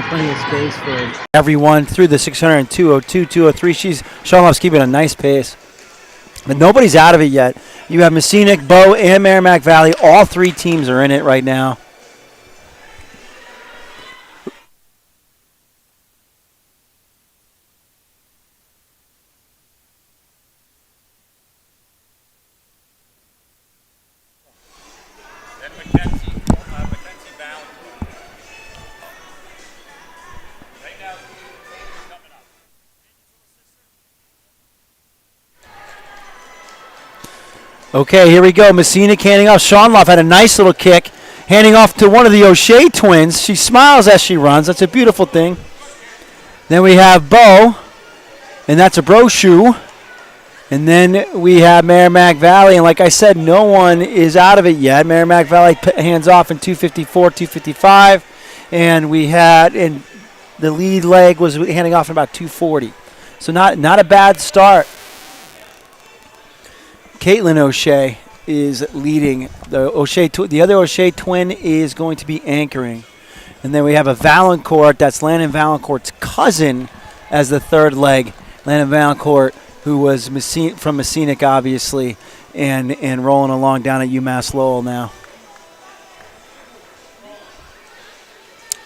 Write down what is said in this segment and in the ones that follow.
plenty of space for everyone through the 600, 202, 203. Shonloff's keeping a nice pace. But nobody's out of it yet. You have Messinic, Bow, and Merrimack Valley. All three teams are in it right now. Okay, here we go. Messinic handing off. Shonloff had a nice little kick, handing off to one of the O'Shea twins. She smiles as she runs. That's a beautiful thing. Then we have Bo, and that's a Brochu. And then we have Merrimack Valley, and like I said, no one is out of it yet. Merrimack Valley hands off in 254, 255, and the lead leg was handing off in about 240. So not a bad start. Caitlin O'Shea is leading. The other O'Shea twin is going to be anchoring. And then we have a Valancourt, that's Landon Valancourt's cousin, as the third leg. Landon Valancourt, who was from Messinic, obviously, and rolling along down at UMass Lowell now.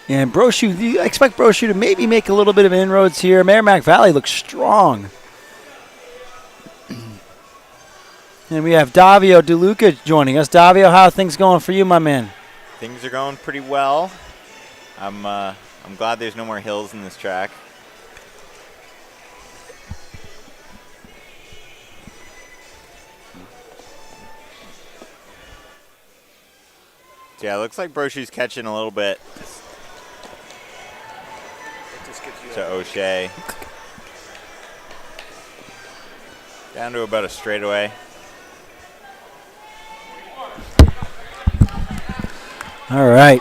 And Brochu, I expect Brochu to maybe make a little bit of inroads here. Merrimack Valley looks strong. And we have Davio DeLuca joining us. Davio, how are things going for you, my man? Things are going pretty well. I'm glad there's no more hills in this track. So yeah, it looks like Brochu's catching a little bit to O'Shea. Down to about a straightaway. All right.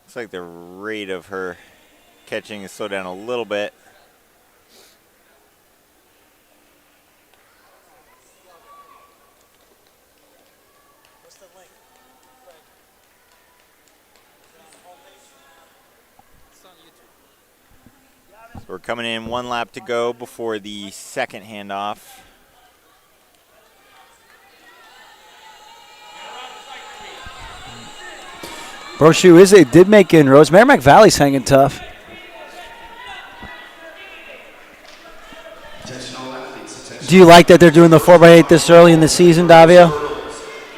Looks like the rate of her catching is slowed down a little bit. So we're coming in 1 lap to go before the second handoff. Brochu did make inroads. Merrimack Valley's hanging tough. Do you like that they're doing the 4x8 this early in the season, Davio?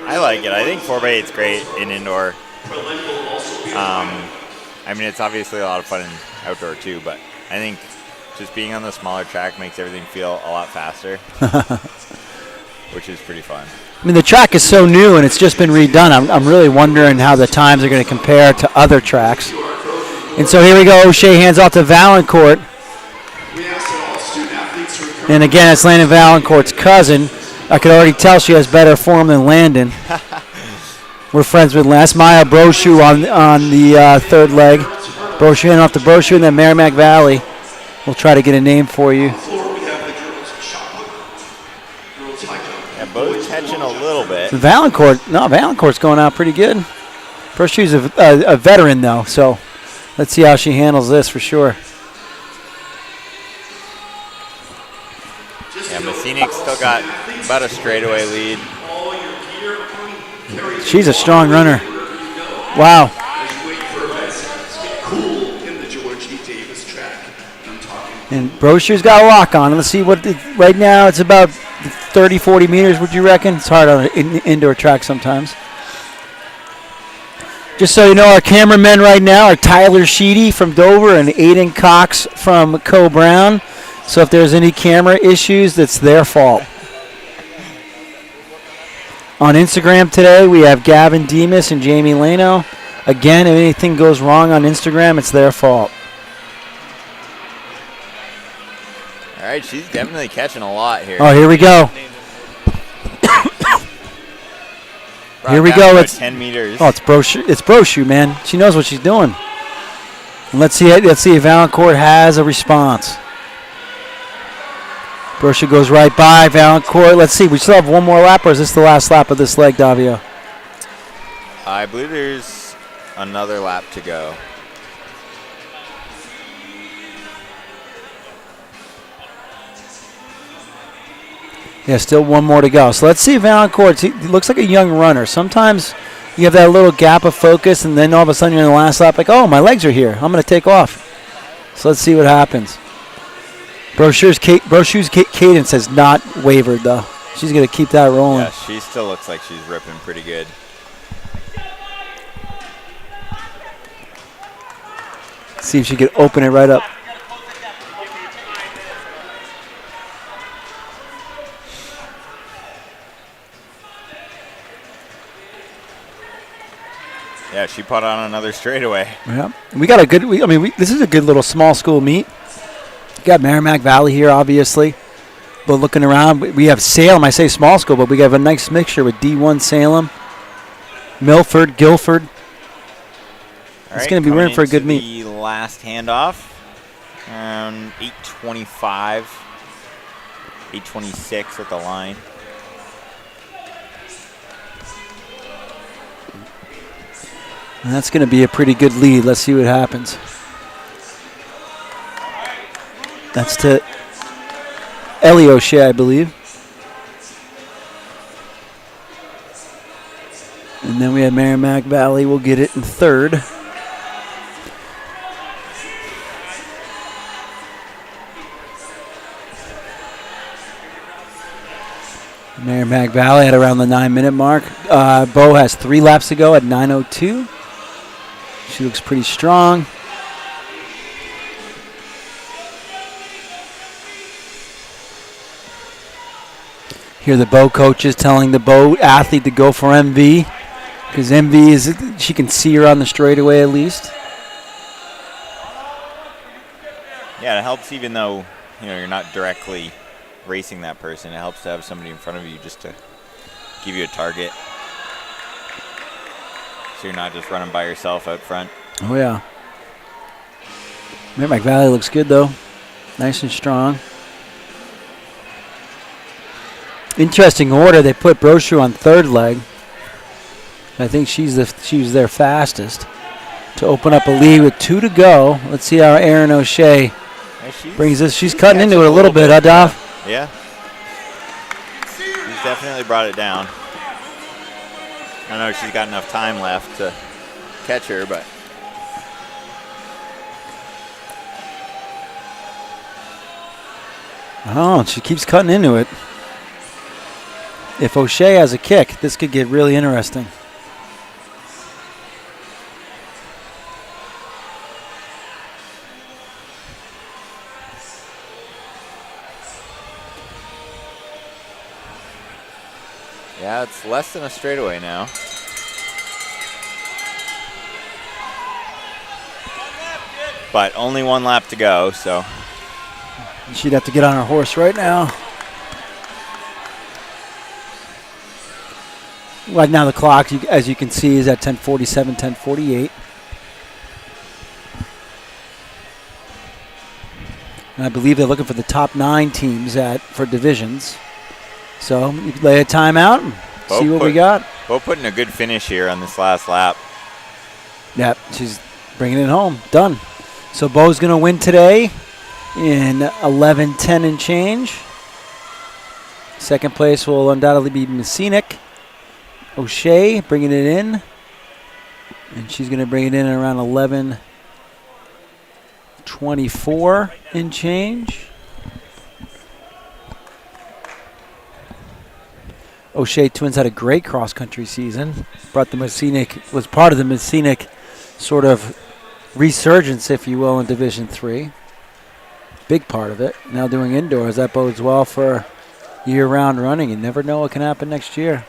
I like it. I think 4x8 is great in indoor. I mean, it's obviously a lot of fun in outdoor too, but I think just being on the smaller track makes everything feel a lot faster, which is pretty fun. I mean, the track is so new and it's just been redone. I'm really wondering how the times are going to compare to other tracks. And so here we go. O'Shea hands off to Valancourt. And again, it's Landon Valancourt's cousin. I could already tell she has better form than Landon. We're friends with last Maya Brochu on the third leg. Brochu handing off to Brochu, and then Merrimack Valley. We'll try to get a name for you. Both catching a little bit. Valancourt's going out pretty good. Brochu's a veteran, though, so let's see how she handles this for sure. Yeah, Messinic's still got about a straightaway lead. She's a strong runner. Wow. And Brochu's got a lock on. Let's see right now it's about 30, 40 meters, would you reckon? It's hard on an indoor track sometimes. Just so you know, our cameramen right now are Tyler Sheedy from Dover and Aiden Cox from Co-Brown. So if there's any camera issues, that's their fault. On Instagram today, we have Gavin Demas and Jamie Lano. Again, if anything goes wrong on Instagram, it's their fault. All right, she's definitely catching a lot here. Oh, here we go. Here we go. It's It's 10 meters. Oh, it's Brochu, man. She knows what she's doing. And let's see if Valancourt has a response. Brochu goes right by Valancourt. Let's see. We still have one more lap, or is this the last lap of this leg, Davio? I believe there's another lap to go. Yeah, still one more to go. So let's see if Valancourt, he looks like a young runner. Sometimes you have that little gap of focus, and then all of a sudden you're in the last lap, like, oh, my legs are here. I'm going to take off. So let's see what happens. Brochu's cadence has not wavered, though. She's going to keep that rolling. Yeah, she still looks like she's ripping pretty good. See if she can open it right up. Yeah, she put on another straightaway. Yeah, we got a good. This is a good little small school meet. You got Merrimack Valley here, obviously. But looking around, we have Salem. I say small school, but we have a nice mixture with D1 Salem, Milford, Guilford. It's going to be room for a good meet. The last handoff, around 8:25, 8:26 at the line. And that's going to be a pretty good lead. Let's see what happens. That's to Ellie O'Shea, I believe. And then we have Merrimack Valley. We'll get it in third. Merrimack Valley at around the 9-minute mark. Bo has 3 laps to go at 9:02. She looks pretty strong. Here the Bo coaches telling the Bo athlete to go for MV, because MV is, she can see her on the straightaway at least. Yeah, it helps even though you're not directly racing that person. It helps to have somebody in front of you just to give you a target. So you're not just running by yourself out front. Oh, yeah. Merrimack Valley looks good, though. Nice and strong. Interesting order. They put Brochu on third leg. I think she was their fastest to open up a lead with 2 to go. Let's see how Erin O'Shea brings this. She's cutting into it a little bit, huh, Dov? Yeah. She's definitely brought it down. I know she's got enough time left to catch her, but oh, she keeps cutting into it. If O'Shea has a kick, this could get really interesting. yeah, it's less than a straightaway now. But only 1 lap to go, so. She'd have to get on her horse right now. Right now the clock, as you can see, is at 10:47, 10:48. And I believe they're looking for the top 9 teams for divisions. So you can lay a timeout and see what we got. Bo putting a good finish here on this last lap. Yep, she's bringing it home. Done. So Bo's going to win today in 11:10 and change. Second place will undoubtedly be Messinic. O'Shea bringing it in. And she's going to bring it in at around 11:24 and change. O'Shea twins had a great cross-country season. Was part of the Messinic sort of resurgence, if you will, in Division III. Big part of it. Now doing indoors, that bodes well for year-round running. You never know what can happen next year.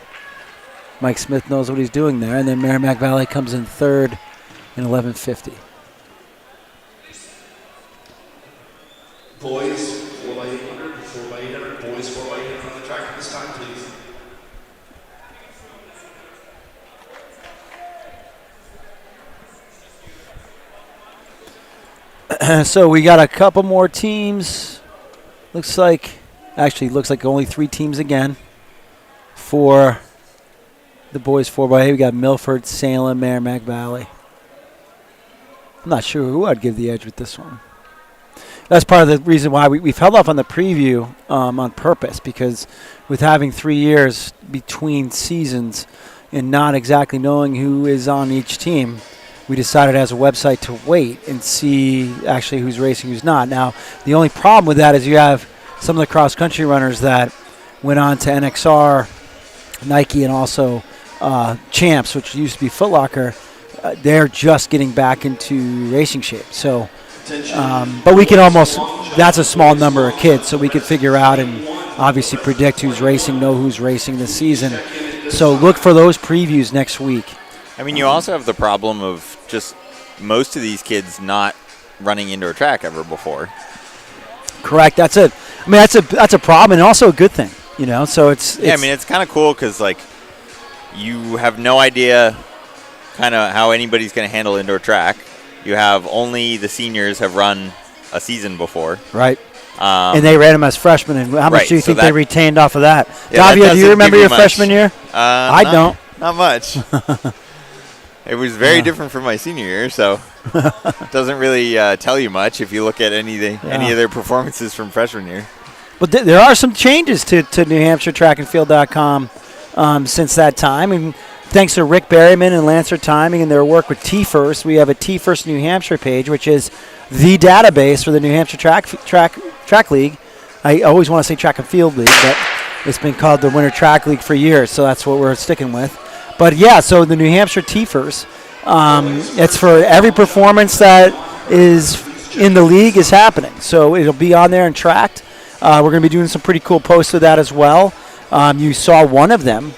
Mike Smith knows what he's doing there. And then Merrimack Valley comes in third in 11:50. Boys, 4x800, 4x800, boys, 4x800 on the track at this time, please. So we got a couple more teams. Looks like only 3 teams again for the boys 4x8. We got Milford, Salem, Merrimack Valley. I'm not sure who I'd give the edge with this one. That's part of the reason why we've held off on the preview on purpose, because with having 3 years between seasons and not exactly knowing who is on each team, we decided as a website to wait and see actually who's racing, who's not. Now, the only problem with that is you have some of the cross-country runners that went on to NXR, Nike, and also Champs, which used to be Foot Locker. They're just getting back into racing shape. So, but we can that's a small number of kids, so we could figure out and obviously predict who's racing, know who's racing this season. So look for those previews next week. I mean, you also have the problem of just most of these kids not running indoor track ever before. Correct. That's it. I mean, that's a problem and also a good thing, you know. So it's I mean, it's kind of cool because like you have no idea kind of how anybody's going to handle indoor track. You have only the seniors have run a season before, right? And they ran them as freshmen. And how much do you think they retained off of that? Yeah, Davia, do you remember your freshman year? I don't. Not much. It was very different from my senior year, so it doesn't really tell you much if you look at any of their performances from freshman year. But there are some changes to NewHampshireTrackandField.com since that time, and thanks to Rick Berryman and Lancer Timing and their work with T-First, we have a T-First New Hampshire page, which is the database for the New Hampshire Track League. I always want to say Track and Field League, but it's been called the Winter Track League for years, so that's what we're sticking with. But, yeah, so the New Hampshire T-First, it's for every performance that is in the league is happening. So it'll be on there and tracked. We're going to be doing some pretty cool posts with that as well. You saw one of them.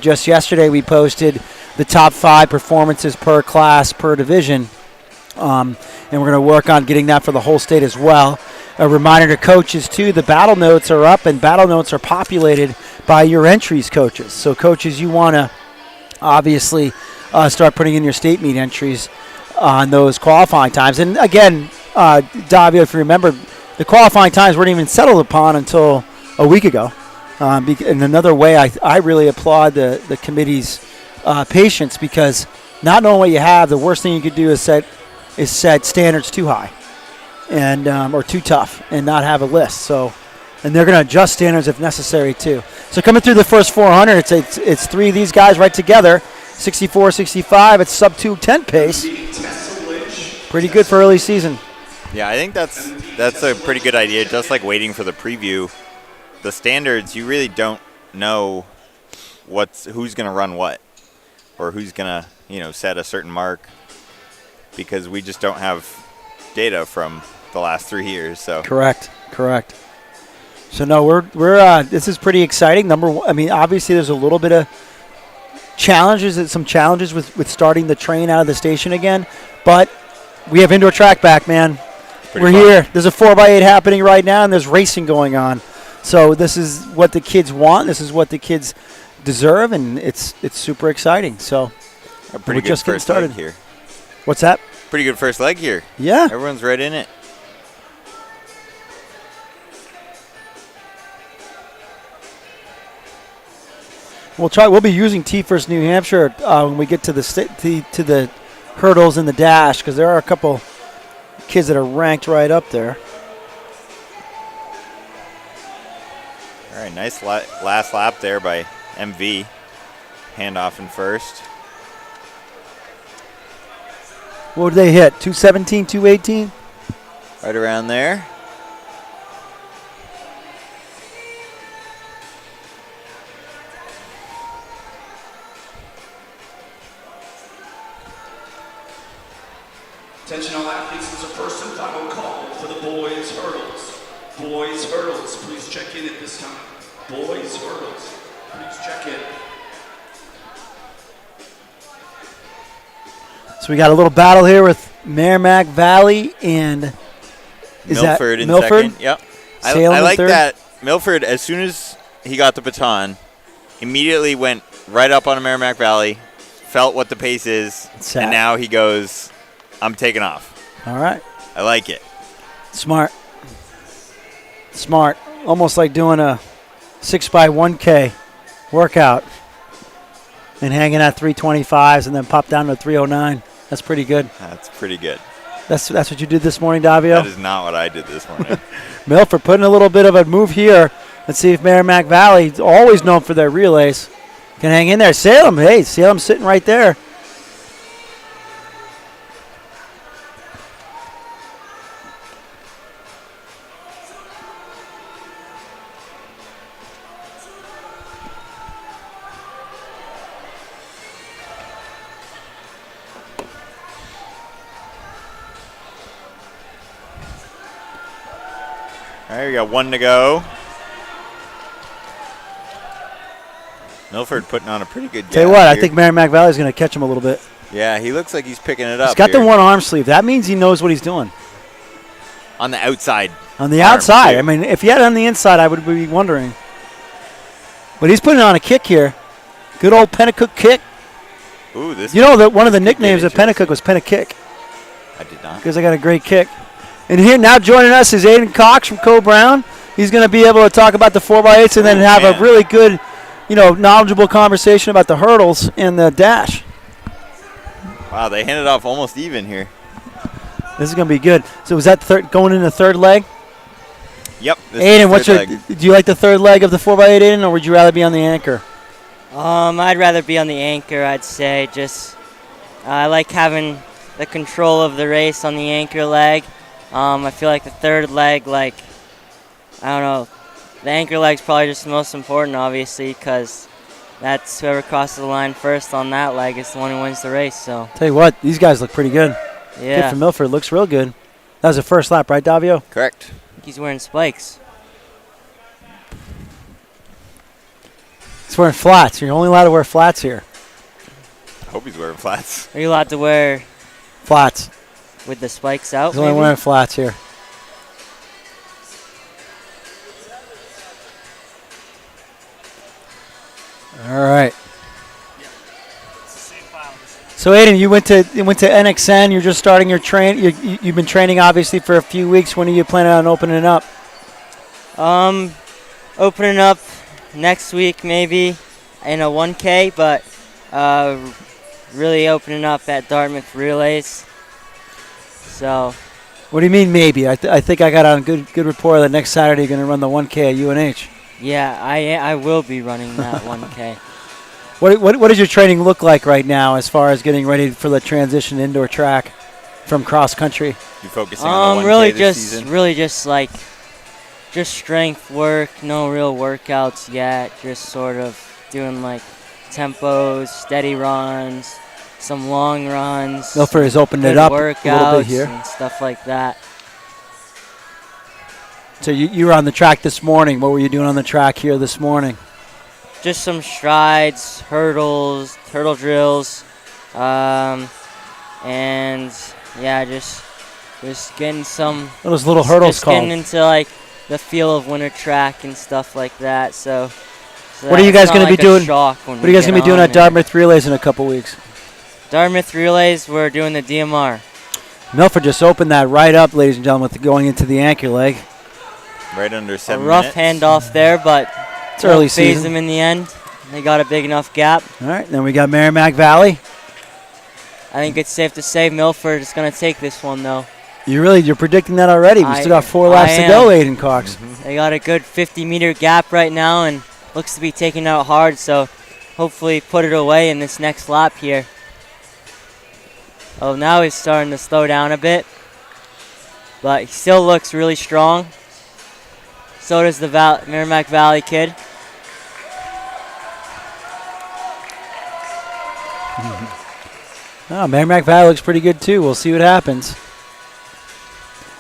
Just yesterday we posted the top 5 performances per class, per division. And we're going to work on getting that for the whole state as well. A reminder to coaches, too, the battle notes are up, and battle notes are populated by your entries, coaches. So, coaches, you want to obviously start putting in your state meet entries on those qualifying times. And, again, Davia, if you remember, the qualifying times weren't even settled upon until a week ago. In another way, I really applaud the committee's patience, because not knowing what you have, the worst thing you could do is set standards too high and or too tough and not have a list. So, and they're going to adjust standards if necessary too. So coming through the first 400, it's 3 of these guys right together, 64, 65. It's sub 2:10 pace. Pretty good for early season. Yeah, I think that's a pretty good idea. Just like waiting for the preview. The standards, you really don't know who's going to run what, or who's going to set a certain mark, because we just don't have data from the last 3 years. So correct. So no, we're this is pretty exciting. Number one, I mean, obviously there's a little bit of some challenges with starting the train out of the station again, but we have indoor track back, man. We're here. There's a 4x8 happening right now, and there's racing going on. So this is what the kids want. This is what the kids deserve, and it's super exciting. So we're just getting started here. What's that? Pretty good first leg here. Yeah. Everyone's right in it. We'll be using T-First New Hampshire when we get to the hurdles and the dash, because there are a couple kids that are ranked right up there. All right, nice last lap there by MV. Handoff in first. What did they hit? 217, 218? Right around there. Attention all athletes, this is a first and final call for the boys hurdles. Boys hurdles, please check in at this time. Boys hurdles, please check in. So we got a little battle here with Merrimack Valley and Milford in Milford? second. Yep. Salem I like third? that. Milford, as soon as he got the baton, immediately went right up on a Merrimack Valley, felt what the pace is, and now he goes, I'm taking off. All right. I like it. Smart. Smart. Almost like doing a 6x1K workout and hanging at 325s and then pop down to 309. That's pretty good. That's pretty good. That's what you did this morning, Davio? That is not what I did this morning. Milford putting a little bit of a move here. Let's see if Merrimack Valley, always known for their relays, can hang in there. Salem, hey, Salem's sitting right there. All right, we got 1 to go. Milford putting on a pretty good game. Tell you what, I think Merrimack Valley's going to catch him a little bit. Yeah, he looks like he's picking it up. He's got here. the one arm sleeve. That means he knows what he's doing. On the outside. On the arm, outside. too. I mean, if he had it on the inside, I would be wondering. But he's putting on a kick here. Good old Pennacook kick. Ooh, this. You know that one of the could get nicknames of interesting. Pennacook was Pennakick I did not. because I got a great kick. And here now joining us is Aiden Cox from Co-Brown. He's going to be able to talk about the 4x8s and then have a really good, knowledgeable conversation about the hurdles and the dash. Wow, they handed off almost even here. This is going to be good. So was that going in the third leg? Yep. This Aiden, is third leg. do you like the third leg of the 4x8, Aiden, or would you rather be on the anchor? I'd rather be on the anchor, I'd say. I like having the control of the race on the anchor leg. I feel like the third leg, I don't know, the anchor leg's probably just the most important, obviously, because that's whoever crosses the line first on that leg is the one who wins the race. So Tell you what, these guys look pretty good. yeah, Kid from Milford looks real good. That was the first lap, right, Davio? Correct. I think he's wearing spikes. He's wearing flats. You're only allowed to wear flats here. I hope he's wearing flats. Are you allowed to wear Flats. with the spikes out? He's only maybe? wearing flats here. All right. So Aiden, you went to NXN. You're just starting your train. You've been training obviously for a few weeks. When are you planning on opening up? Opening up next week maybe in a 1K, but really opening up at Dartmouth Relays. So What do you mean maybe? I think I got on good report that next Saturday you're going to run the 1K at UNH. yeah, I will be running that 1K. What does your training look like right now as far as getting ready for the transition to indoor track from cross country? You focusing on the 1K this season? Really just strength work, no real workouts yet, just sort of doing tempos, steady runs, some long runs. Milford has opened it good up a workouts little bit here. and stuff like that. So you were on the track this morning. What were you doing on the track here this morning? Just some strides, hurdle drills, and yeah, just getting some. What are those little hurdles just called? getting into the feel of winter track and stuff like that. So What are you guys it's going not to be doing? shock when What are we you guys get going to be doing on at there. Dartmouth Relays in a couple weeks? Dartmouth Relays, we're doing the DMR. Milford just opened that right up, ladies and gentlemen, with going into the anchor leg. Right under A 7 rough minutes. handoff there, but It's early won't phase season. them in the end. They got a big enough gap. All right, then we got Merrimack Valley. I think it's safe to say Milford is going to take this one, though. You're predicting that already. We still got 4 laps I to go, am. Aiden Cox. They got a good 50-meter gap right now and looks to be taking out hard, so hopefully put it away in this next lap here. Oh, now he's starting to slow down a bit, but he still looks really strong. So does the Merrimack Valley kid. Oh, Merrimack Valley looks pretty good, too. We'll see what happens.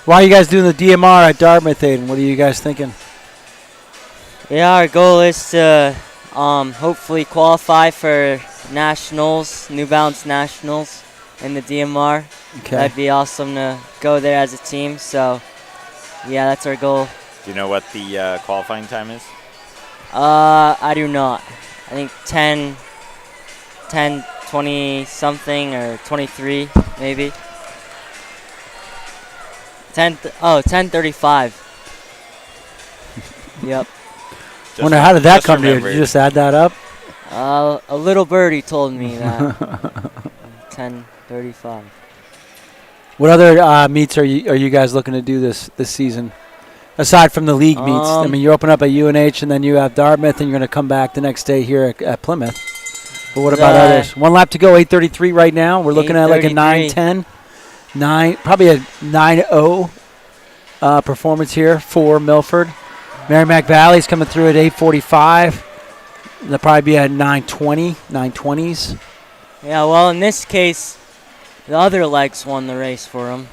Why are you guys doing the DMR at Dartmouth, Aiden? What are you guys thinking? Yeah, our goal is to hopefully qualify for nationals, New Balance nationals in the DMR. Okay. That'd be awesome to go there as a team. So, yeah, that's our goal. Do you know what the qualifying time is? I do not. I think 20 something or 23 maybe. 10:35. Yep. Wonder how did that just come to you? Did remembered. you just add that up? A little birdie told me that. 10:35. What other meets are you guys looking to do this season? Aside from the league meets, I mean, you open up at UNH and then you have Dartmouth, and you're going to come back the next day here at Plymouth. But what about others? One lap to go, 8:33 right now. We're looking at like a 9:10, probably a 9:0 performance here for Milford. Merrimack Valley's coming through at 8:45. They'll probably be at 9:20, 9:20s. Yeah, well, in this case, the other legs won the race for him.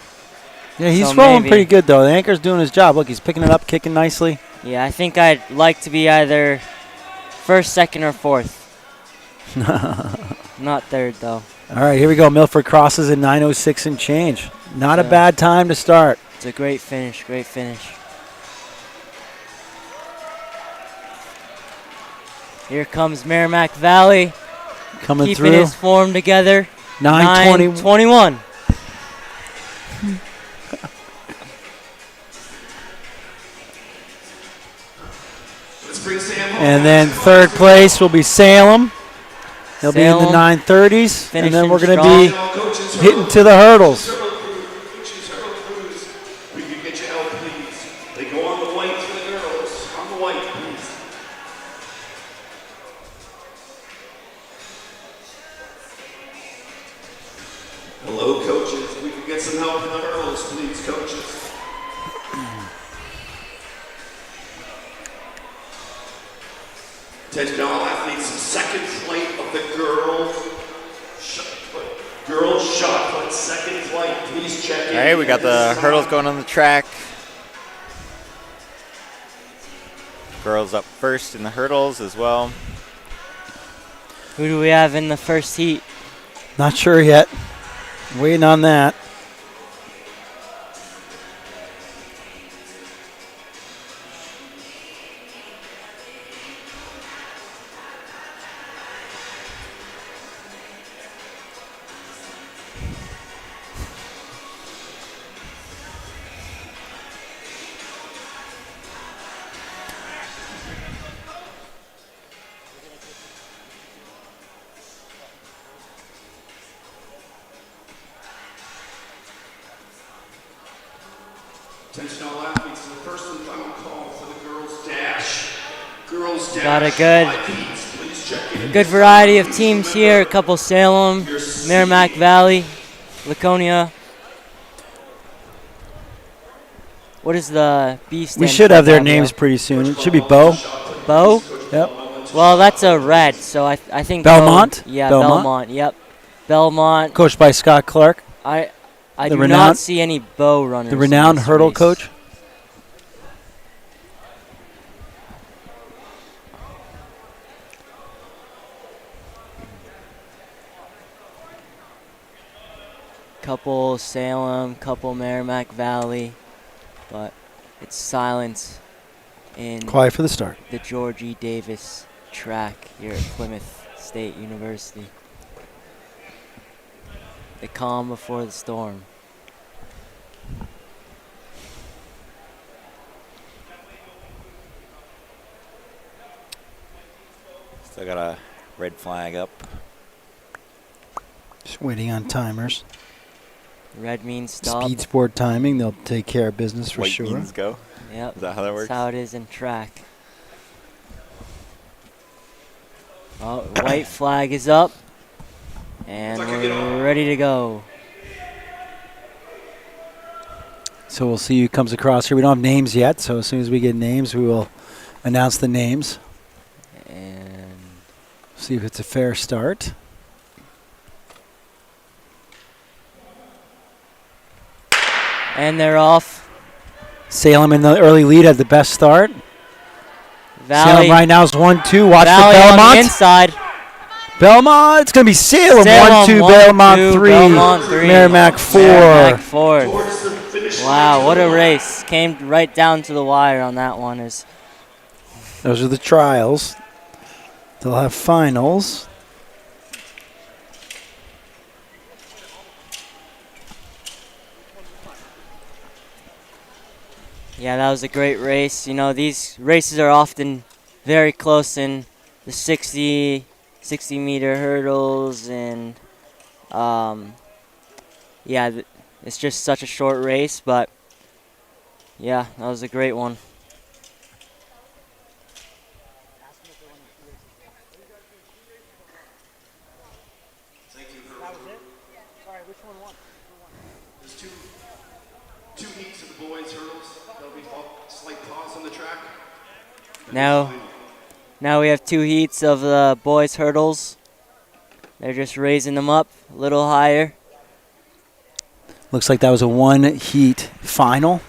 Yeah, he's So rolling maybe. pretty good, though. The anchor's doing his job. Look, he's picking it up, kicking nicely. Yeah, I think I'd like to be either first, second, or fourth. Not third, though. All right, here we go. Milford crosses at 9:06 and change. Not a bad time to start. It's a great finish, great finish. Here comes Merrimack Valley, Coming keeping through. his form together. 9:20. 9:21. Let's bring Sam home. And then third place will be Salem. He'll be in the Salem 9:30s. And then finishing we're going to strong. be All coaches, hitting to the hurdles. Coaches, hurdle crews. We can get you out, please. They go on the white for the girls. On the white, please. Hello, coaches. We can get some help in the hurdles, please, coaches. Attention all athletes, second flight of the girls shot put. Girls shot put, second flight. Please check in. All right, we got the hurdles going on the track. Girls up first in the hurdles as well. Who do we have in the first heat? Not sure yet. Waiting on that. Attention all athletes, the first and final call for the girls dash. Girls dash. Got a good- 5 heats. Please check in. Good variety of teams here. A couple Salem, Merrimack Valley, Laconia. What is the B stand We should for, have their Fabio? names pretty soon. It should be Bo. Bo? Yep. Well, that's a red, so I think Belmont? Bo, yeah, Belmont? Belmont. Yep, Belmont. Coached by Scott Clark, I The do renowned- not see any bow runners. the in renowned this hurdle race. coach. Couple Salem, couple Merrimack Valley, but it's silence in Quiet for the start. the George E. Davis track here at Plymouth State University. The calm before the storm. Still got a red flag up. Just waiting on timers. Red means stop. Speed sport timing. They'll take care of business for White sure. means go. Yep. Is that how that works? That's how it is in track. Oh, white flag is up. And we're ready to go. So we'll see who comes across here. We don't have names yet, so as soon as we get names, we will announce the names. And See if it's a fair start. they're off. Salem in the early lead had the best start. Valley. Salem right now is 1-2. Watch Valley for on the Belmont. inside. Belmont. It's going to be Salem. Salem, 1-2. 1-2, Belmont 3. Belmont 3. Merrimack 4. Merrimack 4. Towards the finish Wow, line. what a race. Came right down to the wire on that one. Those are the trials. They'll have finals. Yeah, that was a great race. You know, these races are often very close in the 60-meter hurdles, and yeah, it's just such a short race, but yeah, that was a great one. Thank you, Hurdle. That was it? Sorry, which one won? There's two heats of the boys' hurdles. There'll be a slight pause on the track. Now we have 2 heats of the boys' hurdles. They're just raising them up a little higher. Looks like that was a 1-heat final.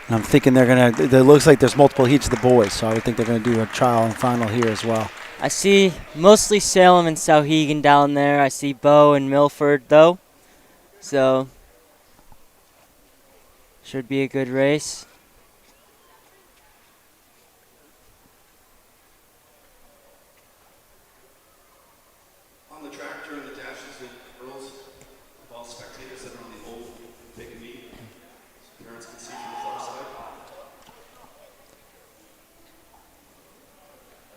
And I'm thinking they're going to, it looks like there's multiple heats of the boys, so I would think they're going to do a trial and final here as well. I see mostly Salem and Sauhegan down there. I see Bow and Milford, though. So, should be a good race. On the track during the dashes and hurdles, all spectators that are on the oval, take a knee. So parents can see from the far side.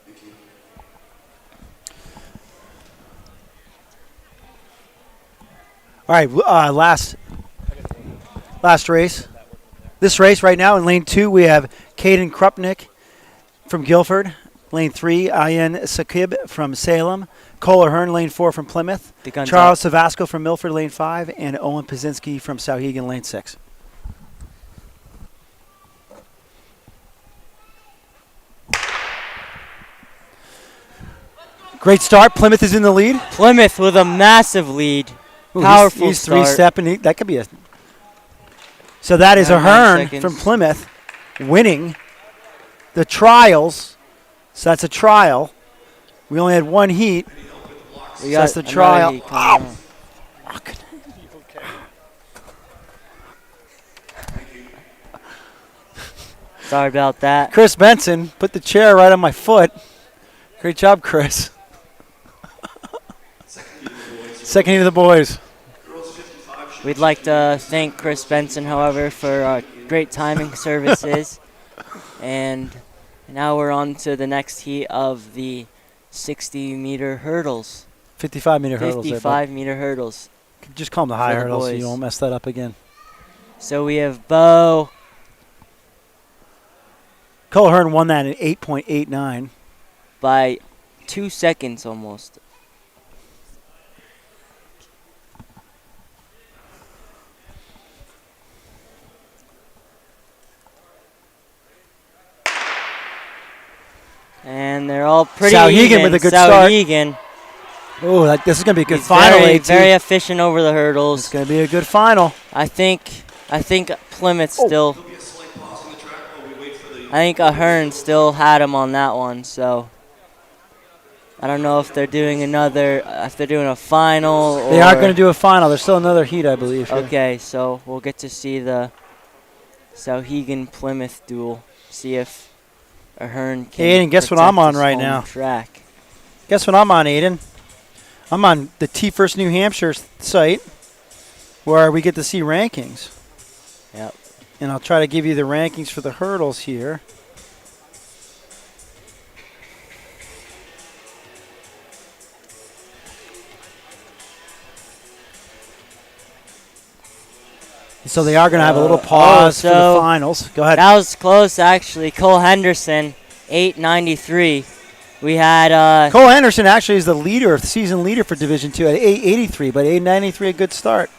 Thank you. All right, last race. This race right now in lane 2, we have Caden Krupnick from Guilford. Lane 3, Ayan Sakib from Salem. Cole Ahern, lane 4 from Plymouth. Charles Savasco from Milford, lane 5. And Owen Pazinski from Sauhegan, lane 6. Great start. Plymouth is in the lead. Plymouth with a massive lead. Ooh, Powerful he's start. 3-stepping. That could be a... So that is 9 Ahern seconds. from Plymouth winning the trials. So that's a trial. We only had 1 heat. We So got that's the another trial. heat coming on. Fuck. Sorry about that. Chris Benson put the chair right on my foot. Great job, Chris. Second heat of the boys. We'd like to thank Chris Benson, however, for great timing services. And now we're on to the next heat of the 60-meter hurdles. 55-meter hurdles. 55-meter hurdles. Just call them the high for the hurdles so you boys. won't mess that up again. So we have Bo. Cole Ahern won that in 8.89. By 2 seconds almost. And they're all pretty Sauhegan even. with a good start. Sauhegan. Oh, this is going to be a good He's final. very, AT. very efficient over the hurdles. It's going to be a good final. I think Plymouth still. I think Ahern still had him on that one, so I don't know if they're doing a final. Or They are going to do a final. There's still another heat, I believe. Here. Okay, so we'll get to see the Sauhegan Plymouth duel. See if Ahern can. Aiden, guess what protect I'm on his right home now? Track. Guess what I'm on, Aiden? I'm on the T-First New Hampshire site where we get to see rankings. Yep. And I'll try to give you the rankings for the hurdles here. So they are going to have a little pause for the finals. Go ahead. That was close, actually. Cole Henderson, 893. We had Cole Henderson actually is the leader, the season leader for Division II at 883, but 893 a good start.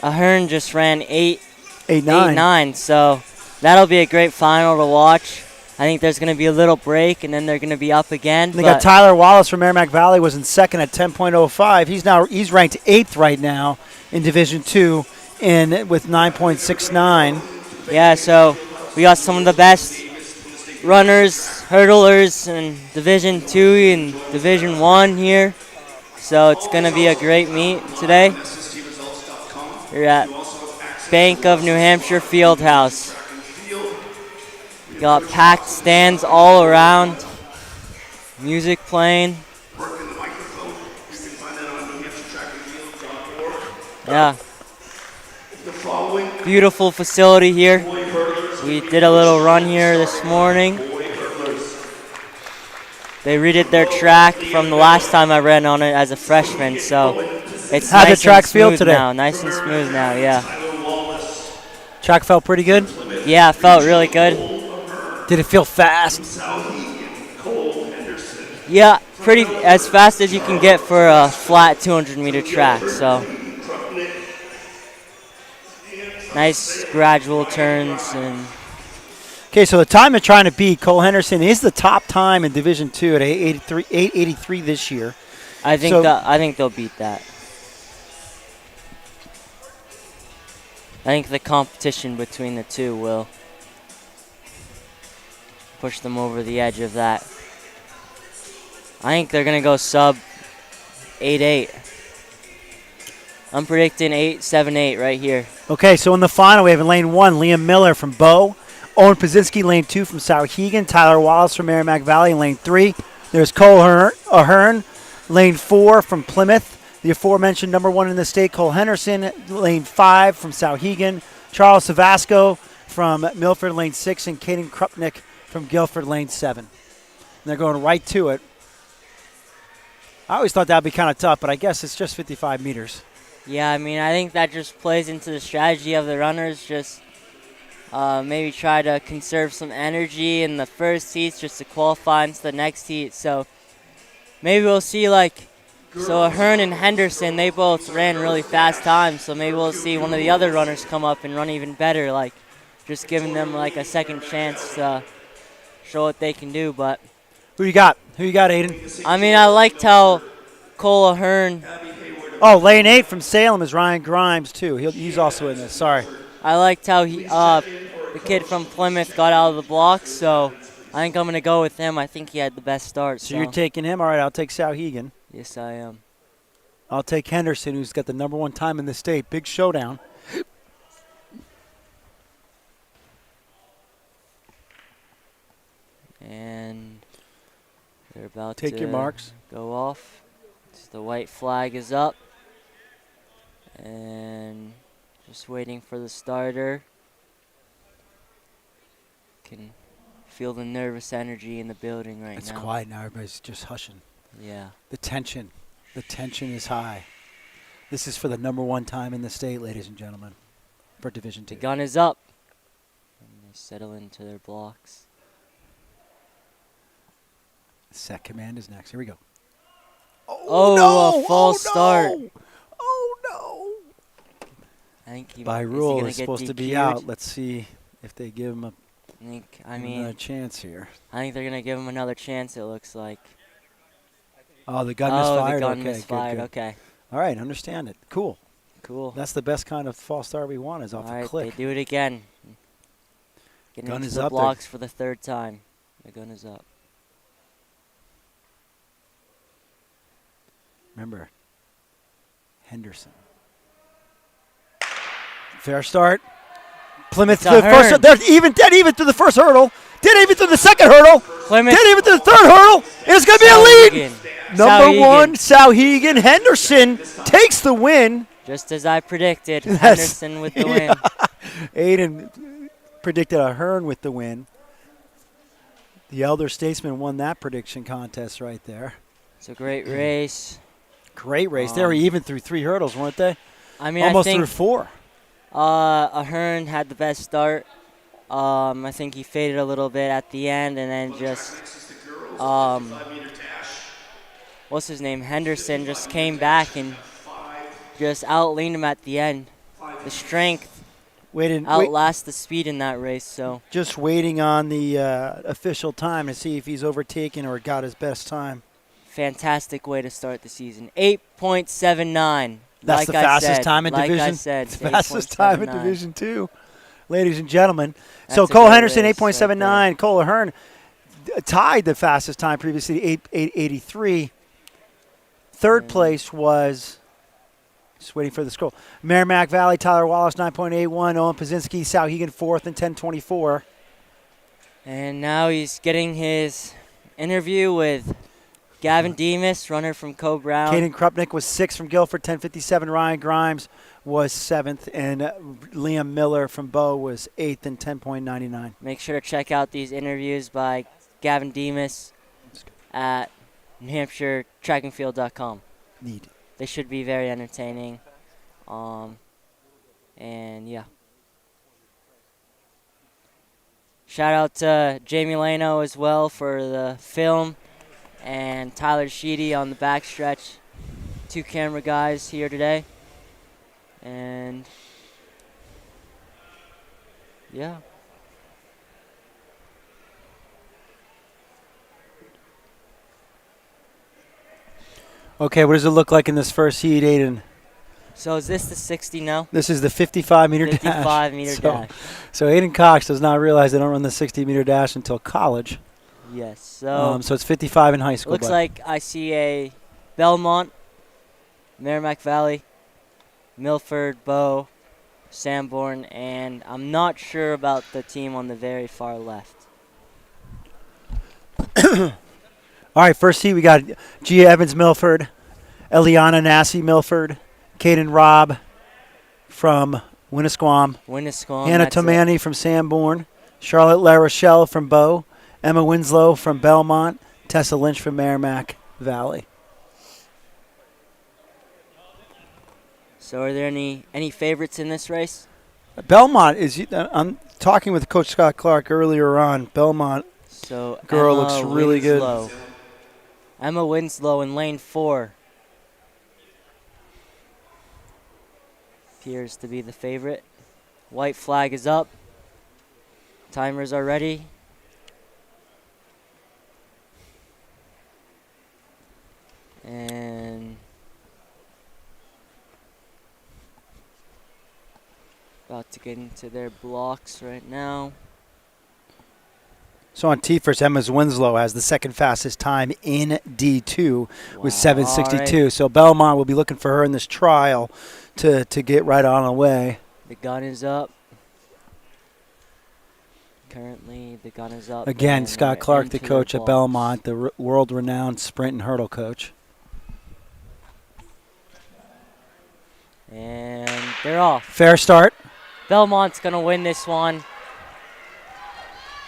Ahern just ran 8.9. 8.9, so that'll be a great final to watch. I think there's going to be a little break, and then they're going to be up again. And they got Tyler Wallace from Merrimack Valley was in second at 10.05. He's ranked 8th right now in Division II with 9.69. Yeah, so we got some of the best runners, hurdlers in Division II and Division I here. So it's going to be a great meet today. We're at Bank of New Hampshire Fieldhouse. Got packed stands all around. Music playing. Yeah. The following beautiful facility here. We did a little run here this morning. They redid their track from the last time I ran on it as a freshman, so it's How'd the nice track and feel smooth today? now. Nice and smooth now, yeah. Track felt pretty good. Yeah, it felt really good. Did it feel fast? Yeah, pretty as fast as you can get for a flat 200-meter track. So nice gradual turns and. Okay, so the time they're trying to beat, Cole Henderson is the top time in Division II at 883 this year. I think they'll beat that. I think the competition between the two will push them over the edge of that. I think they're going to go sub 8-8. I'm predicting 8-7-8 right here. Okay, so in the final, we have in lane 1, Liam Miller from Bow. Owen Pazinski, lane 2 from Souhegan. Tyler Wallace from Merrimack Valley, lane 3. There's Cole Ahern, lane 4 from Plymouth. The aforementioned number 1 in the state, Cole Henderson, lane 5 from Souhegan. Charles Savasco from Milford, lane 6. And Caden Krupnick from Guilford, lane 7. And they're going right to it. I always thought that would be kind of tough, but I guess it's just 55 meters. Yeah, I mean, I think that just plays into the strategy of the runners, just maybe try to conserve some energy in the first heats just to qualify into the next heat. So maybe we'll see so Ahern and Henderson, they both ran really fast times. So maybe we'll see one of the other runners come up and run even better, just giving them a second chance to show what they can do. But Who you got? Who you got, Aiden? I mean, I liked how Cole Ahern. Oh, lane 8 from Salem is Ryan Grimes, too. He's also in this. Sorry. I liked how the kid from Plymouth got out of the blocks, so I think I'm going to go with him. I think he had the best start. So you're taking him? All right, I'll take Souhegan. Yes, I am. I'll take Henderson, who's got the number 1 time in the state. Big showdown. And they're about Take to your marks. Go off. So the white flag is up. And just waiting for the starter. Can feel the nervous energy in the building right now. It's quiet now. Everybody's just hushing. Yeah. The tension is high. This is for the number 1 time in the state, ladies and gentlemen, for Division II. The gun is up. And they settle into their blocks. Set command is next. Here we go. Oh, a false start. Oh, no. I think By rule, it's supposed to be out. Let's see if they give him another chance here. I think they're going to give him another chance, it looks like. Oh, the gun misfired? The gun okay, misfired. good. Okay. All right, understand it. Cool. That's the best kind of false start we want is off a click. They do it again. Getting Gun into is the up blocks for the 3rd time. The gun is up. Remember, Henderson. Fair start. Plymouth to the first. They're dead even through the first hurdle. Dead even through the second hurdle. Plymouth. Dead even through the 3rd hurdle. It's going to be a lead. Number 1, Souhegan. Henderson takes the win. Just as I predicted. Henderson with the win. Aiden predicted Ahern with the win. The elder statesman won that prediction contest right there. It's a great race. Great race. They were even through 3 hurdles, weren't they? I mean, almost I think through 4. Ahern had the best start. I think he faded a little bit at the end, and then just what's his name? Henderson just came back and just outleaned him at the end. The strength outlasts the speed in that race. So just waiting on the official time to see if he's overtaken or got his best time. Fantastic way to start the season. 8.79. That's the fastest time in Division. Like I said, the fastest time in Division II, ladies and gentlemen. That's so Cole Henderson, 8.79. Right. Cole Ahern tied the fastest time previously, 8:83. 3rd place was, just waiting for the scroll, Merrimack Valley, Tyler Wallace, 9.81. Owen Pazinski, Souhegan, 4th and And now he's getting his interview with Gavin Demas, runner from Co Brown. Caden Krupnick was 6th from Guilford, 10:57. Ryan Grimes was 7th, and Liam Miller from Bow was 8th and 10.99. Make sure to check out these interviews by Gavin Demas at NewHampshireTrackandField.com. Neat. They should be very entertaining. And yeah. Shout out to Jamie Lano as well for the film, and Tyler Sheedy on the backstretch. 2 camera guys here today. And yeah. Okay, what does it look like in this first heat, Aiden? So is this the 60 now? This is the 55-meter dash. 55-meter dash. So Aiden Cox does not realize they don't run the 60-meter dash until college. Yes. So So it's 55 in high school. looks like I see a Belmont, Merrimack Valley, Milford, Bow, Sanborn, and I'm not sure about the team on the very far left. All right, first heat we got Gia Evans Milford, Eliana Nassi Milford, Caden Robb from Winnisquam, Hannah that's it. Tomani from Sanborn, Charlotte La Rochelle from Bow, Emma Winslow from Belmont, Tessa Lynch from Merrimack Valley. So are there any favorites in this race? Belmont is. I'm talking with Coach Scott Clark earlier on. Belmont So girl Emma looks really Winslow. good. Emma Winslow in lane 4 appears to be the favorite. White flag is up. Timers are ready. And about to get into their blocks right now. So on T-first, Emma Winslow has the second fastest time in D2 with 7:62. Right. So Belmont will be looking for her in this trial to get right on the way. The gun is up. Currently, the gun is up. Again, and Scott they're Clark, the into coach their at blocks. Belmont, the world-renowned sprint and hurdle coach. And they're off. Fair start. Belmont's going to win this one.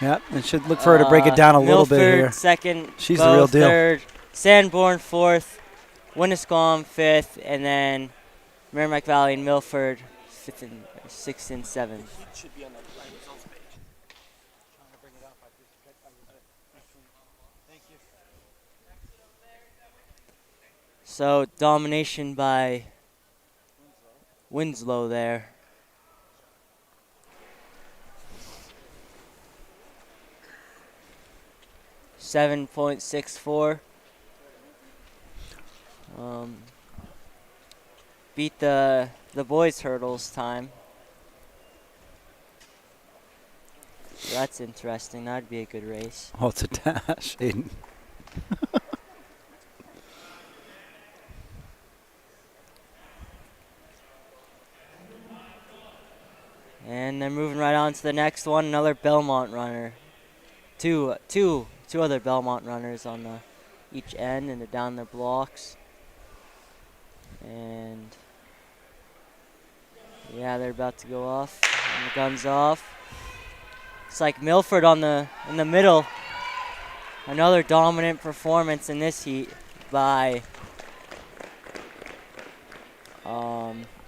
Yep, and should look for her to break it down a little bit Milford here. second. She's the Bow real deal. Third. Sanborn fourth. Winnisquam fifth. And then Merrimack Valley and Milford fifth and sixth and seventh. So domination by Winslow there. .64. Beat the boys' hurdles time. So that's interesting. That'd be a good race. Oh, it's a dash, Aiden. And they're moving right on to the next one. Another Belmont runner. Two other Belmont runners on each end, and they're down their blocks. And yeah, they're about to go off. And the gun's off. It's like Milford in the middle. Another dominant performance in this heat by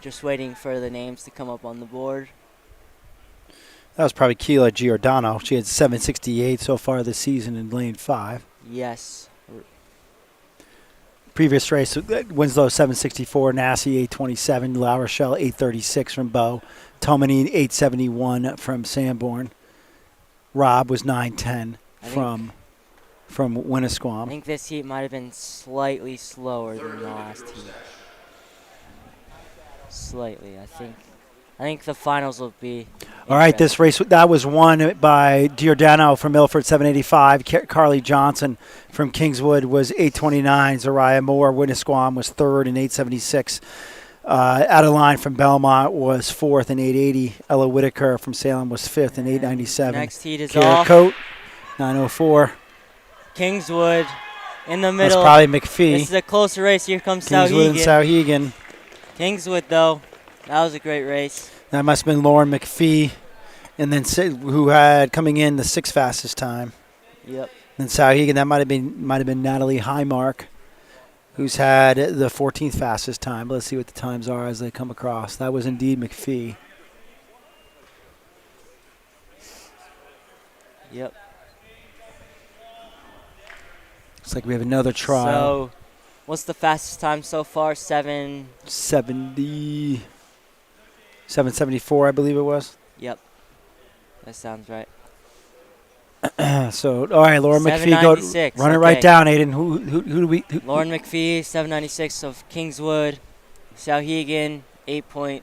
just waiting for the names to come up on the board. That was probably Keila Giordano. She had 7:68 so far this season in lane 5. Yes. Previous race, Winslow 7:64, Nassi 8:27, La Rochelle 8:36 from Bow, Tomani 8:71 from Sanborn. Robb was 9:10 from Winnisquam. I think this heat might have been slightly slower than the last heat. Slightly, I think the finals will be. All right, this race, that was won by Giordano from Milford, 785. Carly Johnson from Kingswood was 829. Zariah Moore, Winnisquam, was third in 876. Adeline from Belmont was fourth in 880. Ella Whitaker from Salem was fifth in 897. Next heat is Kara off. Coate, 904. Kingswood in the That's middle. probably This McPhee. is a close race. Here comes Kingswood and Sauhegan. Sauhegan. Kingswood, though, that was a great race. That must have been Lauren McPhee. And then who had coming in the 6th fastest time. Yep. And Sauhegan, that might have been Natalie Highmark, who's had the 14th fastest time. Let's see what the times are as they come across. That was indeed McPhee. Yep. Looks like we have another trial. So, what's the fastest time so far? 774, I believe it was. Yep. That sounds right. So, all right, Lauren McPhee, go run it right okay. down, Aiden. Who do we? Lauren McPhee, 796 of Kingswood. Sauhegan, 8.09.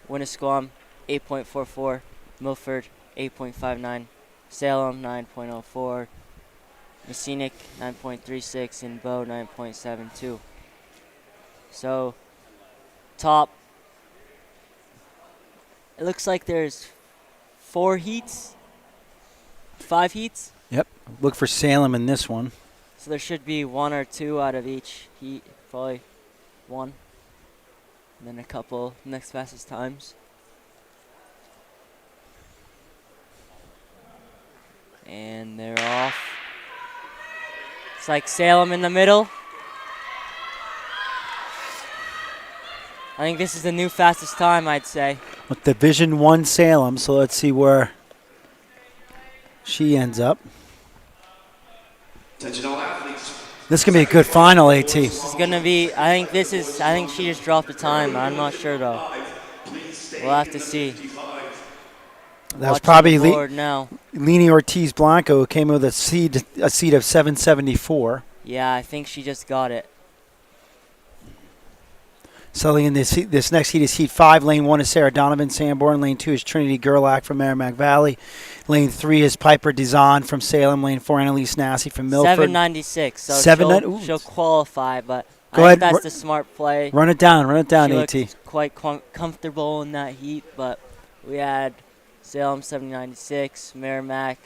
Winnisquam, 8.44. Milford, 8.59. Salem, 9.04. Messinic, 9.36. And Bow, 9.72. So, top. It looks like there's 4 heats. 5 heats. Yep. Look for Salem in this one. So there should be 1 or 2 out of each heat. Probably 1. And then a couple next fastest times. And they're off. It's like Salem in the middle. I think this is the new fastest time, I'd say. With Division 1 Salem, so let's see where she ends up. Attention all athletes. This is going to be a good final, AT. This is going to be, I think she just dropped the time. I'm not sure, though. We'll have to see. That was Watching probably the board now. Leni Ortiz Blanco, who came with a seed of 774. Yeah, I think she just got it. So in this next heat is Heat 5. Lane 1 is Sarah Donovan, Sanborn. Lane 2 is Trinity Gerlach from Merrimack Valley. Lane 3 is Piper Dizon from Salem. Lane 4, Annalise Nassi from Milford. 796, so she'll qualify, but Go I ahead, think that's the smart play. Run it down, She AT. looked quite comfortable in that heat, but we had Salem 796, Merrimack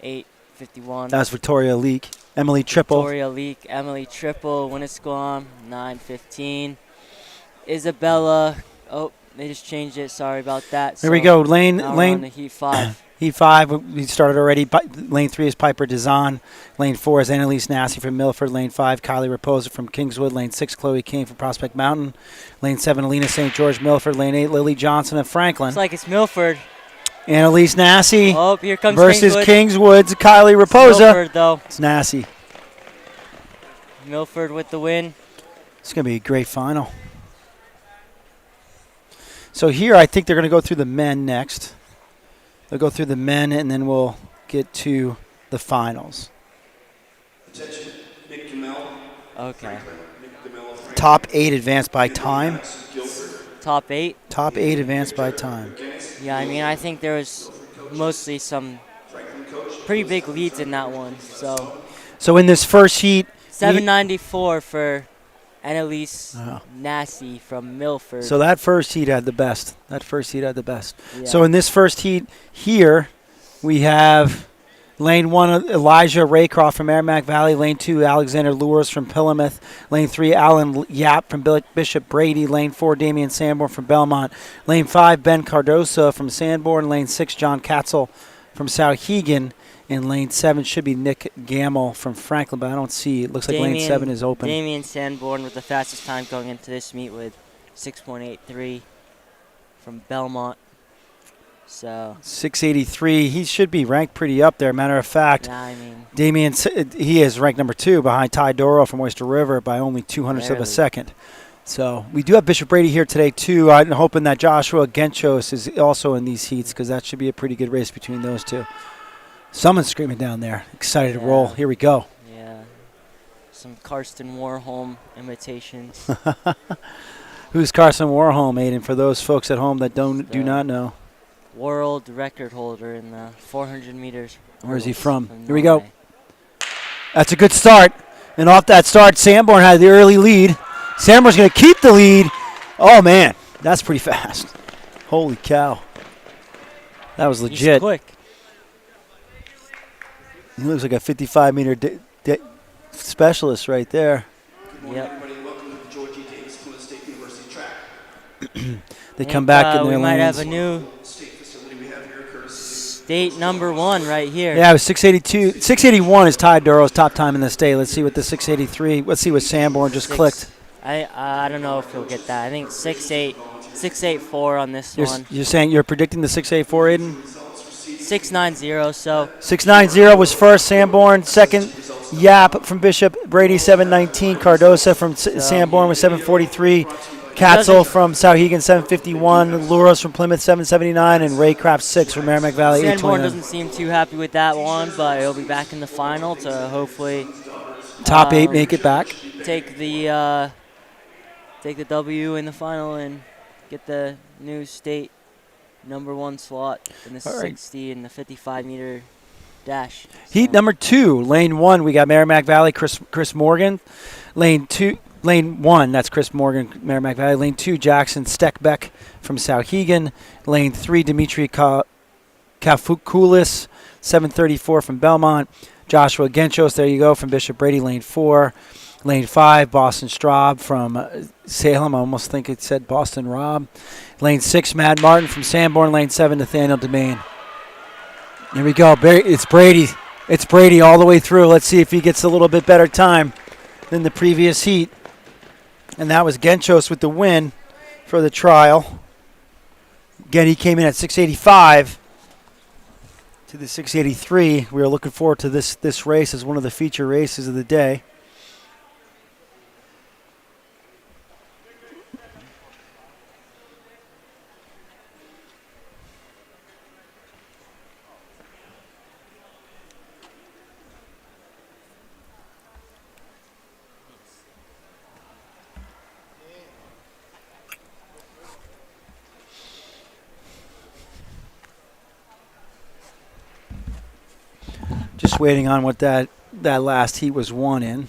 851. That was Victoria Leak. Emily Triple. Victoria Leak, Emily Triple, Winnisquam 915. Isabella, oh, they just changed it. Sorry about that. Here we go. Now we're on the Lane Heat 5. Heat 5, we started already. Lane 3 is Piper Dizon. Lane 4 is Annalise Nassi from Milford. Lane 5, Kylie Raposa from Kingswood. Lane 6, Chloe King from Prospect Mountain. Lane 7, Alina St. George, Milford. Lane 8, Lily Johnson of Franklin. Looks like it's Milford. Annalise Nassi Oh, here comes versus Kingswood. Kingswood's Kylie Raposa. Milford, though. It's Nassi. Milford with the win. It's going to be a great final. So here I think they're going to go through the men next. They'll go through the men, and then we'll get to the finals. Attention, Nick Gamel. Okay. Nick Gamel of Top 8 advanced by time. Top 8. Top 8 advanced by time. Yeah, I mean, I think there was mostly some pretty big leads in that one. So in this first heat, 794 for Annalise Nassi from Milford. so that first heat had the best. Yeah. So So in this first heat here, we have Lane 1, Elijah Raycroft from Merrimack Valley. Lane 2, Alexander Lewis from Plymouth. Lane 3, Alan Yap from Bishop Brady. Lane 4, Damian Sanborn from Belmont. Lane 5, Ben Cardoso from Sanborn. Lane 6, John Katzel from Sauhegan. And lane 7 should be Nick Gamble from Franklin, but I don't see. It looks like lane 7 is open. Damian Sanborn with the fastest time going into this meet with 6.83 from Belmont. So 683. He should be ranked pretty up there. Matter of fact, yeah, I mean, Damian, he is ranked number 2 behind Ty Doro from Oyster River by only 200ths of a second. So we do have Bishop Brady here today, too. I'm hoping that Joshua Genchos is also in these heats because that should be a pretty good race between those two. Someone's screaming down there. Excited to roll. Here we go. Yeah. Some Karsten Warholm imitations. Who's Carson Warholm, Aiden, for those folks at home that do not know? World record holder in the 400 meters. Where is he from? Here we Norway. go. That's a good start. And off that start, Sanborn had the early lead. Sanborn's going to keep the lead. Oh, man. That's pretty fast. Holy cow. That was legit. He's quick. He looks like a 55-meter specialist right there. Good morning, Yep. everybody. Welcome to the George E. Davis Plymouth State University track. They come back in We their might lanes. have a new State facility we have here, courtesy state number 1 right here. Yeah, it was 682. 681 is Ty Duro's top time in the state. Let's see what the 683. Let's see what Sanborn just clicked. I don't know if he'll get that. I think 684 on this one. You're saying you're predicting the 684, Aiden? 690. So 690 was first. Sanborn second. Yap from Bishop. Brady 719. Cardosa from Sanborn was 743. Katzel from Sauhegan 751. Luros from Plymouth 779, and Raycraft 6 from Merrimack Valley Sanborn 829. doesn't seem too happy with that one, but he'll be back in the final to hopefully Top 8 make it back. take the W in the final and get the new state number 1 slot in the All right. 60 and the 55-meter dash. Heat So, number 2, lane 1, we got Merrimack Valley, Chris Morgan. Lane 1, that's Chris Morgan, Merrimack Valley. Lane 2, Jackson Steckbeck from Sauhegan. Lane 3, Dimitri Kafukoulis, 734 from Belmont. Joshua Genchos, there you go, from Bishop Brady. Lane 4. Lane 5, Boston Straub from Salem. I almost think it said Boston Rob. Lane 6, Matt Martin from Sanborn. Lane 7, Nathaniel Demain. Here we go. It's Brady. It's Brady all the way through. Let's see if he gets a little bit better time than the previous heat. And that was Genchos with the win for the trial. Again, he came in at 685 to the 683. We are looking forward to this race as one of the feature races of the day. Just waiting on what that last heat was won in.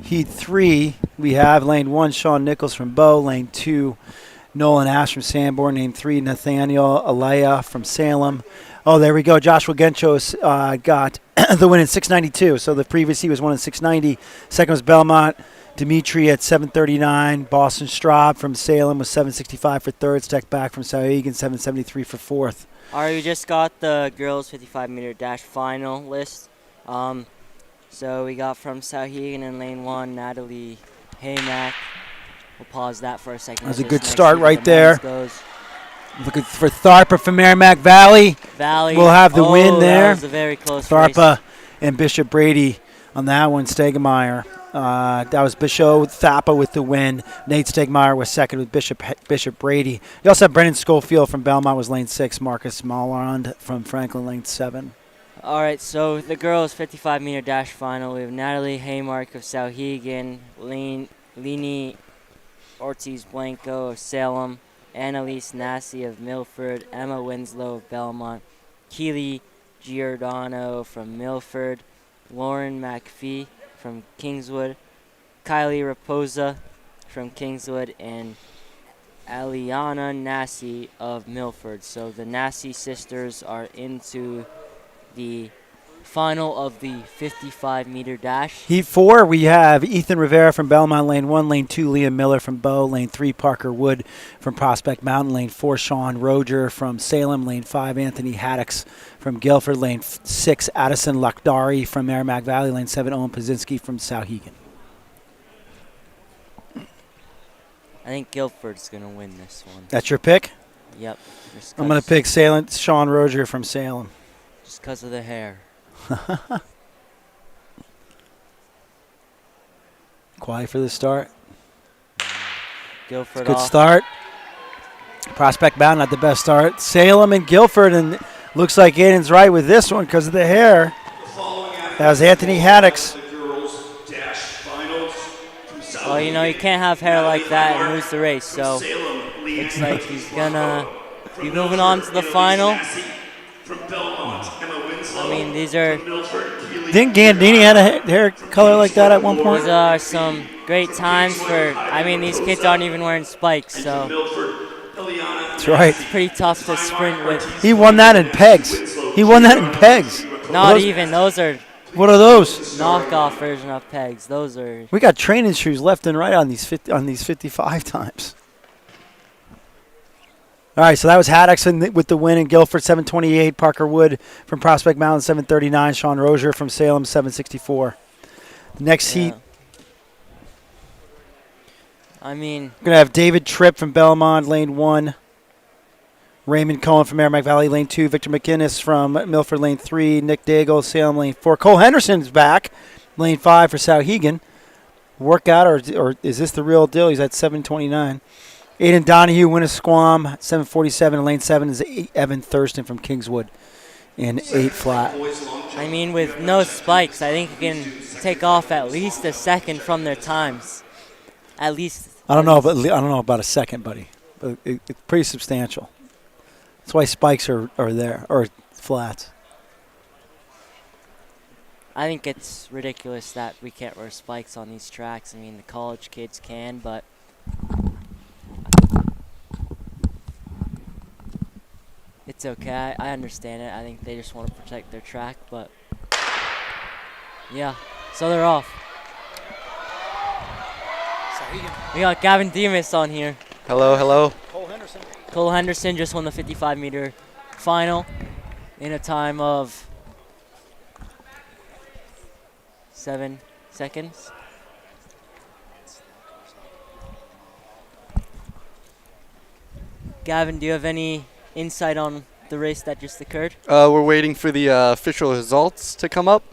Heat 3, we have lane 1, Sean Nichols from Bow. Lane 2, Nolan Ash from Sanborn. Lane 3, Nathaniel Alea from Salem. Oh, there we go. Joshua Genchos got the win in 692. So the previous heat was won in 690. Second was Belmont. Dimitri at 739. Boston Straub from Salem was 765 for third. Steckback from Sauhegan, 773 for fourth. all right, we just got the girls 55-meter dash final list. So we got from Sauhegan in lane 1, Natalie Haymack. We'll pause that for a second. That was a Just good next start to right the there. men's goes. Looking for Tharpa from Merrimack Valley. Valley We'll have the win That there. was a very close race. Tharpa and Bishop Brady on that one. Stegemeyer. That was Bishop Thapa with the win. Nate Stegmeyer was second with Bishop Brady. You also have Brennan Schofield from Belmont was lane 6. Marcus Malland from Franklin lane 7. All right, so the girls 55-meter dash final. We have Natalie Haymark of Sauhegan, Lini Ortiz Blanco of Salem, Annalise Nassi of Milford, Emma Winslow of Belmont, Keely Giordano from Milford, Lauren McPhee from Kingswood, Kylie Raposa from Kingswood, and Aliana Nassi of Milford. So the Nassi sisters are into the final of the 55-meter dash. Heat 4, we have Ethan Rivera from Belmont, lane 1. Lane 2, Liam Miller from Bow. Lane 3, Parker Wood from Prospect Mountain. Lane 4, Sean Roger from Salem. Lane 5, Anthony Haddocks from Guilford. Lane 6, Addison Lakhdari from Merrimack Valley. Lane 7, Owen Pazinski from Sauhegan. I think Guilford's going to win this one. That's your pick? Yep. I'm going to pick Sean Roger from Salem. Just because of the hair. Quiet for the start. Guilford Good off. start. Prospect Mountain, not the best start. Salem and Guilford, and looks like Aiden's right with this one because of the hair. That was Anthony Haddocks. Well, you know, you can't have hair like that and lose the race, so looks like he's going to be moving on to the final. I mean, these are Didn't Gandini had a hair color like that at one point? these are some great times for, I mean, these kids aren't even wearing spikes, so That's right. it's pretty tough to sprint with. He won that in pegs. He won that in pegs. Not Those- even, those are What are those? Knockoff version of pegs. Those are. We got training shoes left and right on these 55 times. All right, so that was Haddocks with the win in Guilford, 728. Parker Wood from Prospect Mountain, 739. Sean Rozier from Salem, 764. The next heat, I mean, we're going to have David Tripp from Belmont, lane 1. Raymond Cohen from Merrimack Valley, lane 2. Victor McInnes from Milford, lane 3. Nick Daigle, Salem, lane 4. Cole Henderson's back, lane 5 for Souhegan. Workout, or is this the real deal? He's at 729. Aiden Donahue, Winnisquam, 747. Lane 7 is Evan Thurston from Kingswood in 8 flat. I mean, with no spikes, I think you can take off at least a second from their times. At least. I don't know about a second, buddy. But it's pretty substantial. That's why spikes are there, or flats. I think it's ridiculous that we can't wear spikes on these tracks. I mean, the college kids can, but it's okay. I understand it. I think they just want to protect their track, but yeah, so they're off. We got Gavin Demas on here. Hello, hello. Cole Henderson just won the 55-meter final in a time of 7 seconds. Gavin, do you have any insight on the race that just occurred? We're waiting for the official results to come up.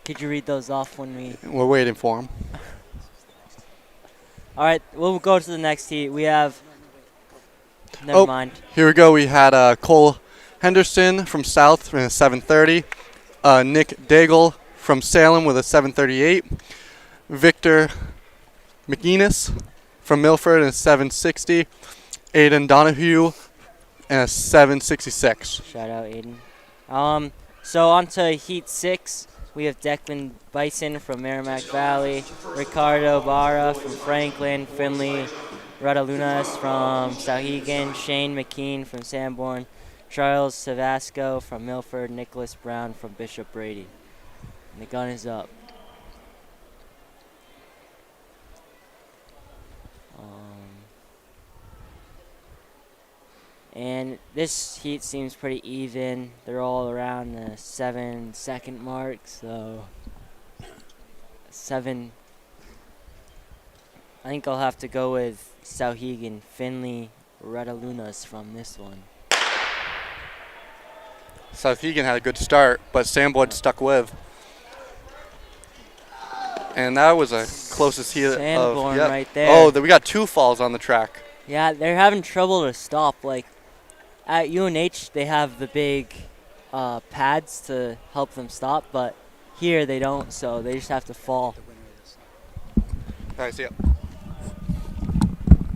Could you read those off when we... We're waiting for them. All right, we'll go to the next heat. We have... Never mind. Here we go. We had Cole Henderson from South in a 730. Nick Daigle from Salem with a 738. Victor McInnes from Milford in a 760. Aiden Donahue in a 766. Shout out, Aiden. So on to Heat 6. We have Declan Bison from Merrimack Valley, Ricardo Barra from Franklin, Finley Radalunas from Souhegan, Shane McKean from Sanborn, Charles Savasco from Milford, Nicholas Brown from Bishop Brady. And the gun is up. And this heat seems pretty even. They're all around the 7-second mark, so 7. I think I'll have to go with Souhegan, Finley Radalunas from this one. Southegan had a good start, but Sanborn stuck with. And that was a closest heat Sanborn of... right there. Oh, we got 2 falls on the track. Yeah, they're having trouble to stop. Like, at UNH, they have the big pads to help them stop, but here they don't, so they just have to fall. All right, see ya.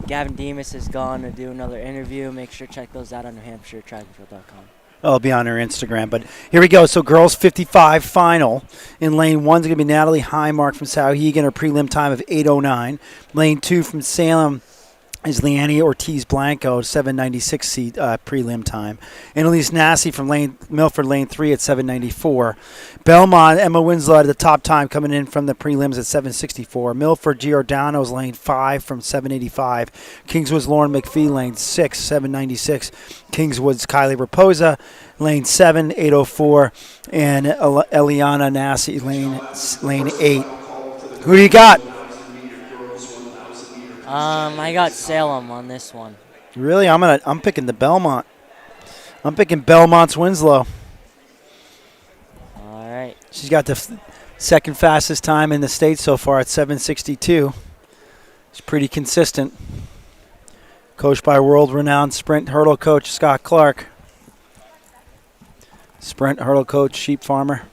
Gavin Demas has gone to do another interview. Make sure to check those out on NewHampshireTrackandfield.com. I'll be on our Instagram, but here we go. So girls 55 final. In lane 1 is going to be Natalie Highmark from Souhegan, her prelim time of 8:09. Lane 2 from Salem is Leanne Ortiz Blanco, 796 seat prelim time. Annalise Nassi from Milford, lane 3 at 794. Belmont, Emma Winslow at the top time coming in from the prelims at 764. Milford, Giordano's lane 5 from 785. Kingswood's Lauren McPhee, lane 6, 796. Kingswood's Kylie Raposa, lane 7, 804. And Eliana Nassi, lane 8. Who do you got? I got Salem on this one. Really? I'm picking the Belmont. I'm picking Belmont's Winslow. All right. She's got the second fastest time in the state so far at 7:62. She's pretty consistent. Coached by world-renowned sprint hurdle coach Scott Clark. Sprint hurdle coach, sheep farmer.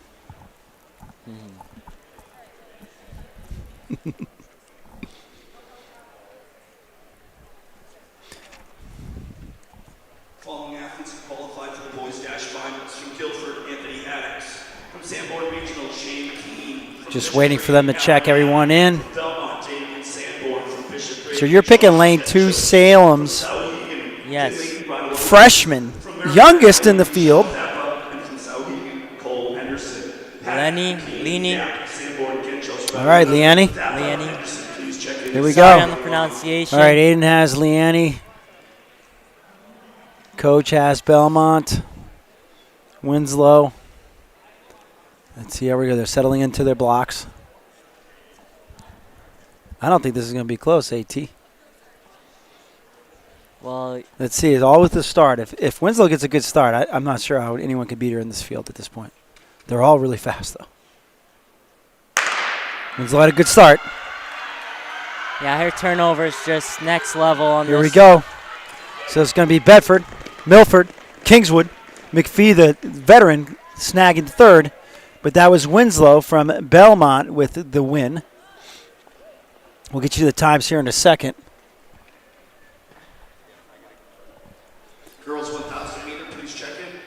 Following athletes who qualified for the boys' dash finals from Guilford, Anthony Haddocks. From Sanborn Regional, Shane McKean. Just waiting for them to check everyone in. Belmont, David Sanborn from Bishop Brady. So you're picking lane 2, Salem's Yes. freshman, youngest in the field. And from Souhegan, Cole Henderson. Lenny. All right, Leanne. Here we Sorry go. on the pronunciation. All right, Aiden has Leanne. Coach has Belmont. Winslow. Let's see how we go. They're settling into their blocks. I don't think this is going to be close, AT. Well, let's see. It's all with the start. If Winslow gets a good start, I'm not sure how anyone could beat her in this field at this point. They're all really fast, though. Winslow had a good start. yeah, her turnover is just next level on Here this. we go. So it's going to be Bedford, Milford, Kingswood, McPhee, the veteran, snagging third. But that was Winslow from Belmont with the win. We'll get you the times here in a second. Girls 1,000 meter, please check in.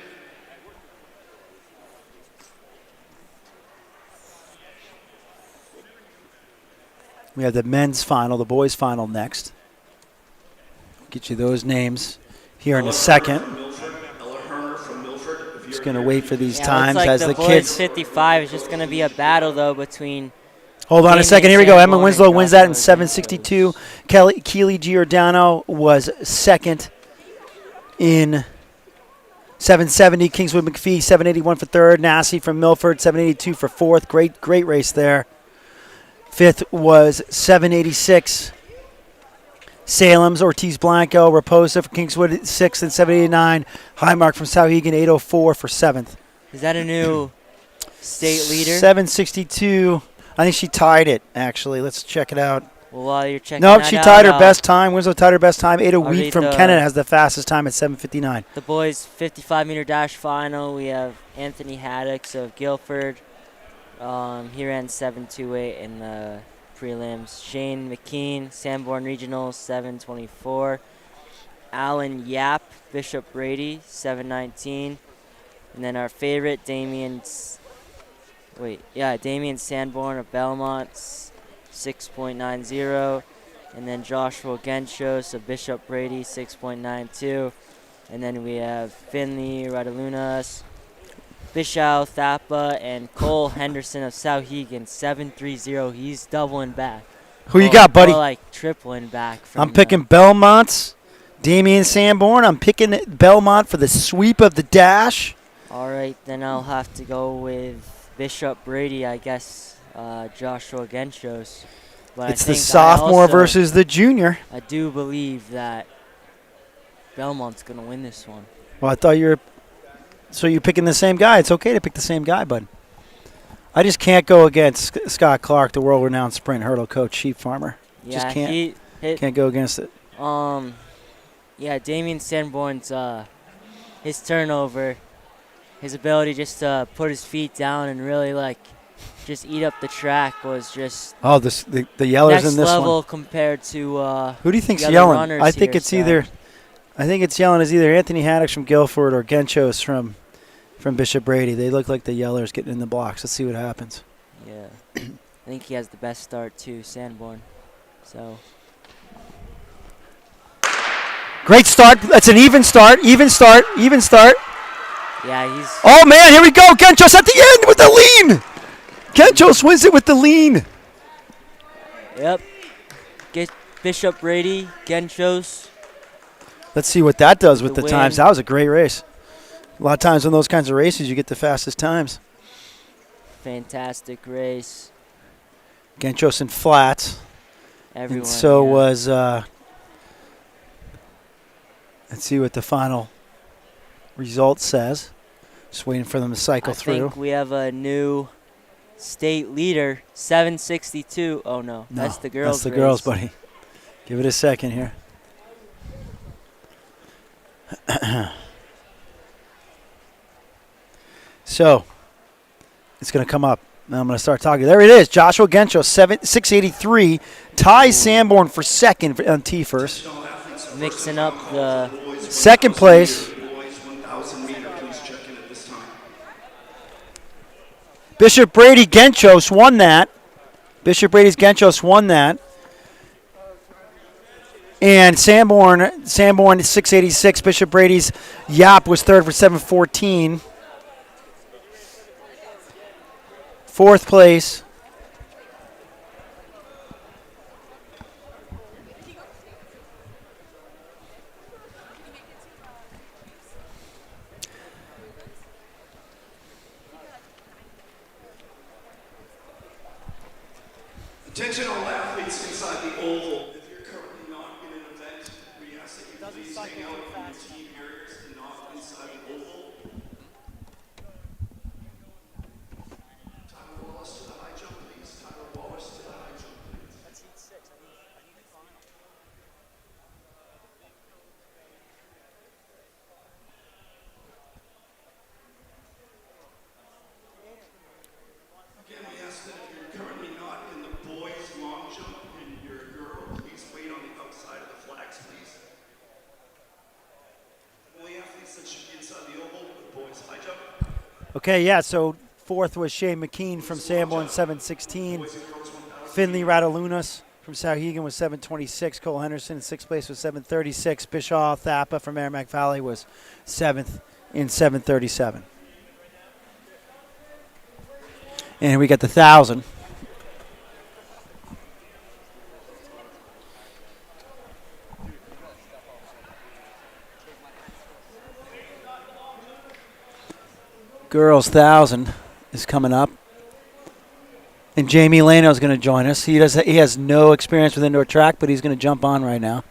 We have the men's final, the boys' final next. Get you those names here in a second. Just going to wait for these times looks like as the the boys kids. 55 is just going to be a battle, though, between Hold on a Damien second. Here we go. Emma Sanborn Winslow and wins that in Joshua 7:62. Keely Giordano was second in 7:70. Kingswood McPhee 7:81 for third. Nassie from Milford 7:82 for fourth. Great race there. Fifth was 7:86. Salem's Ortiz Blanco. Raposa for Kingswood sixth and 7:89. Highmark from Souhegan 8:04 for seventh. Is that a new state leader? 7:62. I think she tied it, actually. Let's check it out. Well, while you're checking Nope, that she out, tied her best time. Winslow tied her best time. Ada I'll Wheat read from the- Canada has the fastest time at 7:59. The boys 55-meter dash final, we have Anthony Haddocks of Guilford. He ran 7:28 in the prelims. Shane McKean, Sanborn Regional, 7:24. Alan Yap, Bishop Brady, 7:19. And then our favorite, Damian Sanborn of Belmont, 6.90. And then Joshua Genchos of Bishop Brady, 6.92. And then we have Finley Radalunas, Bishow Thapa, and Cole Henderson of Souhegan, 7.30. He's doubling back. Who you got, buddy? More like tripling back. I'm picking Belmont's Damian Sanborn. I'm picking Belmont for the sweep of the dash. All right, then I'll have to go with Bishop Brady, I guess. Joshua Genchos. But It's I the think sophomore versus the junior. I do believe that Belmont's going to win this one. Well, I thought you were. So you're picking the same guy. It's okay to pick the same guy, bud. I just can't go against Scott Clark, the world-renowned sprint hurdle coach, sheep farmer. Yeah, Just can't go against it. Yeah, Damian Sanborn's his turnover, his ability just to put his feet down and really just eat up the track was just Oh, the yellers next in this level one. compared to Who do you think's the other yelling? runners I think here, it's so- either. I think it's yelling is either Anthony Haddocks from Guilford or Genchos from Bishop Brady. They look like the yellers getting in the blocks. Let's see what happens. Yeah, I think he has the best start too, Sanborn. So Great start. That's an even start. Even start. yeah, he's Oh, man, here we go. Genchos at the end with the lean. Genchos wins it with the lean. yep. Get Bishop Brady, Genchos. Let's see what that does with The the times. win. That was a great race. A lot of times in those kinds of races, you get the fastest times. Fantastic race. Genchos in flats. Everyone. And so yeah. was, let's see what the final result says. Just waiting for them to cycle I through. think we have a new state leader, 762. Oh, no. That's the girls' That's the race. girls, buddy. Give it a second here. So, it's going to come up. Now I'm going to start talking. There it is. Joshua Gencho, 683. Ties Sanborn for second on T first. Mixing up the Second place, Boys 1,000 meter, please check in at this time. Bishop Brady Genchos won that. Bishop Brady's Genchos won that. And Sanborn 686. Bishop Brady's Yap was third for 714. Fourth place. Attention all athletes inside the oval. If you're currently not in an event, we ask that you please hang out in your team areas and not inside the oval. Tyler Wallace to the high jump, please. Tyler Wallace to the high jump, please. That's heat 6. I need the final. Again, we ask that if you're currently not in the boys long jump and you're a girl, please wait on the outside of the flags, please. Only athletes that should be inside the oval with boys high jump. Okay, yeah, so fourth was Shane McKean from Sanborn, 7:16. Finley Radalunas from Sauhegan was 7:26. Cole Henderson in sixth place was 7:36. Bishaw Thapa from Merrimack Valley was seventh in 7:37. And we got the 1,000. Girls 1,000 is coming up. And Jamie Lano is going to join us. He has no experience with indoor track, but he's going to jump on right now.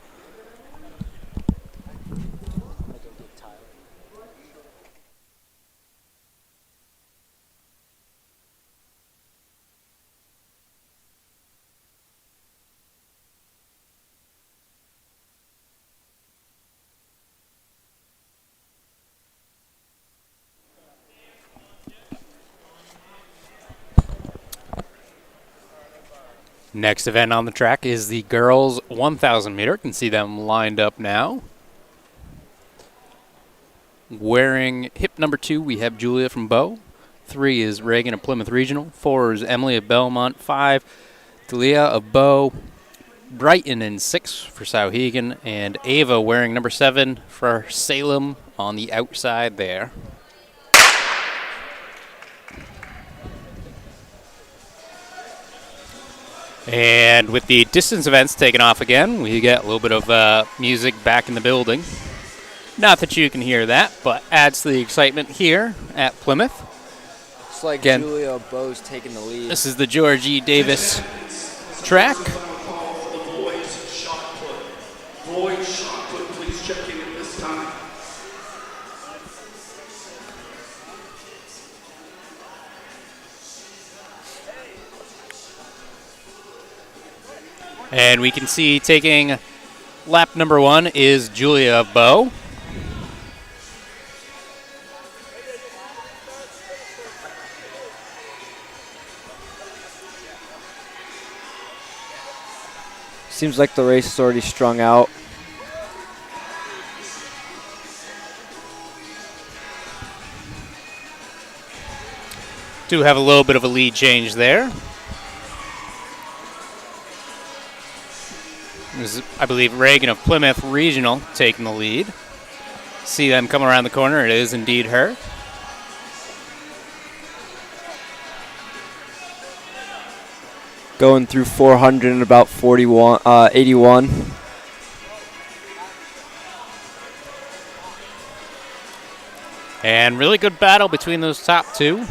Next event on the track is the girls 1,000 meter. You can see them lined up now. Wearing hip number 2, we have Julia from Bow. 3 is Reagan of Plymouth Regional. 4 is Emily of Belmont. 5, Talia of Bow. Brighton in 6 for Sauhegan. And Ava wearing number 7 for Salem on the outside there. And with the distance events taking off again, we get a little bit of music back in the building. Not that you can hear that, but adds to the excitement here at Plymouth. It's like Again, Julia Bowe's taking the lead. This is the George E. Davis track. Boys shot put. Boys shot put, please check in at this time. And we can see taking lap number 1 is Julia Bowe. Seems like the race is already strung out. Do have a little bit of a lead change there. This is, I believe, Reagan of Plymouth Regional taking the lead. See them come around the corner. It is indeed her. Going through 400 in about 81. And really good battle between those top two.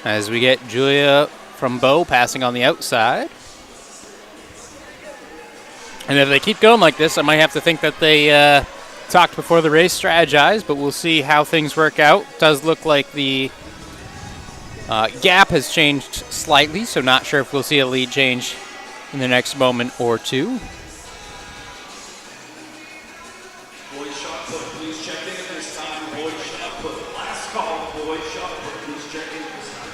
As we get Julia from Bow passing on the outside. And if they keep going like this, I might have to think that they talked before the race, strategized, but we'll see how things work out. Does look like the gap has changed slightly, so not sure if we'll see a lead change in the next moment or two. Boys shot put, please check in at this time. Boys shot put. Last call, boys shot put, please check in at this time.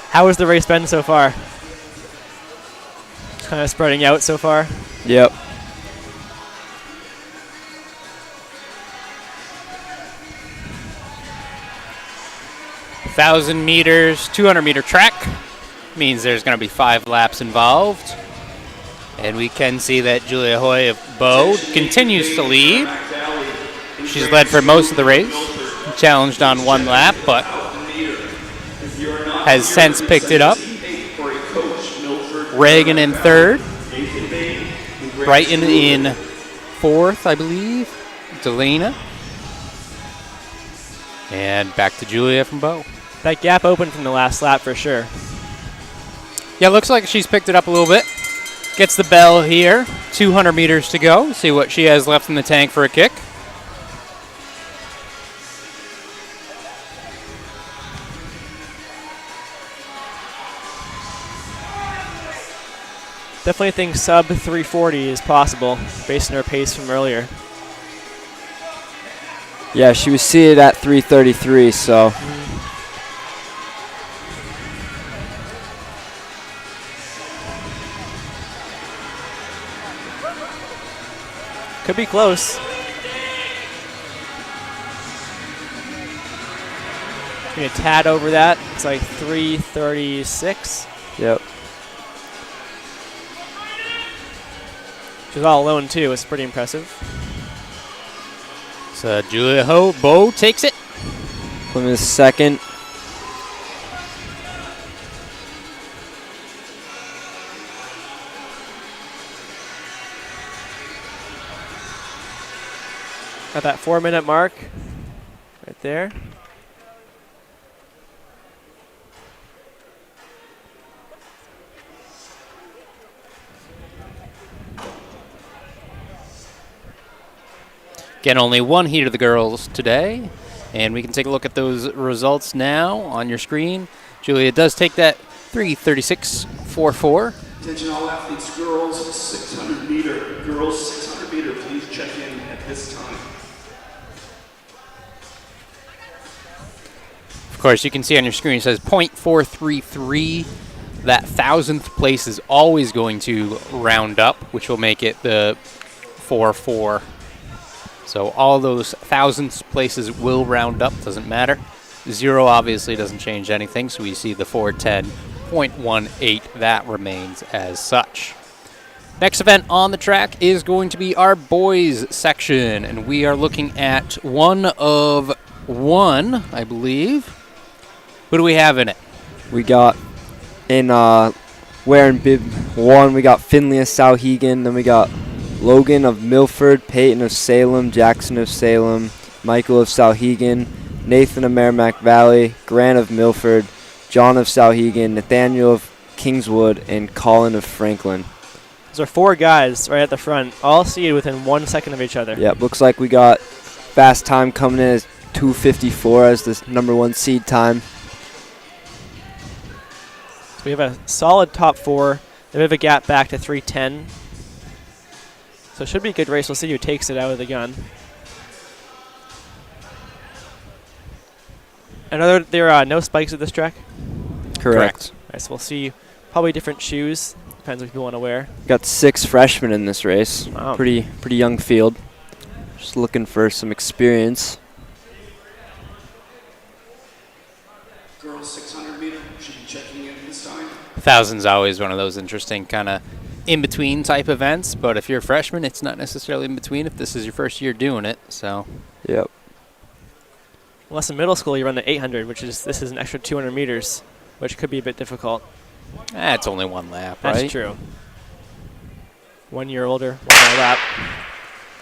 How has the race been so far? Kind of spreading out so far. Yep. $1,000 meters, 200-meter track means there's going to be 5 laps involved. And we can see that Julia Hoy of Bow continues to lead. She's led for most of the race, challenged on 1 lap, but has since picked it up. For a coach, Milford. Reagan in third. Nathan Bain. Brighton in fourth, I believe. Delana. And back to Julia from Bow. That gap opened from the last lap for sure. Yeah, looks like she's picked it up a little bit. Gets the bell here. 200 meters to go. See what she has left in the tank for a kick. Definitely think sub 340 is possible based on her pace from earlier. Yeah, she was seated at 333, so. Could be close. Maybe a tad over that. It's like 336. Yep. She's all alone too. It's pretty impressive. So Julia Bow takes it. Plymouth second. At that 4-minute mark, right there. Again, only one heat of the girls today. And we can take a look at those results now on your screen. Julia does take that 3:36.44. Attention all athletes, girls 600 meter. Girls 600 meter, please check in at this time. Of course, you can see on your screen it says .433. That 1,000th place is always going to round up, which will make it the 4-4. So all those 1,000th places will round up, doesn't matter. 0 obviously doesn't change anything, so we see the 410.18. That remains as such. Next event on the track is going to be our boys section, and we are looking at 1 of 1, I believe. Who do we have in it? We got in wearing bib 1, we got Finley of Souhegan, then we got Logan of Milford, Peyton of Salem, Jackson of Salem, Michael of Souhegan, Nathan of Merrimack Valley, Grant of Milford, John of Souhegan, Nathaniel of Kingswood, and Colin of Franklin. Those are 4 guys right at the front, all seated within 1 second of each other. Yep, looks like we got fast time coming in as 2:54 as the #1 seed time. So we have a solid top 4. Then we have a gap back to 310. So it should be a good race. We'll see who takes it out of the gun. There are no spikes at this track. Correct. All right, so we'll see probably different shoes. Depends what people want to wear. Got 6 freshmen in this race. Wow. Pretty young field. Just looking for some experience. Girls 600 meter, should be checking in this time. 1,000's always one of those interesting kind of in-between type events, but if you're a freshman, it's not necessarily in between if this is your first year doing it, so. Yep. Unless in middle school you run the 800, this is an extra 200 meters, which could be a bit difficult. It's only 1 lap, right? That's true. 1 year older, 1 more lap.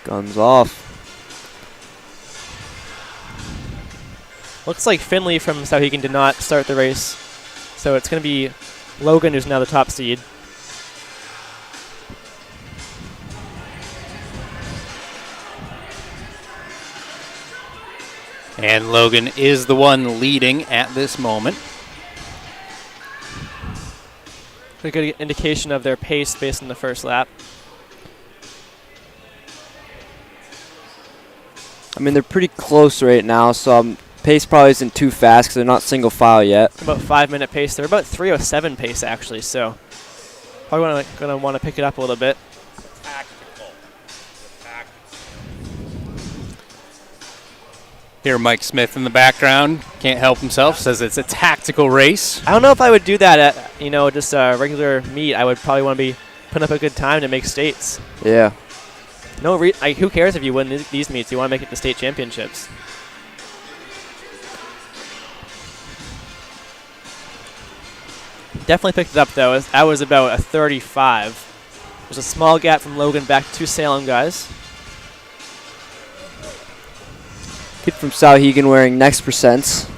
Guns off. Looks like Finley from Souhegan did not start the race, so it's going to be Logan who's now the top seed. And Logan is the one leading at this moment. A good indication of their pace based on the first lap. I mean, they're pretty close right now, so pace probably isn't too fast because they're not single file yet. About 5-minute pace. They're about 3:07 pace actually, so probably gonna want to pick it up a little bit. Here, Mike Smith in the background can't help himself. Says it's a tactical race. I don't know if I would do that at just a regular meet. I would probably want to be putting up a good time to make states. Yeah. Who cares if you win these meets? You want to make it to state championships. Definitely picked it up, though. That was about a 35. There's a small gap from Logan back to 2 Salem guys. Kid from Souhegan wearing next percents.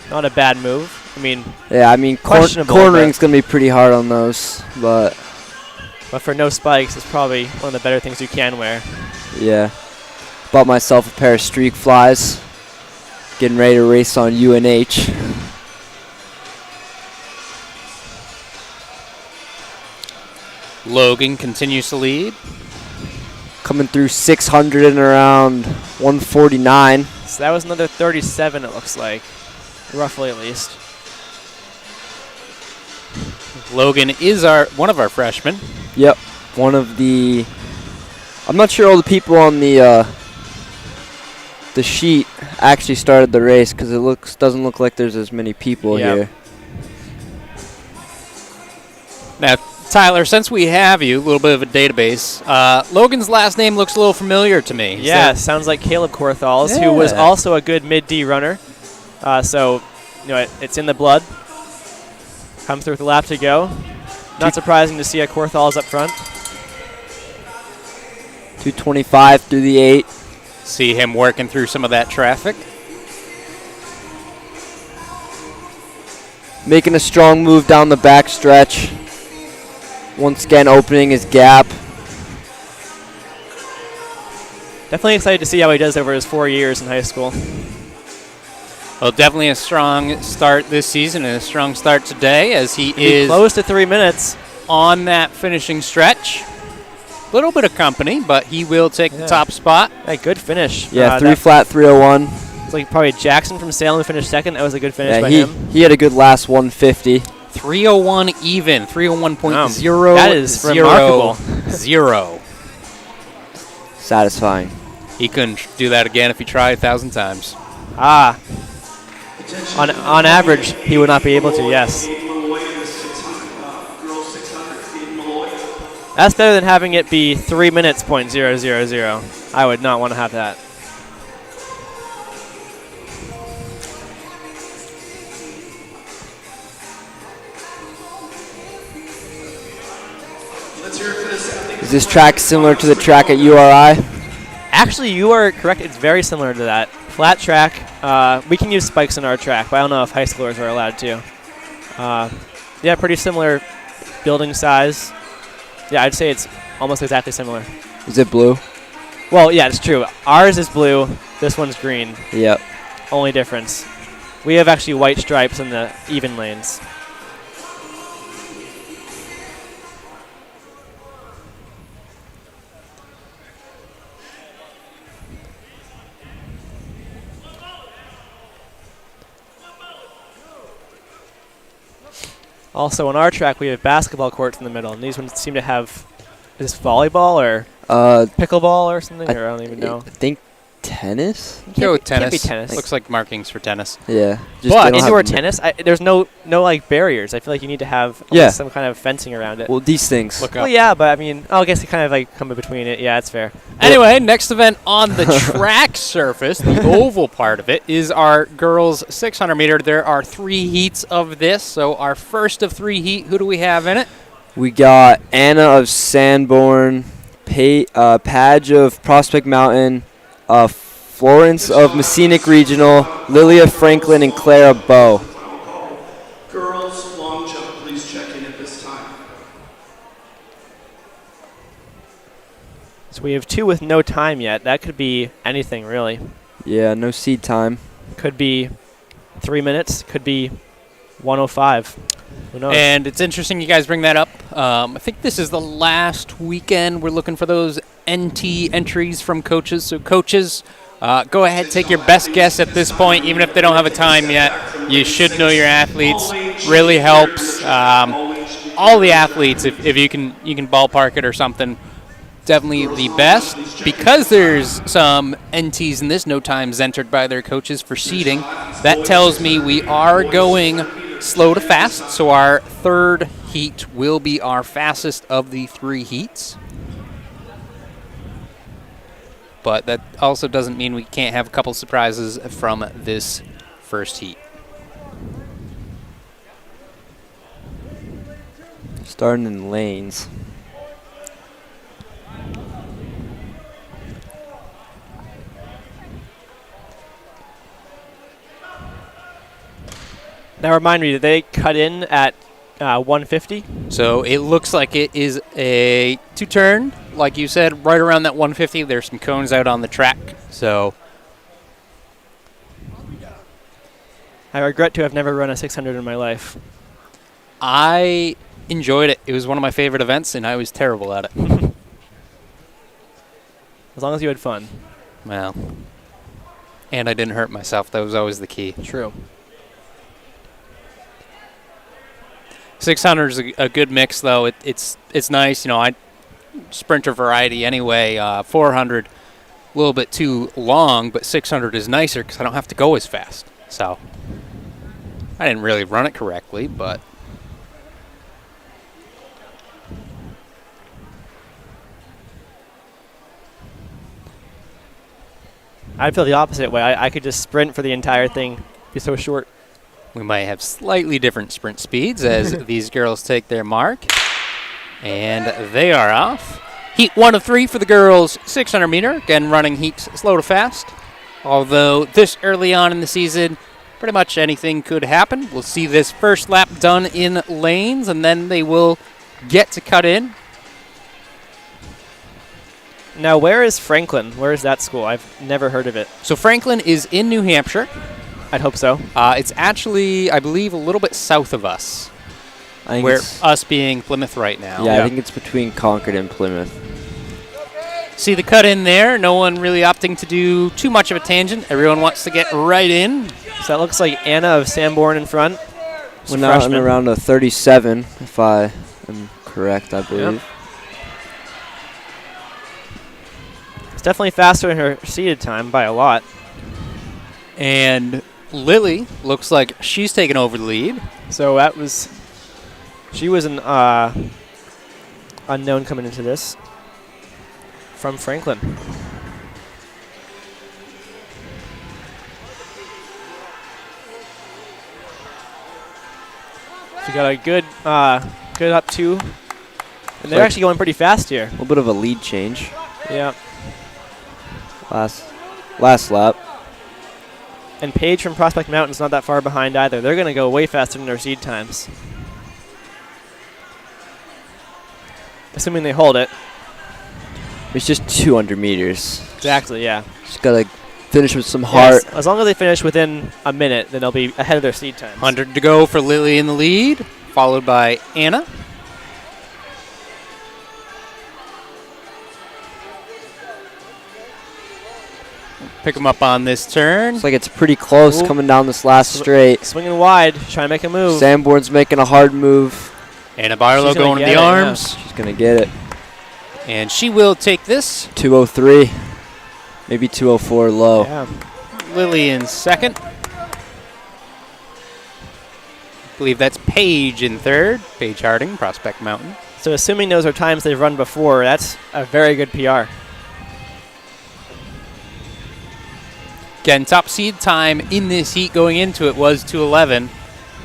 Not a bad move. I mean, Yeah, I mean, Questionable, cornering's going to be pretty hard on those, but but for no spikes, it's probably one of the better things you can wear. yeah. Bought myself a pair of streak flies. Getting ready to race on UNH. Logan continues to lead. Coming through 600 and around 149. So that was another 37, it looks like. Roughly, at least. Logan is one of our freshmen. Yep, one of the. I'm not sure all the people on the sheet actually started the race because it doesn't look like there's as many people Yep. here. Now, Tyler, since we have you, a little bit of a database, Logan's last name looks a little familiar to me. Yeah, So- sounds like Caleb Korthals, who was Yeah. also a good mid-D runner. So, it's in the blood. Comes through with a lap to go. Not surprising to see a Korthals up front. 225 through the 8. See him working through some of that traffic. Making a strong move down the back stretch. Once again, opening his gap. Definitely excited to see how he does over his 4 years in high school. Well, definitely a strong start this season and a strong start today as he is Close to 3 minutes. on that finishing stretch. A little bit of company, but he will take the top spot. Hey, good finish. Yeah, 3 that- flat 301. It's like probably Jackson from Salem finished second. That was a good finish by Yeah, him. he had a good last 150. 301 even, 301.00. That is remarkable. 0. Satisfying. He couldn't do that again if he tried 1,000 times. Ah. On average, he would not be able to, yes. That's better than having it be 3 minutes .000. I would not want to have that. Is this track similar to the track at URI? Actually, you are correct. It's very similar to that. Flat track. We can use spikes in our track, but I don't know if high schoolers are allowed to. Yeah, pretty similar building size. Yeah, I'd say it's almost exactly similar. Is it blue? Well, yeah, it's true. Ours is blue. This one's green. Yep. Only difference. We have actually white stripes in the even lanes. Also, on our track, we have basketball courts in the middle, and these ones seem to have, is this volleyball or pickleball or something? Or I don't even know. I think tennis? Go with Can't be tennis. tennis. Looks like markings for tennis. Yeah. But they don't have Indoor net- tennis, there's no like barriers. I feel like you need to have Yeah. some kind of fencing around it. Well, these things. Look Well, up. yeah, but I mean, I guess you kind of like come in between it. Yeah, that's fair. Anyway, next event on the track surface, the oval part of it, is our girls 600 meter. There are 3 heats of this. So our first of 3 heat, who do we have in it? We got Anna of Sanborn, Padge of Prospect Mountain, Florence of Messinic Regional, Lilia Franklin, and Clara Bow. Girls, long jump, please check in at this time. So we have 2 with no time yet. That could be anything, really. Yeah, no seed time. Could be 3 minutes. Could be 105. Who knows? And it's interesting you guys bring that up. I think this is the last weekend we're looking for those NT entries from coaches. So coaches, go ahead, take your best guess at this point, even if they don't have a time yet. You should know your athletes. Really helps. All the athletes, if you can ballpark it or something, definitely the best. Because there's some NTs in this, no times entered by their coaches for seeding, that tells me we are going slow to fast. So our third heat will be our fastest of the 3 heats. But that also doesn't mean we can't have a couple surprises from this first heat. Starting in lanes. Now remind me, did they cut in at 150? So it looks like it is a two-turn, like you said, right around that 150. There's some cones out on the track, so I regret to have never run a 600 in my life. I enjoyed it. It was one of my favorite events, and I was terrible at it. As long as you had fun. Well, and I didn't hurt myself. That was always the key. True. 600 is a good mix, though. It's nice. You know, I sprinter variety anyway. 400, a little bit too long, but 600 is nicer because I don't have to go as fast. So I didn't really run it correctly, but I feel the opposite way. I could just sprint for the entire thing. Be so short. we might have slightly different sprint speeds as these girls take their mark. And they are off. Heat 1 of 3 for the girls, 600 meter. Again, running heats slow to fast. Although this early on in the season, pretty much anything could happen. We'll see this first lap done in lanes, and then they will get to cut in. Now, where is Franklin? Where is that school? I've never heard of it. So Franklin is in New Hampshire. I'd hope so. It's actually, I believe, a little bit south of us. I think Where it's- us being Plymouth right now. yeah, I think it's between Concord and Plymouth. See the cut in there. No one really opting to do too much of a tangent. Everyone wants to get right in. So that looks like Anna of Sanborn in front. Went out in around a 37, if I am correct, I believe. It's definitely faster in her seated time by a lot. And Lily looks like she's taken over the lead. So that was... She was an unknown coming into this from Franklin. She got a good up two. And they're actually going pretty fast here. A little bit of a lead change. Yeah. Last lap. And Paige from Prospect Mountain's not that far behind either. They're going to go way faster than their seed times. Assuming they hold it. It's just 200 meters. Exactly, yeah. Just got to finish with some heart. Yes, as long as they finish within a minute, then they'll be ahead of their seed times. 100 to go for Lily in the lead, followed by Anna. Pick them up on this turn. Looks like it's pretty close coming down this last straight. Swinging wide, trying to make a move. Sanborn's making a hard move. Anna Barlow going to the arms. She's going to get it. And she will take this. 203. Maybe 204 low. Yeah. Lily in second. I believe that's Paige in third. Paige Harding, Prospect Mountain. So assuming those are times they've run before, that's a very good PR. Again, top seed time in this heat going into it was 2:11.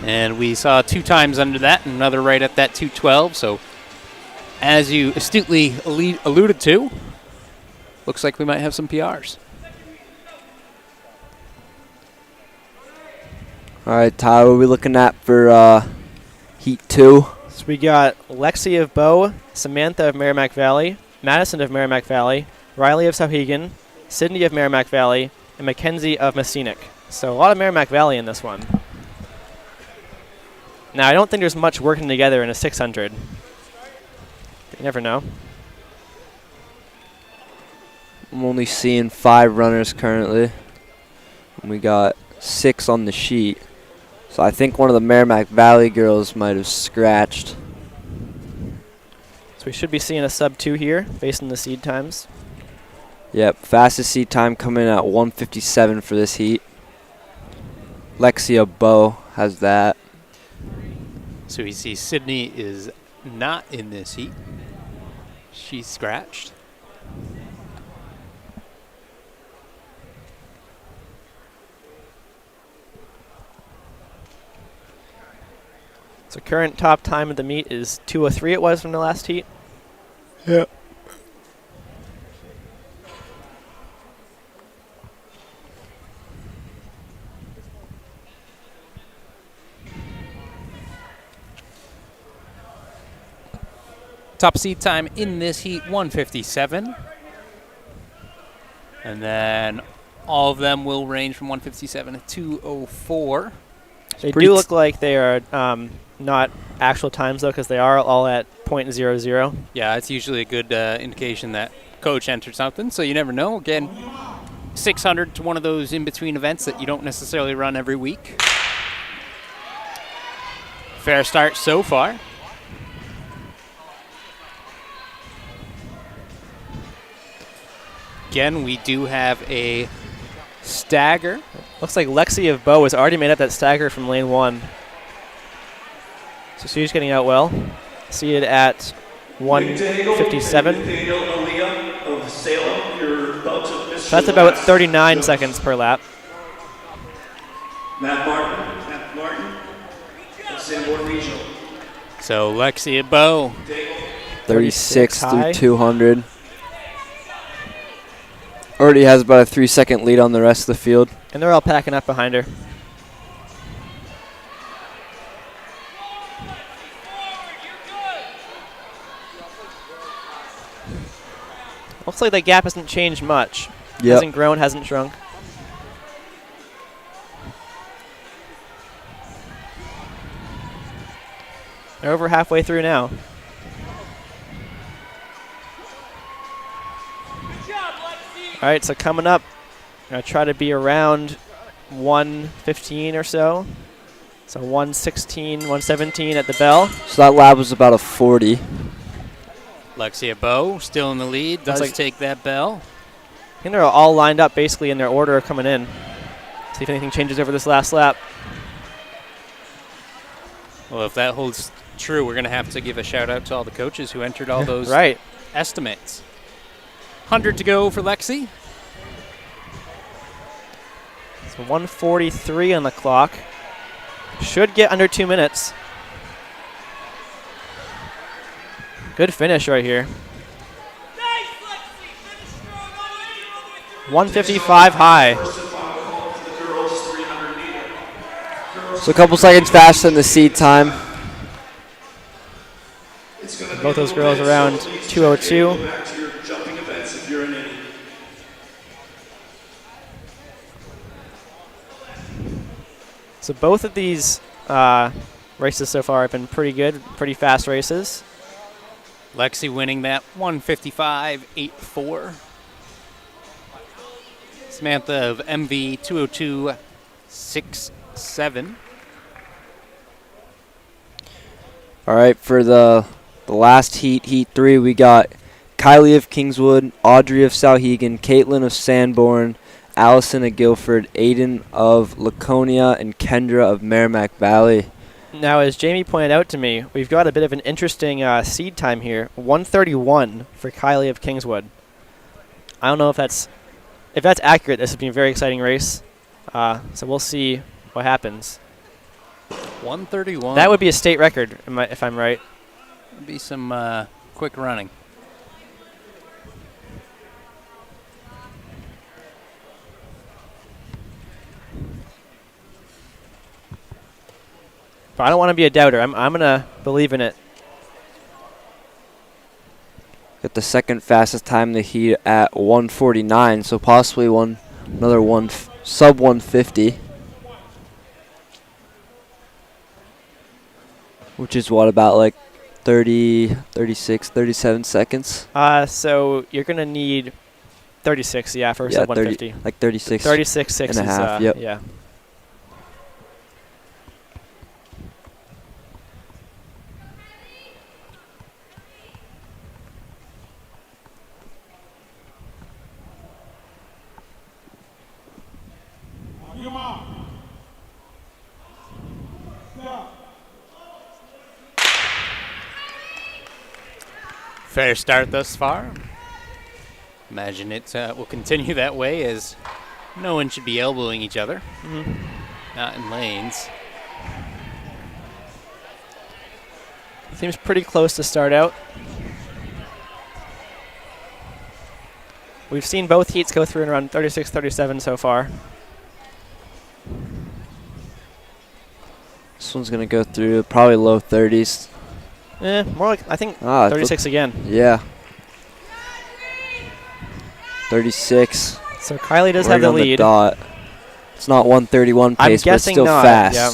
And we saw 2 times under that, and another right at that 2:12. So as you astutely alluded to, looks like we might have some PRs. All right, Ty, what are we looking at for Heat 2? So we got Lexi of Bow, Samantha of Merrimack Valley, Madison of Merrimack Valley, Riley of Sauhegan, Sydney of Merrimack Valley, and Mackenzie of Messinic. So a lot of Merrimack Valley in this one. Now, I don't think there's much working together in a 600. You never know. I'm only seeing 5 runners currently. And we got 6 on the sheet. So I think one of the Merrimack Valley girls might have scratched. So we should be seeing a sub 2 here, based on the seed times. Yep, fastest seed time coming at 1:57 for this heat. Lexia Bow has that. So we see Sydney is not in this heat. She's scratched. So current top time of the meet is 2:03. It was from the last heat. Yeah. Top seed time in this heat, 1:57. And then all of them will range from 1:57 to 2:04. They do look like they are not actual times, though, because they are all at .00. Yeah, it's usually a good indication that coach entered something, so you never know. Again, 600 to one of those in-between events that you don't necessarily run every week. Fair start so far. Again, we do have a stagger. Looks like Lexi of Bow has already made up that stagger from lane 1. So she's getting out well. Seated at 1:57. So that's about 39 seconds per lap. Matt Martin, Sanborn Regional. So Lexi Bow, 36 high. through 200. Already has about a 3-second lead on the rest of the field. And they're all packing up behind her. Looks like the gap hasn't changed much. Yep. Hasn't grown, hasn't shrunk. They're over halfway through now. All right, so coming up, going to try to be around 1:15 or so. So 1:16, 1:17 at the bell. So that lap was about a 40. Lexia Bow still in the lead. Does like- take that bell. I think they're all lined up basically in their order of coming in. See if anything changes over this last lap. Well, if that holds true, we're going to have to give a shout out to all the coaches who entered all those Right. estimates. 100 to go for Lexi. So 1:43 on the clock. Should get under 2 minutes. Good finish right here. 1:55 high. So a couple seconds faster than the seed time. Both those girls around 2:02. Back to your jumping events if you're in any. So both of these races so far have been pretty good, pretty fast races. Lexi winning that 1:55.84. Samantha of MV 202.67. All right, for the last heat, Heat 3, we got Kylie of Kingswood, Audrey of Souhegan, Caitlin of Sanborn, Allison of Guilford, Aiden of Laconia, and Kendra of Merrimack Valley. Now, as Jamie pointed out to me, we've got a bit of an interesting seed time here. 1:31 for Kylie of Kingswood. I don't know if that's accurate. This has been a very exciting race. So we'll see what happens. 131. That would be a state record, if I'm right. be some quick running. But I don't want to be a doubter. I'm going to believe in it. Got the second fastest time in the heat at 1:49, so possibly another sub 150. Which is what, about like 30, 36, 37 seconds? So you're going to need 36, yeah, for sub 150. Like 36. 36.6 and a half, yep. Yeah. Fair start thus far. Imagine it will continue that way, as no one should be elbowing each other. Not in lanes. Seems pretty close to start out. We've seen both heats go through in around 36-37 so far. This one's going to go through probably low 30s. More like, I think, 36 again. Yeah. 36. So Kylie does Right have the on lead. Dot. It's not 131 I'm pace, but it's guessing still not. fast. Yeah.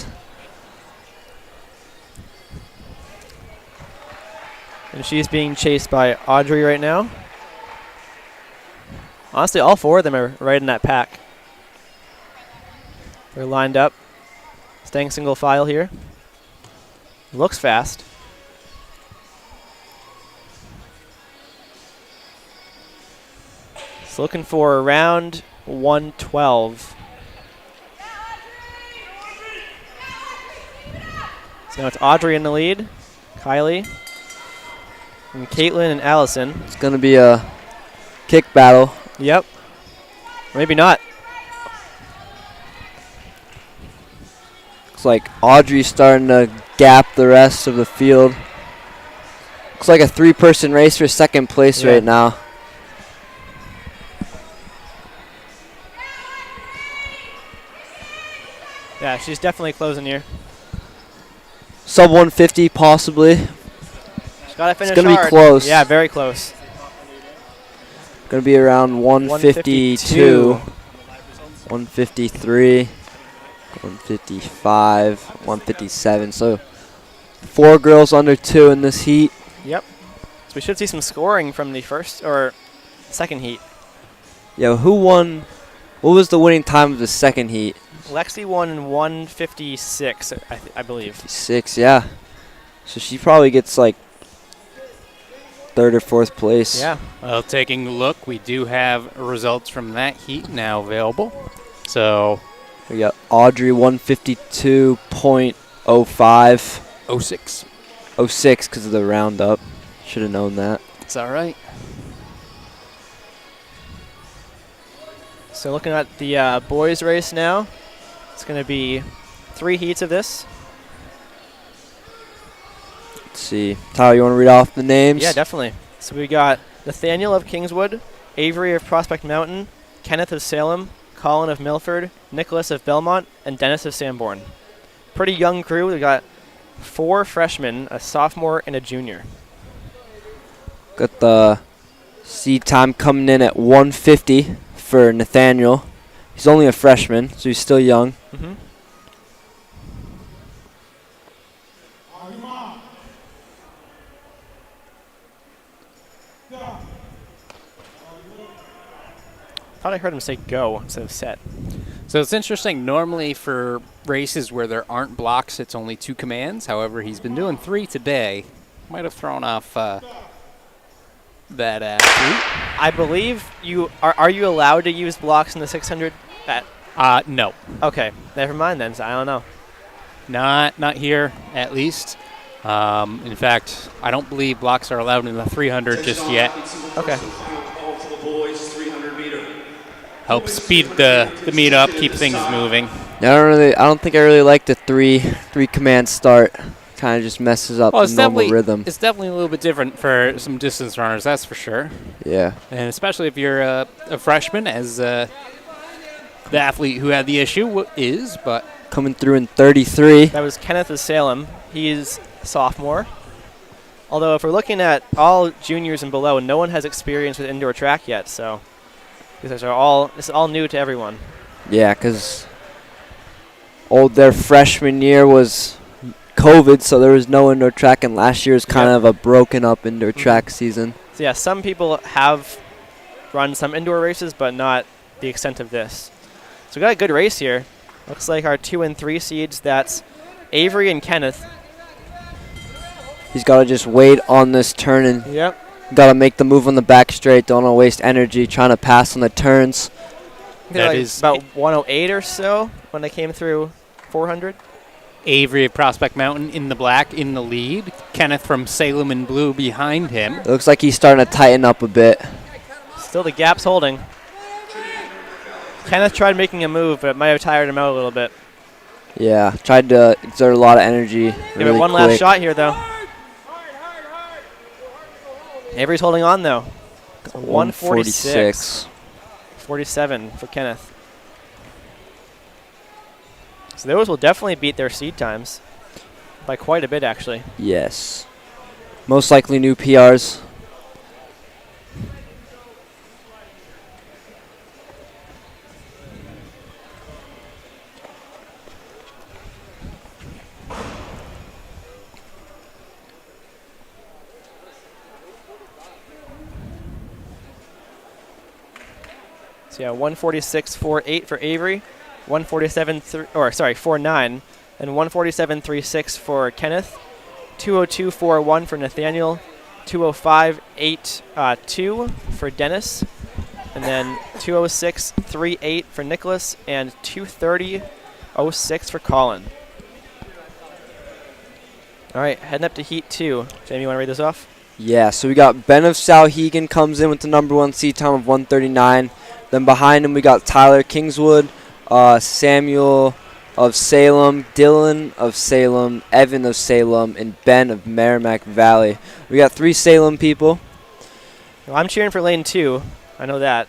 And she's being chased by Audrey right now. Honestly, all four of them are right in that pack. They're lined up, staying single file here. Looks fast. It's looking for around 112. So now it's Audrey in the lead, Kylie, and Caitlin and Allison. It's going to be a kick battle. Yep. Maybe not. Looks like Audrey's starting to gap the rest of the field. Looks like a three-person race for second place right now. Yeah, she's definitely closing here. Sub 150 possibly. She's got to finish It's going to be hard. close. Yeah, very close. Going to be around 152, 153, 155, 157. So 4 girls under 2 in this heat. Yep. So we should see some scoring from the first or second heat. Yeah, who won? What was the winning time of the second heat? Lexi won in 156, I believe. 6, yeah. So she probably gets like 3rd or 4th place. Yeah. Well, taking a look, we do have results from that heat now available. So We got Audrey 152.05. 06. 06 because of the roundup. Should have known that. It's all right. So looking at the boys race now, it's going to be 3 heats of this. Let's see. Tyler, you want to read off the names? Yeah, definitely. So we got Nathaniel of Kingswood, Avery of Prospect Mountain, Kenneth of Salem, Colin of Milford, Nicholas of Belmont, and Dennis of Sanborn. Pretty young crew. We got 4 freshmen, a sophomore, and a junior. Got the seed time coming in at 150 for Nathaniel. He's only a freshman, so he's still young. Mm-hmm. Thought I heard him say go instead of set. So it's interesting. Normally for races where there aren't blocks, it's only 2 commands. However, he's been doing 3 today. Might have thrown off that athlete. I believe you are you allowed to use blocks in the 600? No. Okay, never mind then. So I don't know. Not here, at least. In fact, I don't believe blocks are allowed in the 300 just yet. Okay. Help speed the meet up, keep things moving. I don't think I really like the three command start. Kind of just messes up Well, the normal rhythm. It's definitely a little bit different for some distance runners, that's for sure. Yeah. And especially if you're a freshman, as the athlete who had the issue is, but Coming through in 33. That was Kenneth of Salem. He's a sophomore. Although if we're looking at all juniors and below, no one has experience with indoor track yet, so this is all new to everyone. Yeah, because their freshman year was COVID, so there was no indoor track, and last year was kind of a broken up indoor track season. So yeah, some people have run some indoor races, but not the extent of this. So we got a good race here. Looks like our 2 and 3 seeds, that's Avery and Kenneth. He's got to just wait on this turn and Yep. got to make the move on the back straight. Don't want to waste energy trying to pass on the turns. They're That like is about 108 or so when they came through 400. Avery of Prospect Mountain in the black in the lead. Kenneth from Salem in blue behind him. It looks like he's starting to tighten up a bit. Still the gap's holding. Kenneth tried making a move, but it might have tired him out a little bit. Yeah, tried to exert a lot of energy Give really it one quick. last shot here, though. Avery's holding on, though. 146. 47 for Kenneth. So those will definitely beat their seed times by quite a bit, actually. Yes. Most likely new PRs. So yeah, 146.48 for Avery, 147.49, and 147.36 for Kenneth, 202.41 for Nathaniel, 205.82 for Dennis, and then 206.38 for Nicholas, and 230.06 for Colin. All right, heading up to Heat 2. Jamie, you want to read this off? Yeah, so we got Ben of Souhegan comes in with the number 1 seed time of 139. Then behind him we got Tyler Kingswood, Samuel of Salem, Dylan of Salem, Evan of Salem, and Ben of Merrimack Valley. We got 3 Salem people. Well, I'm cheering for lane 2. I know that.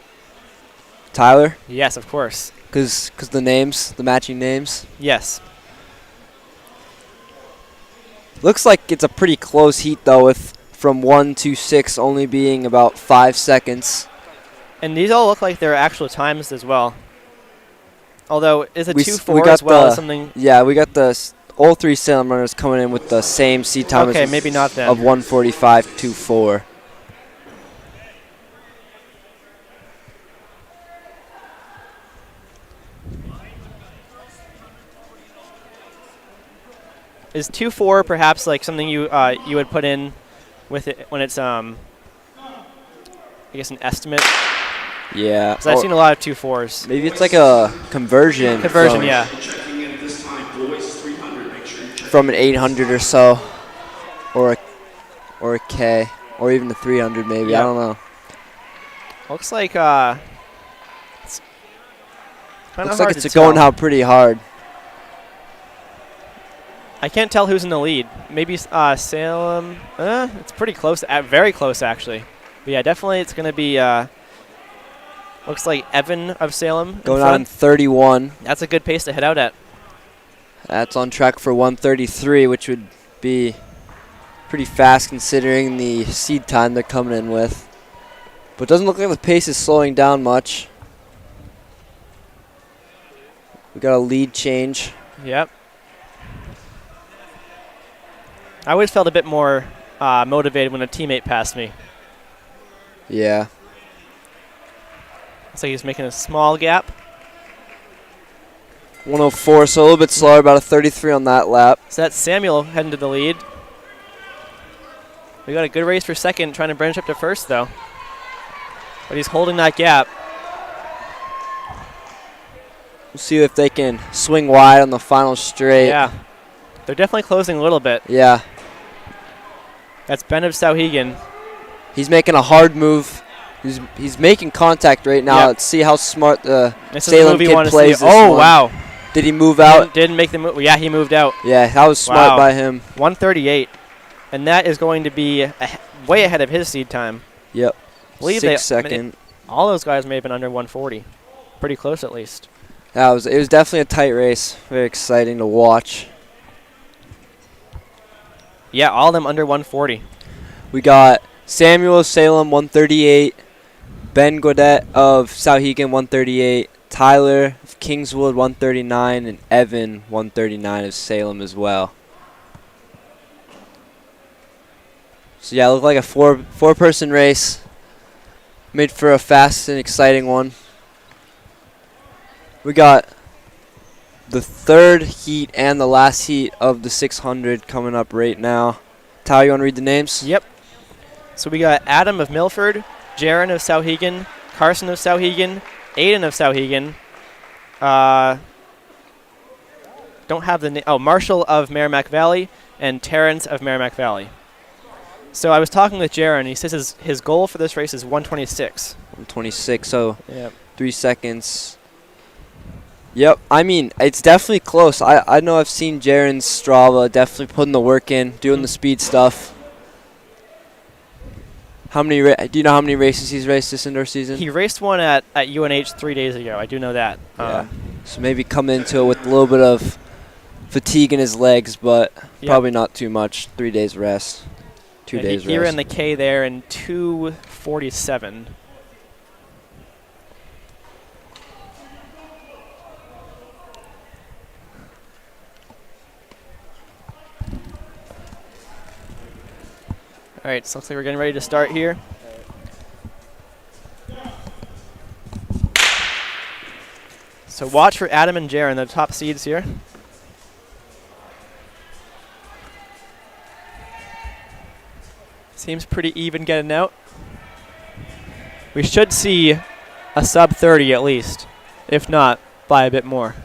Tyler? Yes, of course. Because the names, the matching names. Yes. Looks like it's a pretty close heat, though, with from 1 to 6 only being about 5 seconds. And these all look like they're actual times as well. Although, is a We 2-4 got as well the- something? Yeah, we got all 3 Salem runners coming in with the same seat time Okay, maybe not then. of 1:45.24. Is 2-4 perhaps like something you would put in with it when it's I guess an estimate? Yeah. Because I've seen a lot of 2-4s. Maybe it's like a conversion. Conversion, from, yeah. Checking in at this time, boys 300. Make sure you check. From an 800 or so, or a K, or even a 300 maybe. Yeah. I don't know. Looks like it's kind of Looks hard like to it's tell. going out pretty hard. I can't tell who's in the lead. Maybe Salem. It's pretty close. Very close, actually. But yeah, definitely it's going to be. Looks like Evan of Salem Going out in 31. That's a good pace to head out at. That's on track for 133, which would be pretty fast considering the seed time they're coming in with. But it doesn't look like the pace is slowing down much. We got a lead change. Yep. I always felt a bit more motivated when a teammate passed me. Yeah. Looks like he's making a small gap. 104, so a little bit slower, about a 33 on that lap. So that's Samuel heading to the lead. We got a good race for second, trying to branch up to first, though. But he's holding that gap. We'll see if they can swing wide on the final straight. Yeah. They're definitely closing a little bit. Yeah. That's Ben of Souhegan. He's making a hard move. He's making contact right now. Yep. Let's see how smart the This is the Salem move you kid want to plays see. this Oh, one. wow. Did he move out? Didn't make the move. Yeah, he moved out. Yeah, that was smart Wow. by him. 138. And that is going to be way ahead of his seed time. Yep. I believe 6 second. all those guys may have been under 140. Pretty close, at least. It was definitely a tight race. Very exciting to watch. Yeah, all of them under 140. We got Samuel of Salem, 138. Ben Godet of Souhegan, 138. Tyler of Kingswood, 139. And Evan, 139 of Salem as well. So yeah, it looked like a four-person race. Made for a fast and exciting one. We got the third heat and the last heat of the 600 coming up right now. Tyler, you want to read the names? Yep. So we got Adam of Milford, Jaron of Souhegan, Carson of Souhegan, Aiden of Souhegan. Don't have the name. Oh, Marshall of Merrimack Valley and Terrence of Merrimack Valley. So I was talking with Jaron. He says his goal for this race is 126. 126, so Yep. 3 seconds. Yep, I mean, it's definitely close. I know I've seen Jaron's Strava definitely putting the work in, doing the speed stuff. How many? Do you know how many races he's raced this indoor season? He raced one at UNH 3 days ago. I do know that. Yeah. So maybe come into it with a little bit of fatigue in his legs, but probably not too much. 3 days rest. 2 days rest. He ran the K there in 2:47. All right, so looks like we're getting ready to start here. So watch for Adam and Jaron, the top seeds here. Seems pretty even getting out. We should see a sub 30 at least, if not by a bit more.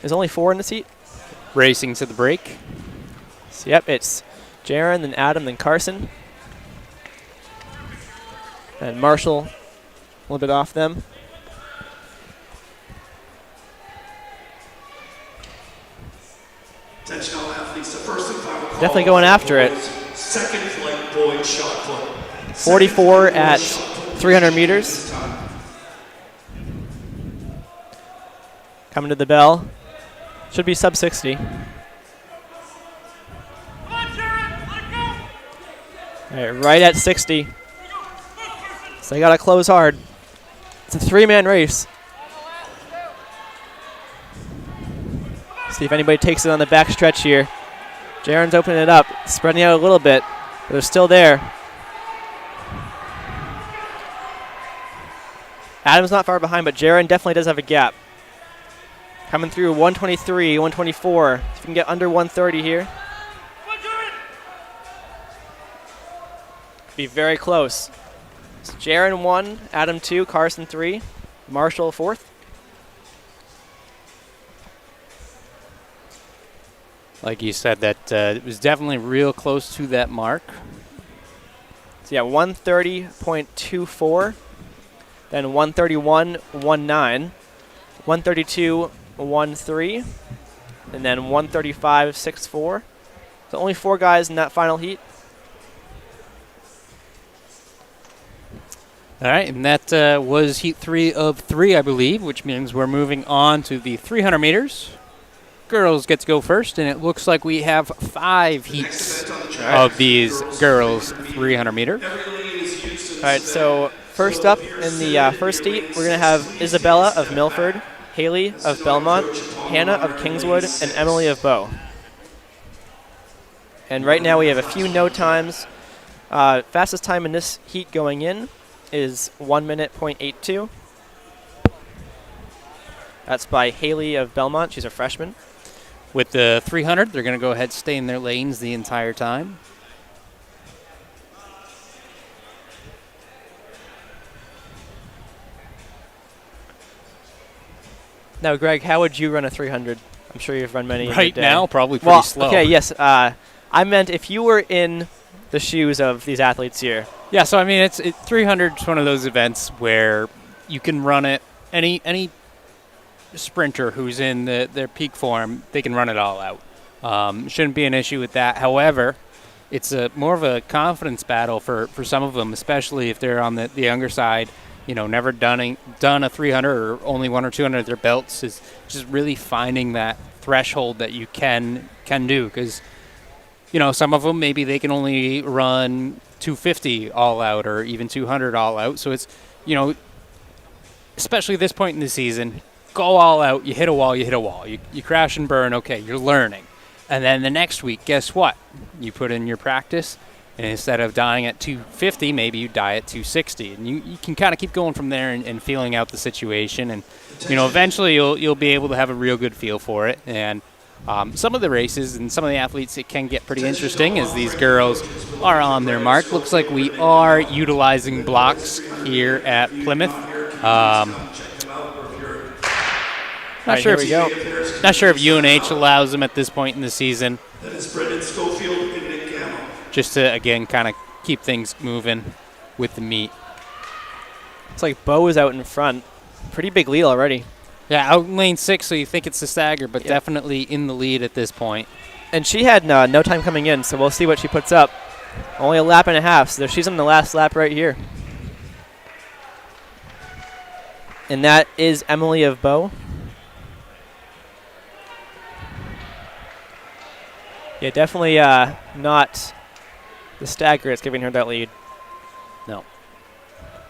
There's only 4 in the seat. Racing to the break. So yep, it's Jaron, then Adam, then Carson. And Marshall, a little bit off them. Attention all athletes, the first and final call. Definitely going after it. Second flight boys shot put. 44 at 300 meters. Coming to the bell. Should be sub 60. All right, right at 60. So they got to close hard. It's a 3-man race. See if anybody takes it on the back stretch here. Jaron's opening it up, spreading out a little bit, but they're still there. Adam's not far behind, but Jaron definitely does have a gap. Coming through 123, 124. If you can get under 130 here. Be very close. So Jaron 1, Adam 2, Carson 3, Marshall 4th. Like you said, that it was definitely real close to that mark. So yeah, 130.24, then 131.19, 132.13, and then 135.64. So only 4 guys in that final heat. All right, and that was heat 3 of 3, I believe, which means we're moving on to the 300 meters. Girls get to go first, and it looks like we have 5 heats of these girls 300 meter. All right, so first up in the first heat, we're going to have Isabella of Milford, Haley of Belmont, Hannah of Kingswood, and Emily of Bow. And right now we have a few no times. Fastest time in this heat going in is 1 minute .82. That's by Haley of Belmont. She's a freshman. With the 300, they're going to go ahead and stay in their lanes the entire time. Now, Greg, how would you run a 300? I'm sure you've run many. Right now, probably pretty slow. Okay, yes. I meant if you were in the shoes of these athletes here. Yeah, so I mean, 300 is one of those events where you can run it. Any sprinter who's in their peak form, they can run it all out. Shouldn't be an issue with that. However, it's more of a confidence battle for some of them, especially if they're on the younger side. You know, never done a 300 or only 1 or 2 under their belts. Is just really finding that threshold that you can do, because you know, some of them maybe they can only run 250 all out or even 200 all out. So it's, you know, especially this point in the season, go all out. You hit a wall, you hit a wall. You crash and burn. Okay, you're learning. And then the next week, guess what? You put in your practice, and instead of dying at 250, maybe you die at 260. And you can kind of keep going from there and feeling out the situation. And, you know, eventually you'll be able to have a real good feel for it. And some of the races and some of the athletes, it can get pretty interesting as these girls are on their mark. Looks like we are utilizing blocks here at Plymouth. Not sure if UNH allows them at this point in the season. Just to, again, kind of keep things moving with the meet. It's like Bo is out in front. Pretty big lead already. Yeah, out in lane 6, so you think it's a stagger, but definitely in the lead at this point. And she had no time coming in, so we'll see what she puts up. Only a lap and a half, so she's on the last lap right here. And that is Emily of Bow. Yeah, definitely not the stagger that's giving her that lead. No.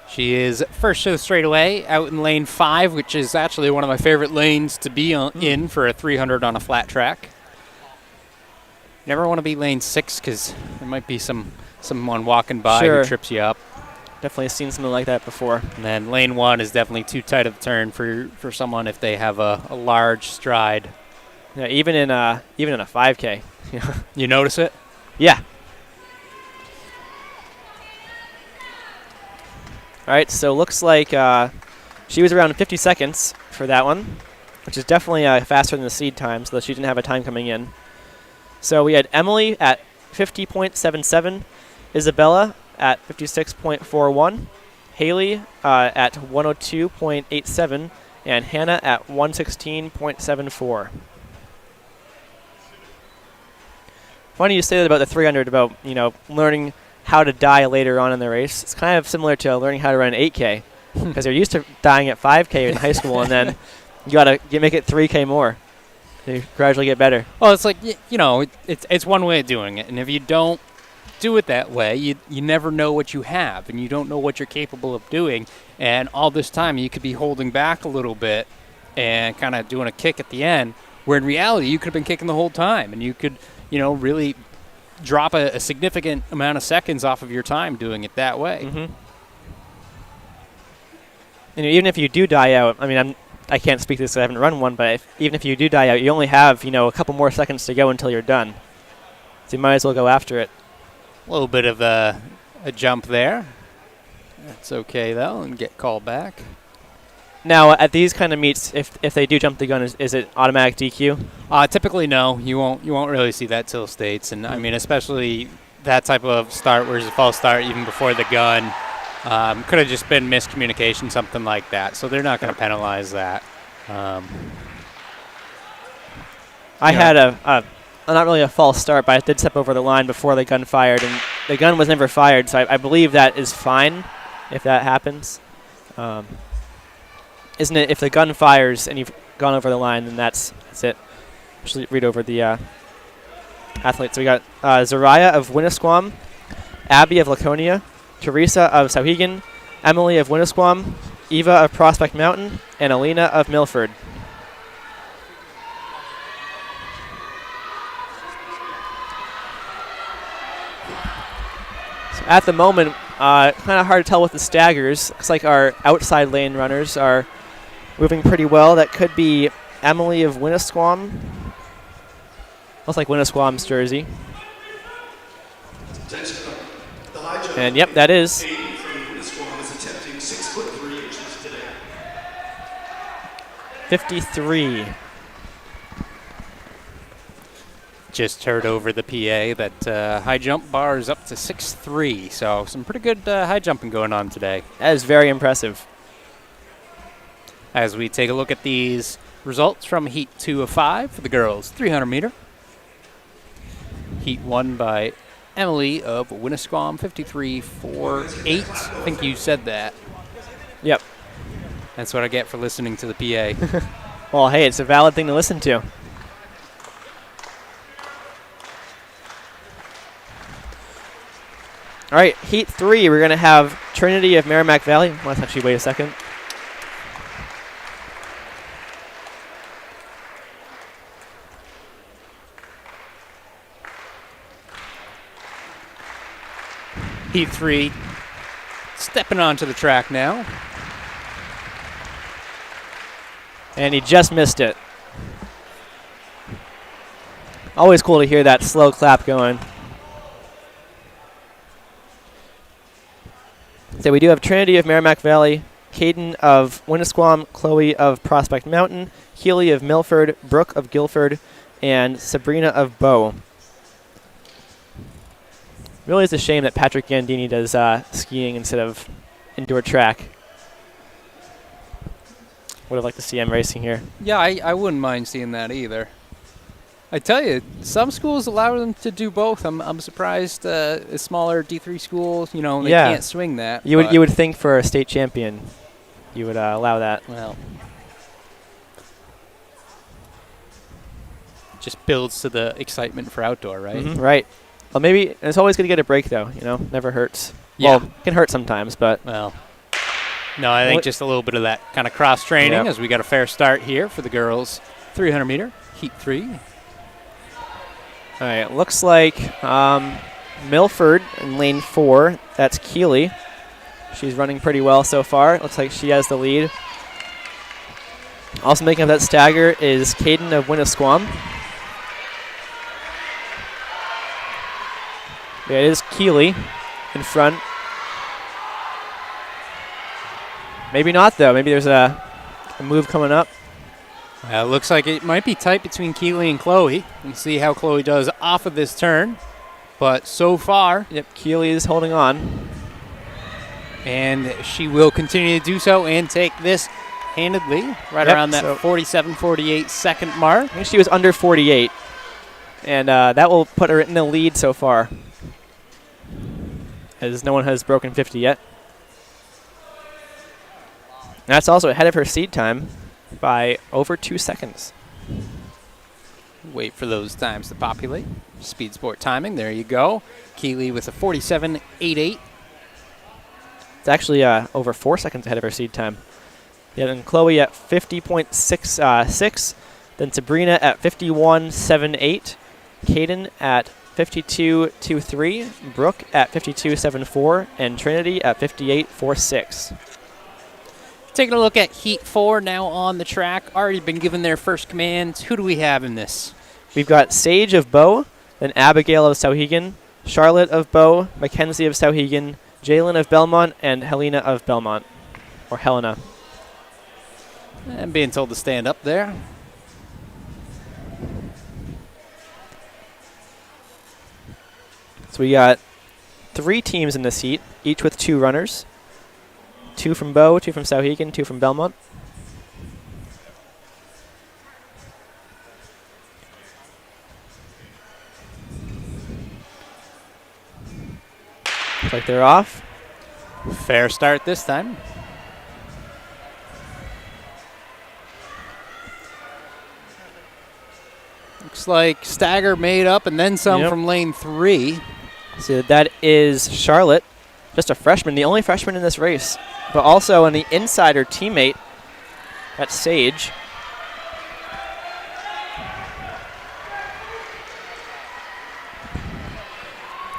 She is first to the straightaway out in lane 5, which is actually one of my favorite lanes to be in for a 300 on a flat track. Never want to be lane 6 because there might be someone walking by who trips you up. Definitely seen something like that before. And then lane 1 is definitely too tight of a turn for someone if they have a large stride. Yeah, even in a 5K. You notice it? Yeah. All right, so looks like she was around 50 seconds for that one, which is definitely faster than the seed time, so she didn't have a time coming in. So we had Emily at 50.77, Isabella at 56.41, Haley at 102.87, and Hannah at 116.74. Funny you say that about the 300, about learning how to die later on in the race. It's kind of similar to learning how to run an 8K, because they're used to dying at 5K in high school, and then you gotta make it 3K more. You gradually get better. Well, it's like it's one way of doing it, and if you don't do it that way, you never know what you have, and you don't know what you're capable of doing. And all this time, you could be holding back a little bit and kind of doing a kick at the end, where in reality, you could have been kicking the whole time, and you could really drop a significant amount of seconds off of your time doing it that way. Mm-hmm. And even if you do die out, I can't speak to this because I haven't run one, but even if you do die out, you only have, a couple more seconds to go until you're done. So you might as well go after it. A little bit of a jump there. That's okay, though, and get called back. Now, at these kind of meets, if they do jump the gun, is it automatic DQ? Typically, no. You won't really see that till states, and especially that type of start where it's a false start even before the gun. Could have just been miscommunication, something like that. So they're not going to penalize that. I had not really a false start, but I did step over the line before the gun fired, and the gun was never fired, so I believe that is fine if that happens. Isn't it? If the gun fires and you've gone over the line, then that's it. Actually, read over the athletes. So we got Zariah of Winnisquam, Abby of Laconia, Teresa of Sauhegan, Emily of Winnisquam, Eva of Prospect Mountain, and Alina of Milford. So at the moment, kind of hard to tell with the staggers. Looks like our outside lane runners are moving pretty well. That could be Emily of Winnisquam. Looks like Winnisquam's jersey. And yep, that is. 53. Just heard over the PA that high jump bar is up to 6'3", so some pretty good high jumping going on today. That is very impressive. As we take a look at these results from Heat 2 of 5 for the girls 300 meter. Heat 1 by Emily of Winnisquam, 53.48. I think you said that. Yep. That's what I get for listening to the PA. Well, hey, it's a valid thing to listen to. All right, Heat 3, we're going to have Trinity of Merrimack Valley. Let's actually wait a second. Heat 3 stepping onto the track now. And he just missed it. Always cool to hear that slow clap going. So we do have Trinity of Merrimack Valley, Caden of Winnisquam, Chloe of Prospect Mountain, Healy of Milford, Brooke of Guilford, and Sabrina of Bow. Really, it's a shame that Patrick Gandini does skiing instead of indoor track. Would have liked to see him racing here. Yeah, I wouldn't mind seeing that either. I tell you, some schools allow them to do both. I'm surprised a smaller D3 schools, they can't swing that. You would think for a state champion, you would allow that. Well, just builds to the excitement for outdoor, right? Mm-hmm. Right. Well, maybe it's always good to get a break, though. Never hurts. Yeah. Well, it can hurt sometimes, but Well, no, I think just a little bit of that kind of cross training as we got a fair start here for the girls' 300 meter heat 3. all right. Looks like Milford in lane 4. That's Keeley. She's running pretty well so far. Looks like she has the lead. Also making up that stagger is Caden of Winnisquam. Yeah, it is Keeley in front. Maybe not, though. Maybe there's a move coming up. Looks like it might be tight between Keeley and Chloe. We'll see how Chloe does off of this turn. But so far, Keeley is holding on. And she will continue to do so and take this handedly right around that 47-48 second mark. I think she was under 48. And that will put her in the lead so far, as no one has broken 50 yet. That's also ahead of her seed time by over 2 seconds. Wait for those times to populate. Speed sport timing, there you go. Keeley with a 47.88. It's actually over 4 seconds ahead of her seed time. Yeah, then Chloe at 50.66. Then Sabrina at 51.78. Caden at 52.23. Brooke at 52.74. And Trinity at 58.46. Taking a look at Heat 4 now on the track. Already been given their first commands. Who do we have in this? We've got Sage of Bow, then Abigail of Sauhegan, Charlotte of Bow, Mackenzie of Sauhegan, Jalen of Belmont, and Helena of Belmont. Or Helena. And being told to stand up there. So we got 3 teams in this heat, each with 2 runners. 2 from Bow, 2 from Sauhegan, 2 from Belmont. Looks like they're off. Fair start this time. Looks like stagger made up and then some from lane 3. So that is Charlotte, just a freshman, the only freshman in this race. But also on the inside, her teammate, that's Sage.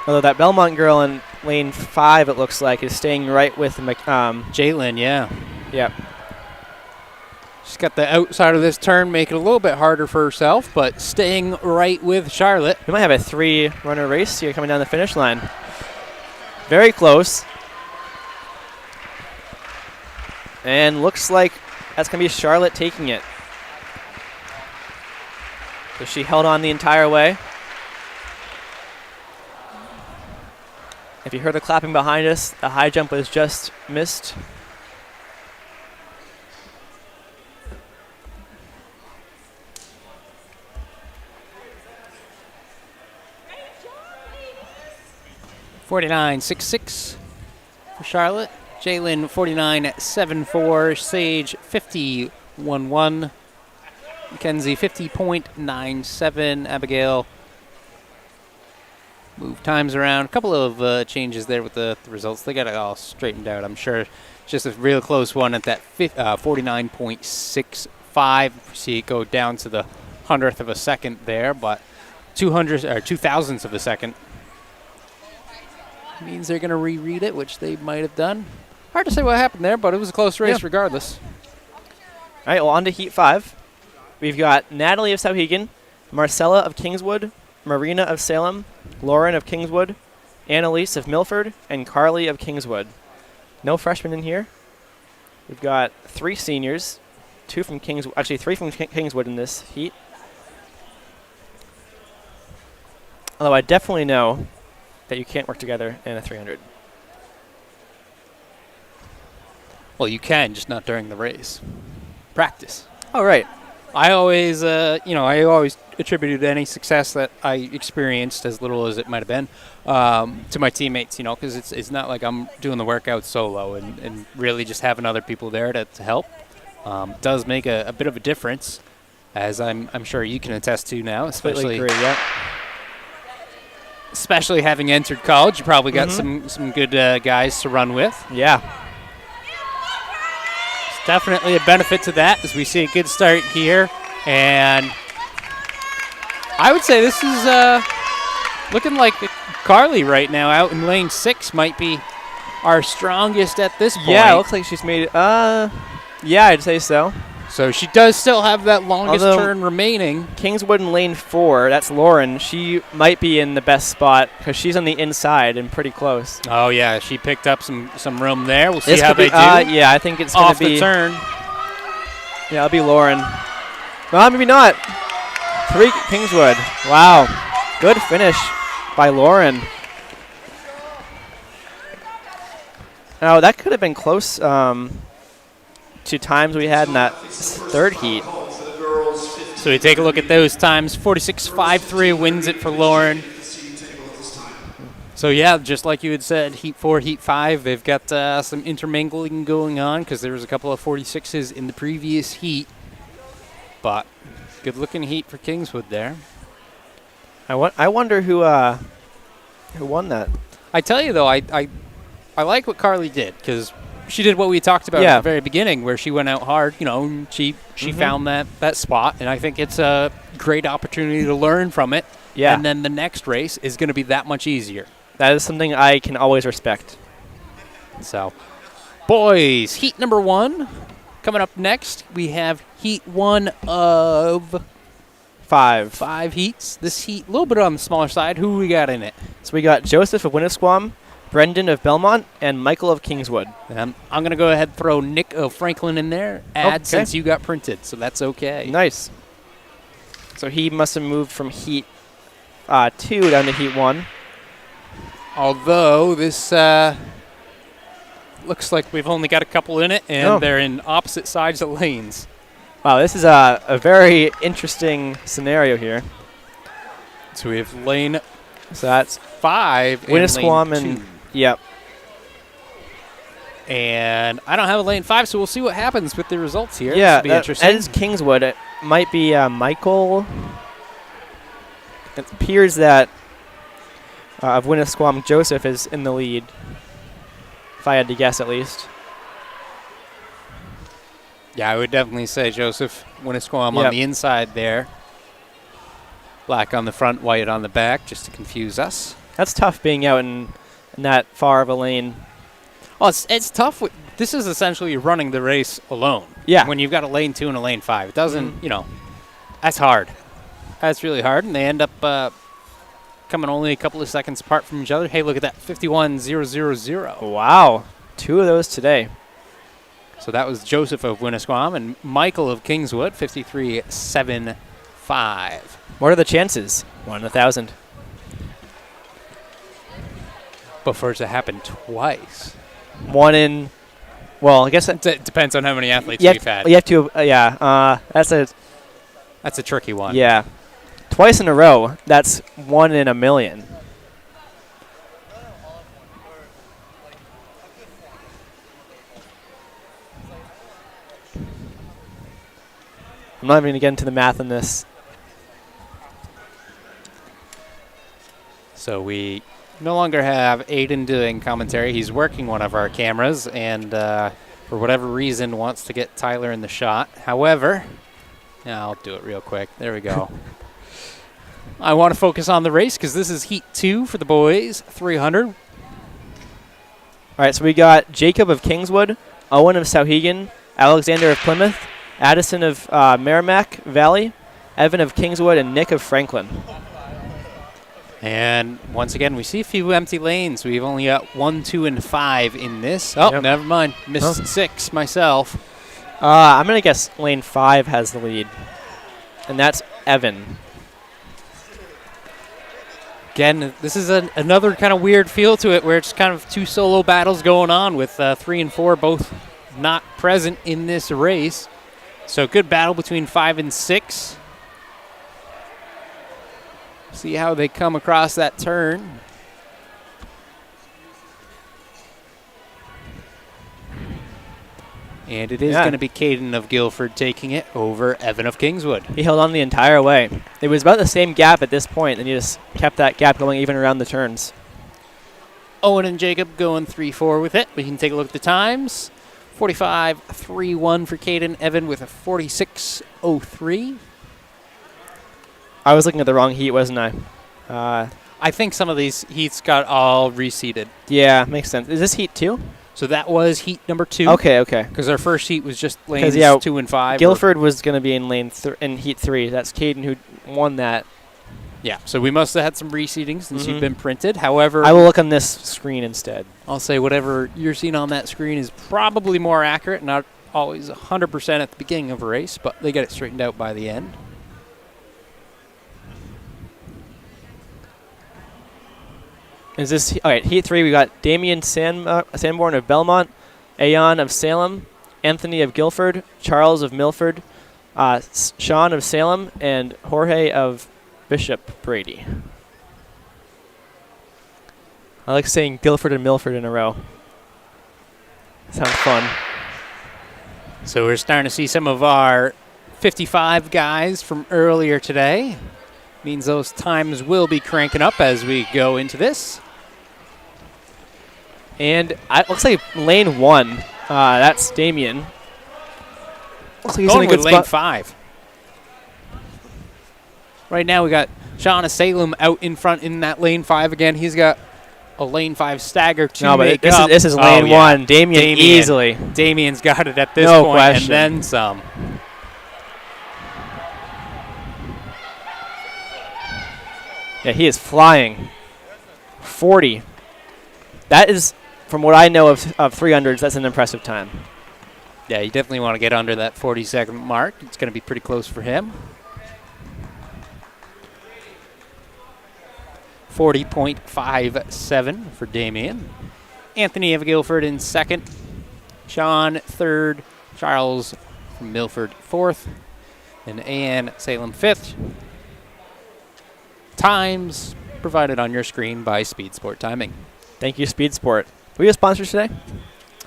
Although that Belmont girl in lane 5, it looks like, is staying right with Jalen, yeah. Yep. She's got the outside of this turn, making it a little bit harder for herself, but staying right with Charlotte. We might have a 3-runner race here coming down the finish line. Very close. And looks like that's going to be Charlotte taking it. So she held on the entire way. If you heard the clapping behind us, the high jump was just missed. $49.66 for Charlotte. Jalen 49.74. Sage 50.11. Mackenzie 50.97. Abigail move times around. A couple of changes there with the results. They got it all straightened out, I'm sure. Just a real close one at that 49.65. See it go down to the 100th of a second there, but 2,000ths of a second. Means they're going to reread it, which they might have done. Hard to say what happened there, but it was a close race regardless. All right, well, on to Heat 5. We've got Natalie of Sauhegan, Marcella of Kingswood, Marina of Salem, Lauren of Kingswood, Annalise of Milford, and Carly of Kingswood. No freshmen in here. We've got 3 seniors, 2 from Kingswood, actually 3 from Kingswood in this heat. Although I definitely know that you can't work together in a 300. Well, you can, just not during the race. Practice. Oh, right. I always, I always attributed any success that I experienced, as little as it might have been, to my teammates, because it's not like I'm doing the workout solo, and really just having other people there to help does make a bit of a difference, as I'm sure you can attest to now, especially Completely agree, yeah. especially having entered college. You probably got some good guys to run with. Yeah. It's definitely a benefit to that, as we see a good start here. And I would say this is looking like Carly right now out in lane 6 might be our strongest at this point. Yeah, it looks like she's made it. Yeah, I'd say so. So she does still have that longest Although turn remaining. Kingswood in lane 4, that's Lauren. She might be in the best spot because she's on the inside and pretty close. Oh, yeah, she picked up some room there. We'll see This how could they be, do. Yeah, I think it's going Off to be. the turn. Yeah, it'll be Lauren. Well, maybe not. 3 Kingswood. Wow. Good finish by Lauren. Now, that could have been close to times we had in that third heat. So we take a look at those times. 46.53 wins it for Lauren. So, yeah, just like you had said, Heat 4, Heat 5, they've got some intermingling going on because there was a couple of 46s in the previous heat. But good-looking heat for Kingswood there. I wonder who won that. I tell you, though, I like what Carly did because she did what we talked about at the very beginning, where she went out hard. And she found that spot, and I think it's a great opportunity to learn from it. Yeah. And then the next race is going to be that much easier. That is something I can always respect. So, boys, heat number 1. Coming up next, we have heat 1 of 5 heats. This heat, a little bit on the smaller side. Who we got in it? So we got Joseph of Winnisquam, Brendan of Belmont, and Michael of Kingswood. I'm going to go ahead and throw Nick of Franklin in there, since you got printed, so that's okay. Nice. So he must have moved from heat 2 down to heat 1. Although this looks like we've only got a couple in it, and they're in opposite sides of lanes. Wow, this is a very interesting scenario here. So we have lane So that's 5 Winnisquam and lane 2. Yep. And I don't have a lane 5, so we'll see what happens with the results here. Yeah, this will be interesting. that is Kingswood. It might be Michael. It appears that of Winnisquam, Joseph is in the lead, if I had to guess at least. Yeah, I would definitely say Joseph Winnisquam on the inside there. Black on the front, white on the back, just to confuse us. That's tough being out in that far of a lane. Well, it's tough. This is essentially running the race alone. Yeah. When you've got a lane 2 and a lane 5. It doesn't, that's hard. That's really hard, and they end up coming only a couple of seconds apart from each other. Hey, look at that, 51.000. Wow. 2 of those today. So that was Joseph of Winnisquam and Michael of Kingswood, 53.75. What are the chances? 1 in 1,000. But for it to happen twice. 1 in, well, I guess It depends on how many athletes you we've had. have to, that's That's a tricky one. yeah. Twice in a row, that's 1 in a million. I'm not even going to get into the math on this. So we no longer have Aiden doing commentary. He's working one of our cameras and for whatever reason wants to get Tyler in the shot. However, I'll do it real quick. There we go. I want to focus on the race because this is Heat 2 for the boys, 300. All right, so we got Jacob of Kingswood, Owen of Sauhegan, Alexander of Plymouth, Addison of Merrimack Valley, Evan of Kingswood, and Nick of Franklin. And once again, we see a few empty lanes. We've only got 1, 2, and 5 in this. Oh, never mind. Missed 6 myself. I'm going to guess lane 5 has the lead, and that's Evan. Again, this is another kind of weird feel to it where it's kind of 2 solo battles going on with 3 and 4 both not present in this race. So good battle between 5 and 6. See how they come across that turn. And it is going to be Caden of Guilford taking it over Evan of Kingswood. He held on the entire way. It was about the same gap at this point, and he just kept that gap going even around the turns. Owen and Jacob going 3-4 with it. We can take a look at the times. 45.31 for Caden. Evan with a 46.03. I was looking at the wrong heat, wasn't I? I think some of these heats got all reseeded. Yeah, makes sense. Is this heat 2? So that was heat number 2. Okay. Because our first heat was just lanes 2 and 5. Guilford was going to be in in heat 3. That's Caden who won that. Yeah, so we must have had some reseeding since you've been printed. However, I will look on this screen instead. I'll say whatever you're seeing on that screen is probably more accurate, not always 100% at the beginning of a race, but they get it straightened out by the end. Is this all right? Heat 3. We got Damian Sanborn of Belmont, Ayan of Salem, Anthony of Guilford, Charles of Milford, Sean of Salem, and Jorge of Bishop Brady. I like saying Guilford and Milford in a row. Sounds fun. So we're starting to see some of our 55 guys from earlier today. Means those times will be cranking up as we go into this. And it looks like lane 1. That's Damien. Looks like he's going in a good with lane spot. 5. Right now we got Sean of Salem out in front in that lane 5 again. He's got a lane 5 stagger to No, but make this up. is lane 1. Damien easily. Damien's got it at this No point, question. and then some. Yeah, he is flying. 40. That is, from what I know of 300s, that's an impressive time. Yeah, you definitely want to get under that 40-second mark. It's going to be pretty close for him. 40.57 for Damien. Anthony of Guilford in second. Sean third. Charles from Milford fourth. And Ann Salem fifth. Times provided on your screen by Speed Sport Timing. Thank you, Speed Sport. We have sponsors today?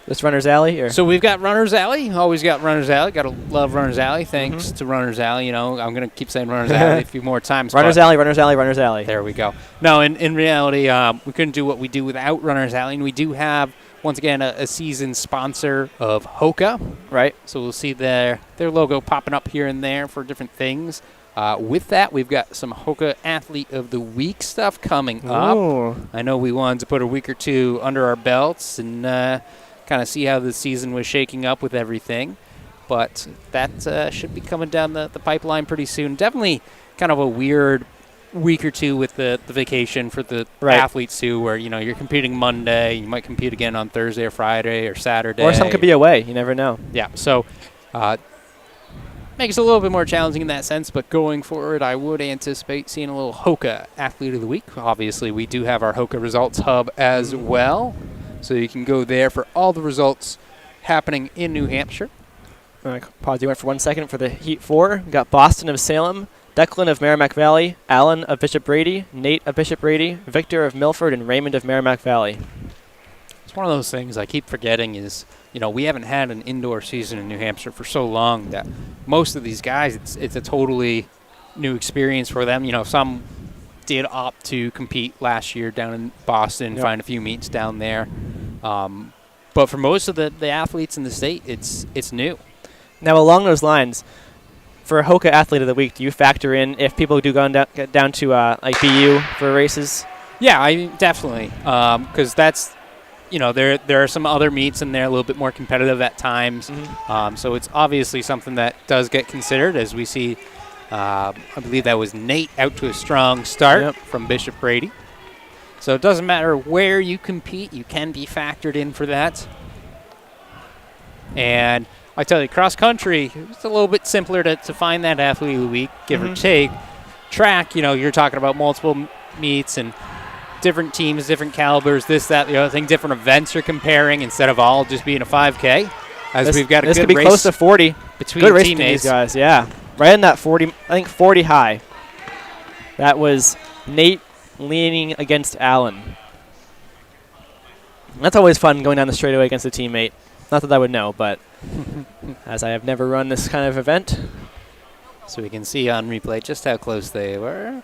This Runner's Alley? Or? So we've got Runner's Alley. Always got Runner's Alley. Got to love Runner's Alley. Thanks to Runner's Alley. You know, I'm going to keep saying Runner's Alley a few more times. Runner's Alley, Runner's Alley, Runner's Alley. There we go. No, in reality, we couldn't do what we do without Runner's Alley. And we do have, once again, a season sponsor of Hoka. Right. So we'll see their logo popping up here and there for different things. With that, we've got some Hoka Athlete of the Week stuff coming up. I know we wanted to put a week or two under our belts and kind of see how the season was shaking up with everything. But that should be coming down the pipeline pretty soon. Definitely kind of a weird week or two with the vacation for the athletes too, where, you know, you're competing Monday, you might compete again on Thursday or Friday or Saturday. Or some could be away. You never know. Yeah, so makes it a little bit more challenging in that sense, but going forward, I would anticipate seeing a little Hoka Athlete of the Week. Obviously, we do have our Hoka Results Hub as well, so you can go there for all the results happening in New Hampshire. Pause you went for 1 second for the Heat 4. We got Boston of Salem, Declan of Merrimack Valley, Alan of Bishop Brady, Nate of Bishop Brady, Victor of Milford, and Raymond of Merrimack Valley. It's one of those things I keep forgetting is, you know, we haven't had an indoor season in New Hampshire for so long that most of these guys, it's a totally new experience for them. You know, some did opt to compete last year down in Boston, find a few meets down there. But for most of the athletes in the state, it's new. Now, along those lines, for Hoka Athlete of the Week, do you factor in if people do go down to like BU for races? Yeah, I definitely, because that's, you know, there are some other meets in there a little bit more competitive at times. So it's obviously something that does get considered as we see, I believe that was Nate out to a strong start from Bishop Brady. So it doesn't matter where you compete, you can be factored in for that. And I tell you, cross country, it's a little bit simpler to find that athlete of the week, give or take. Track, you know, you're talking about multiple meets and different teams, different calibers, this, that, the other thing, different events you're comparing instead of all just being a 5K. As we've got a this good could be race. close to 40. between Good race between teammates. these guys, yeah. Right in that 40, I think 40 high. That was Nate leaning against Allen. That's always fun going down the straightaway against a teammate. Not that I would know, but as I have never run this kind of event. So we can see on replay just how close they were.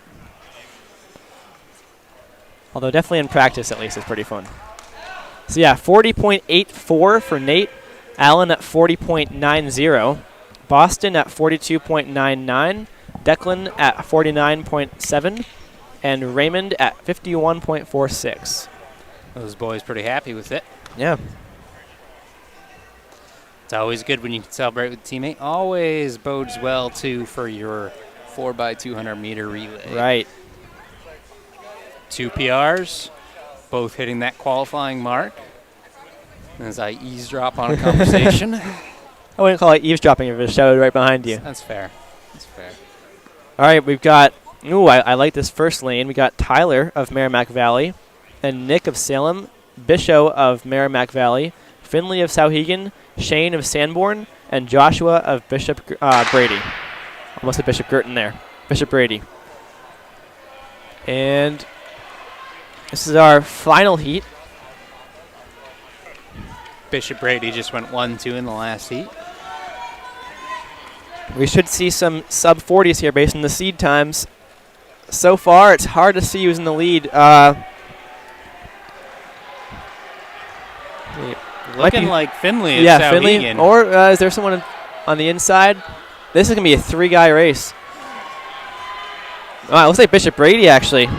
Although definitely in practice, at least, it's pretty fun. So yeah, 40.84 for Nate. Allen at 40.90. Boston at 42.99. Declan at 49.7. And Raymond at 51.46. Those boys pretty happy with it. Yeah. It's always good when you can celebrate with a teammate. Always bodes well, too, for your 4x200 meter relay. Right. 2 PRs, both hitting that qualifying mark. As I eavesdrop on a conversation. I wouldn't call it eavesdropping if it was shouted right behind you. That's fair. That's fair. All right, we've got, I like this first lane. We got Tyler of Merrimack Valley and Nick of Salem, Bisho of Merrimack Valley, Finley of Sauhegan, Shane of Sanborn, and Joshua of Bishop Brady. Almost a Bishop Girton there. Bishop Brady. And this is our final heat. Bishop Brady just went 1-2 in the last heat. We should see some sub-40s here based on the seed times. So far, it's hard to see who's in the lead. Looking like Finley. Yeah, Finley. Or is there someone on the inside? This is going to be a 3-guy race. Oh, it looks like Bishop Brady, actually.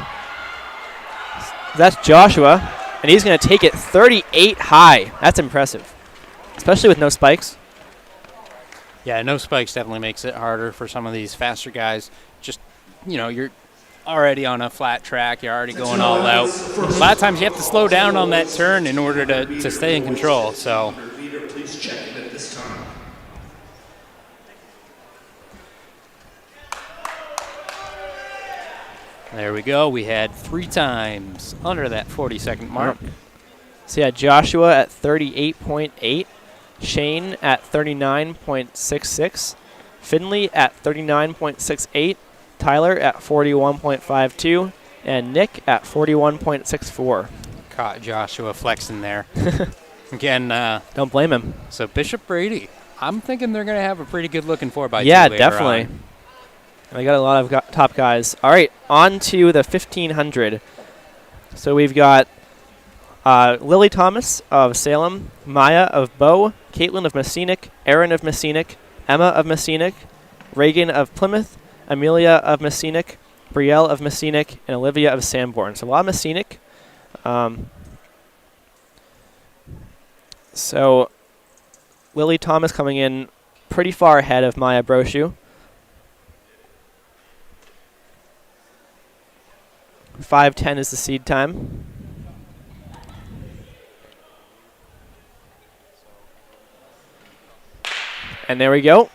That's Joshua, and he's going to take it 38 high. That's impressive, especially with no spikes. Yeah, no spikes definitely makes it harder for some of these faster guys. Just, you're already on a flat track. You're already going all out. A lot of times you have to slow down on that turn in order to stay in control. So. Please check in at this time. There we go. We had 3 times under that 40-second mark. So yeah, Joshua at 38.8, Shane at 39.66, Finley at 39.68, Tyler at 41.52, and Nick at 41.64. Caught Joshua flexing there. Again, don't blame him. So Bishop Brady, I'm thinking they're going to have a pretty good looking 4x2. Yeah, definitely. We got a lot of top guys. All right, on to the 1500. So we've got Lily Thomas of Salem, Maya of Bow, Caitlin of Messinic, Aaron of Messinic, Emma of Messinic, Reagan of Plymouth, Amelia of Messinic, Brielle of Messinic, and Olivia of Sanborn. So a lot of Messinic. So Lily Thomas coming in pretty far ahead of Maya Brochu. 5:10 is the seed time. And there we go.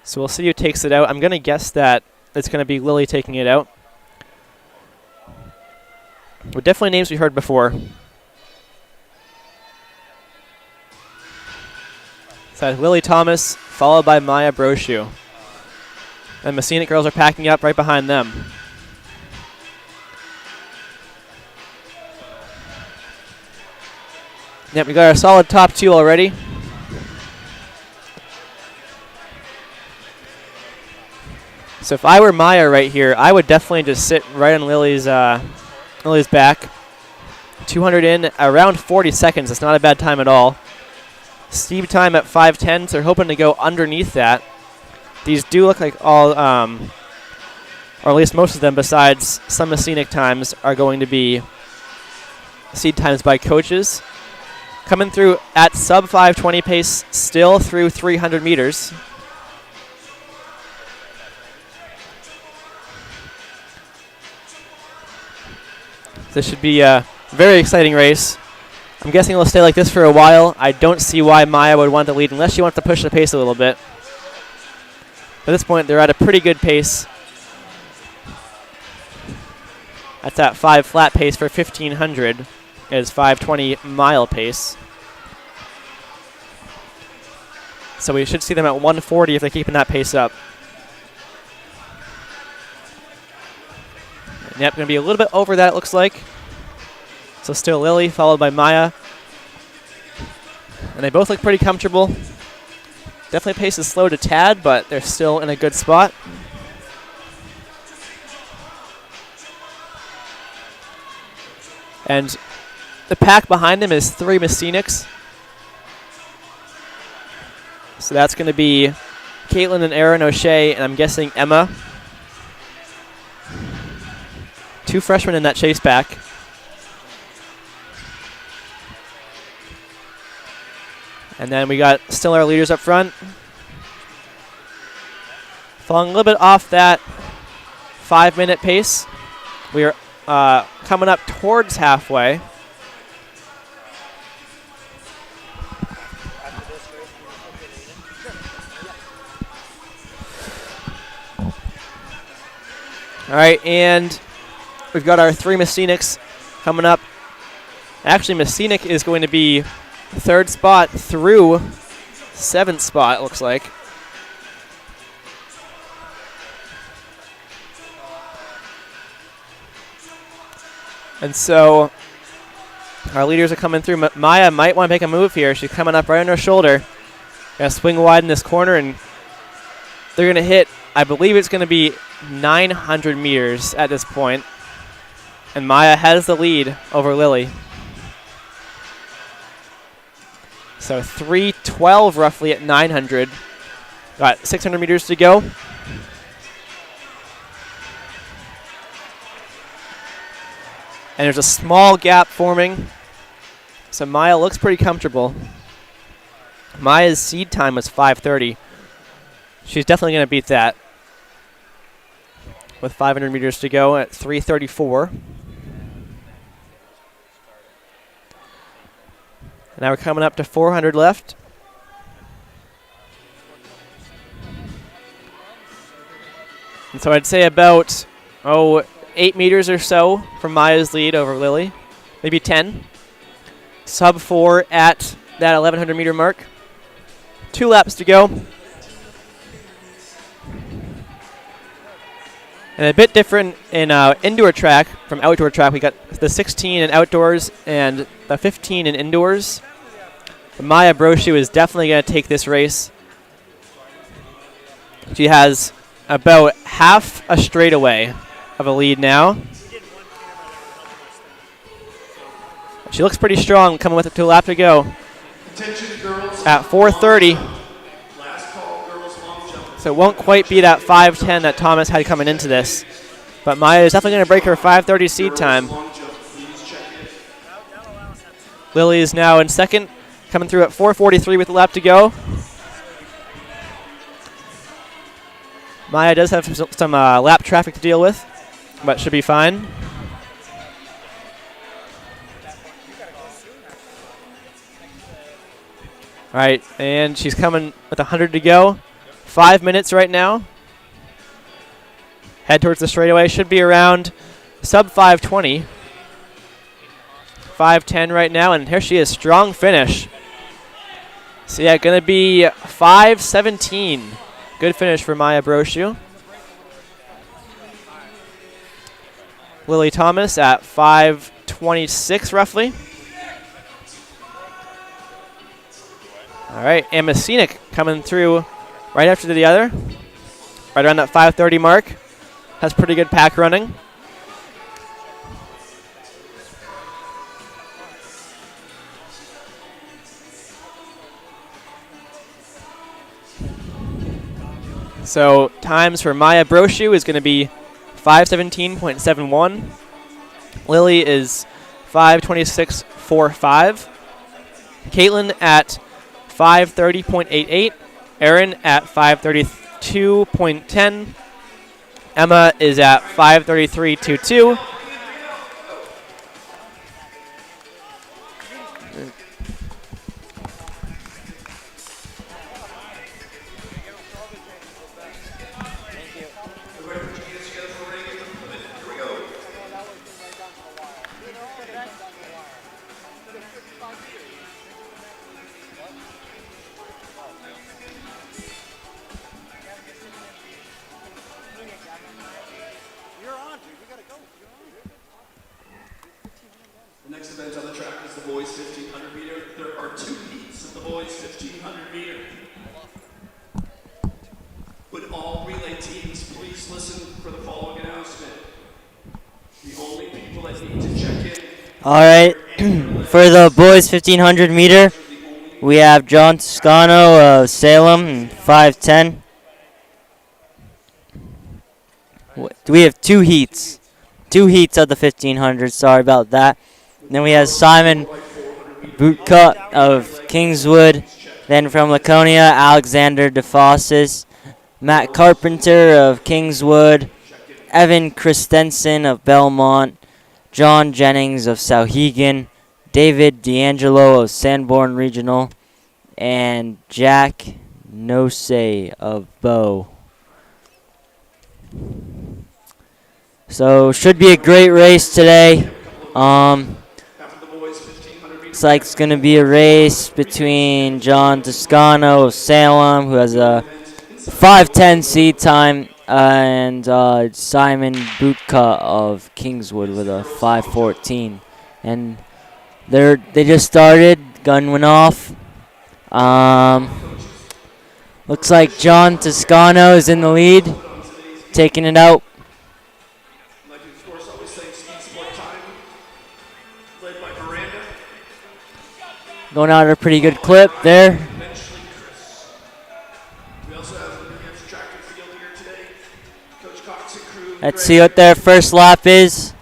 So we'll see who takes it out. I'm going to guess that it's going to be Lily taking it out. But definitely names we heard before. So Lily Thomas, followed by Maya Brochu. And Messinic girls are packing up right behind them. Yep, we got our solid top 2 already. So if I were Maya right here, I would definitely just sit right on Lily's back. 200 in, around 40 seconds. That's not a bad time at all. Steep time at 5:10, so they're hoping to go underneath that. These do look like all, or at least most of them, besides some Messinic times, are going to be seed times by coaches. Coming through at sub 5:20 pace, still through 300 meters. This should be a very exciting race. I'm guessing it'll stay like this for a while. I don't see why Maya would want the lead unless she wants to push the pace a little bit. At this point, they're at a pretty good pace. That's that 5 flat pace for 1500. Is 5:20 mile pace. So we should see them at 140 if they're keeping that pace up. And yep, going to be a little bit over that, it looks like. So still Lily, followed by Maya. And they both look pretty comfortable. Definitely pace is slow to tad, but they're still in a good spot. And the pack behind him is 3 Messinics. So that's going to be Caitlin and Erin O'Shea, and I'm guessing Emma. 2 freshmen in that chase pack. And then we got still our leaders up front. Falling a little bit off that 5-minute pace. We are coming up towards halfway. All right, and we've got our 3 Messinics coming up. Actually, Messinic is going to be 3rd spot through 7th spot, it looks like. And so our leaders are coming through. Maya might want to make a move here. She's coming up right on her shoulder. Gonna swing wide in this corner, and they're going to hit, I believe it's going to be 900 meters at this point. And Maya has the lead over Lily. So 3:12 roughly at 900. Got 600 meters to go. And there's a small gap forming. So Maya looks pretty comfortable. Maya's seed time was 5:30. She's definitely going to beat that. With 500 meters to go at 3:34. And now we're coming up to 400 left. And so I'd say about, 8 meters or so from Maya's lead over Lily. Maybe 10. Sub 4 at that 1,100 meter mark. 2 laps to go. And a bit different in indoor track from outdoor track. We got the 16 in outdoors and the 15 in indoors. But Maya Brochu is definitely going to take this race. She has about half a straightaway of a lead now. She looks pretty strong coming with it to a lap to go. At 4:30. So it won't quite be that 5:10 that Thomas had coming into this. But Maya is definitely going to break her 5:30 seed time. Lily is now in second, coming through at 4:43 with a lap to go. Maya does have some lap traffic to deal with, but should be fine. All right, and she's coming with 100 to go. 5 minutes right now. Head towards the straightaway. Should be around sub 5:20. 5:10 right now, and here she is. Strong finish. So yeah, going to be 5:17. Good finish for Maya Brochu. Lily Thomas at 5:26 roughly. All right, and Messinic coming through right after the other. Right around that 5:30 mark. Has pretty good pack running. So times for Maya Brochu is going to be 5:17.71. Lily is 5:26.45. Caitlin at 5:30.88. Erin at 5:32.10. Emma is at 5:33.22. boys 1500 meter. Would all relay teams please listen for the following announcement? The only people that need to check in. All right, for the boys 1500 meter, we have John Toscano of Salem, 5'10". We have two heats of the 1500. Sorry about that. Then we have Simon Bootcut of Kingswood. Then from Laconia, Alexander DeFossis, Matt Carpenter of Kingswood, Evan Christensen of Belmont, John Jennings of Sauhegan, David D'Angelo of Sanborn Regional, and Jack Nosey of Bow. So should be a great race today. Looks like it's going to be a race between John Toscano of Salem, who has a 5:10 seed time, and Simon Bootcut of Kingswood with a 5:14. And they just started. Gun went off. Looks like John Toscano is in the lead, taking it out. Going out at a pretty good clip there. Let's see what their first lap is.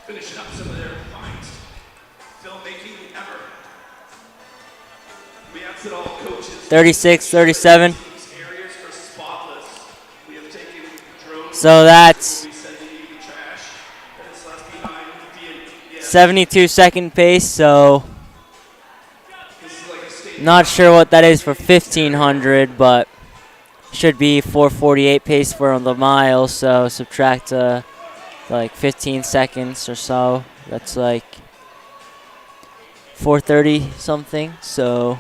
36-37. So that's 72-second pace, so not sure what that is for 1500, but should be 4:48 pace for the mile, so subtract like 15 seconds or so. That's like 4:30 something, so,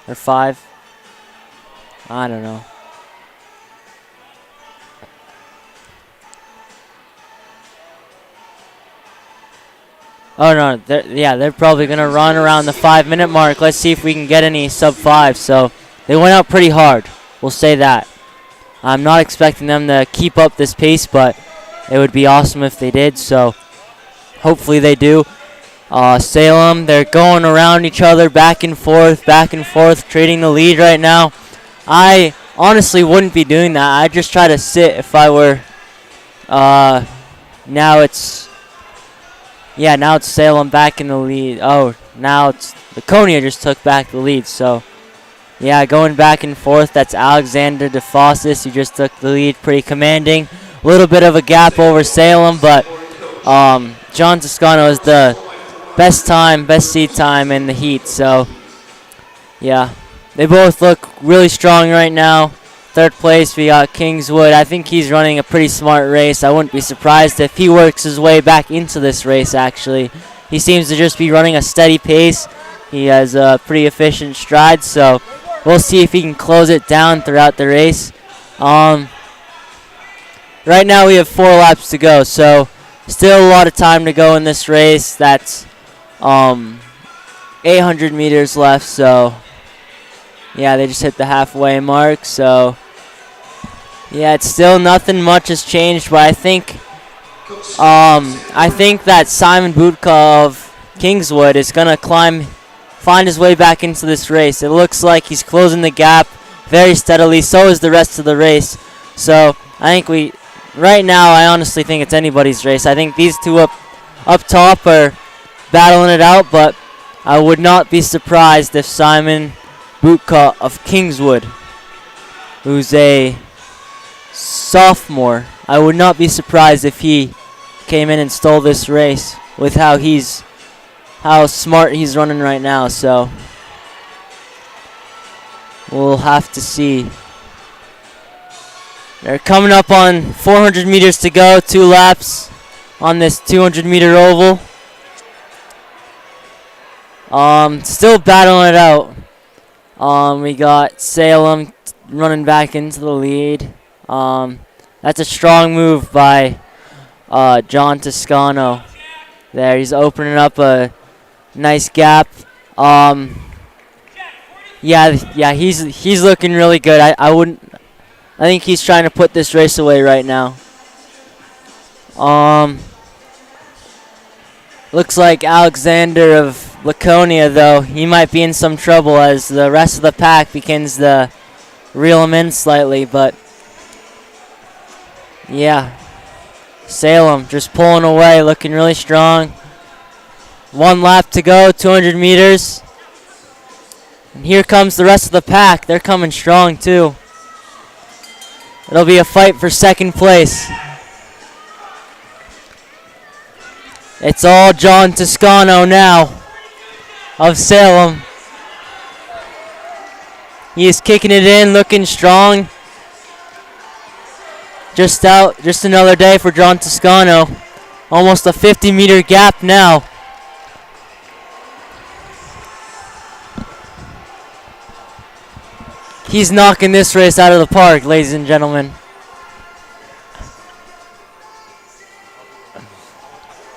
or 5. I don't know. Oh no, they're probably gonna run around the 5-minute mark. Let's see if we can get any sub-5. So they went out pretty hard. We'll say that. I'm not expecting them to keep up this pace, but it would be awesome if they did. So hopefully they do. Salem, they're going around each other, back and forth, trading the lead right now. I honestly wouldn't be doing that. I'd just try to sit if I were. Now it's Salem back in the lead. Oh, now it's Laconia just took back the lead. So, yeah, going back and forth. That's Alexander DeFossis, who just took the lead, pretty commanding. A little bit of a gap over Salem, but John Toscano is the best seed time in the heat. So, yeah, they both look really strong right now. Third place, we got Kingswood. I think he's running a pretty smart race. I wouldn't be surprised if he works his way back into this race, actually. He seems to just be running a steady pace. He has a pretty efficient stride, so we'll see if he can close it down throughout the race. Right now we have 4 laps to go, so still a lot of time to go in this race. That's 800 meters left, so yeah, they just hit the halfway mark, so yeah, it's still nothing much has changed, but I think that Simon Bootcut of Kingswood is gonna find his way back into this race. It looks like he's closing the gap very steadily. So is the rest of the race. So I think right now, I honestly think it's anybody's race. I think these two up top are battling it out, but I would not be surprised if Simon Bootcut of Kingswood, who's a sophomore, I would not be surprised if he came in and stole this race with how smart he's running right now. So we'll have to see. They're coming up on 400 meters to go, 2 laps on this 200-meter oval. Still battling it out. We got Salem running back into the lead. That's a strong move by John Toscano there. He's opening up a nice gap. Yeah, he's looking really good. I wouldn't. I think he's trying to put this race away right now. Looks like Alexander of Laconia, though, he might be in some trouble as the rest of the pack begins to reel him in slightly. But yeah, Salem just pulling away, looking really strong. 1 lap to go, 200 meters. And here comes the rest of the pack. They're coming strong, too. It'll be a fight for second place. It's all John Toscano now of Salem. He is kicking it in, looking strong. Just another day for John Toscano. Almost a 50-meter gap now. He's knocking this race out of the park, ladies and gentlemen.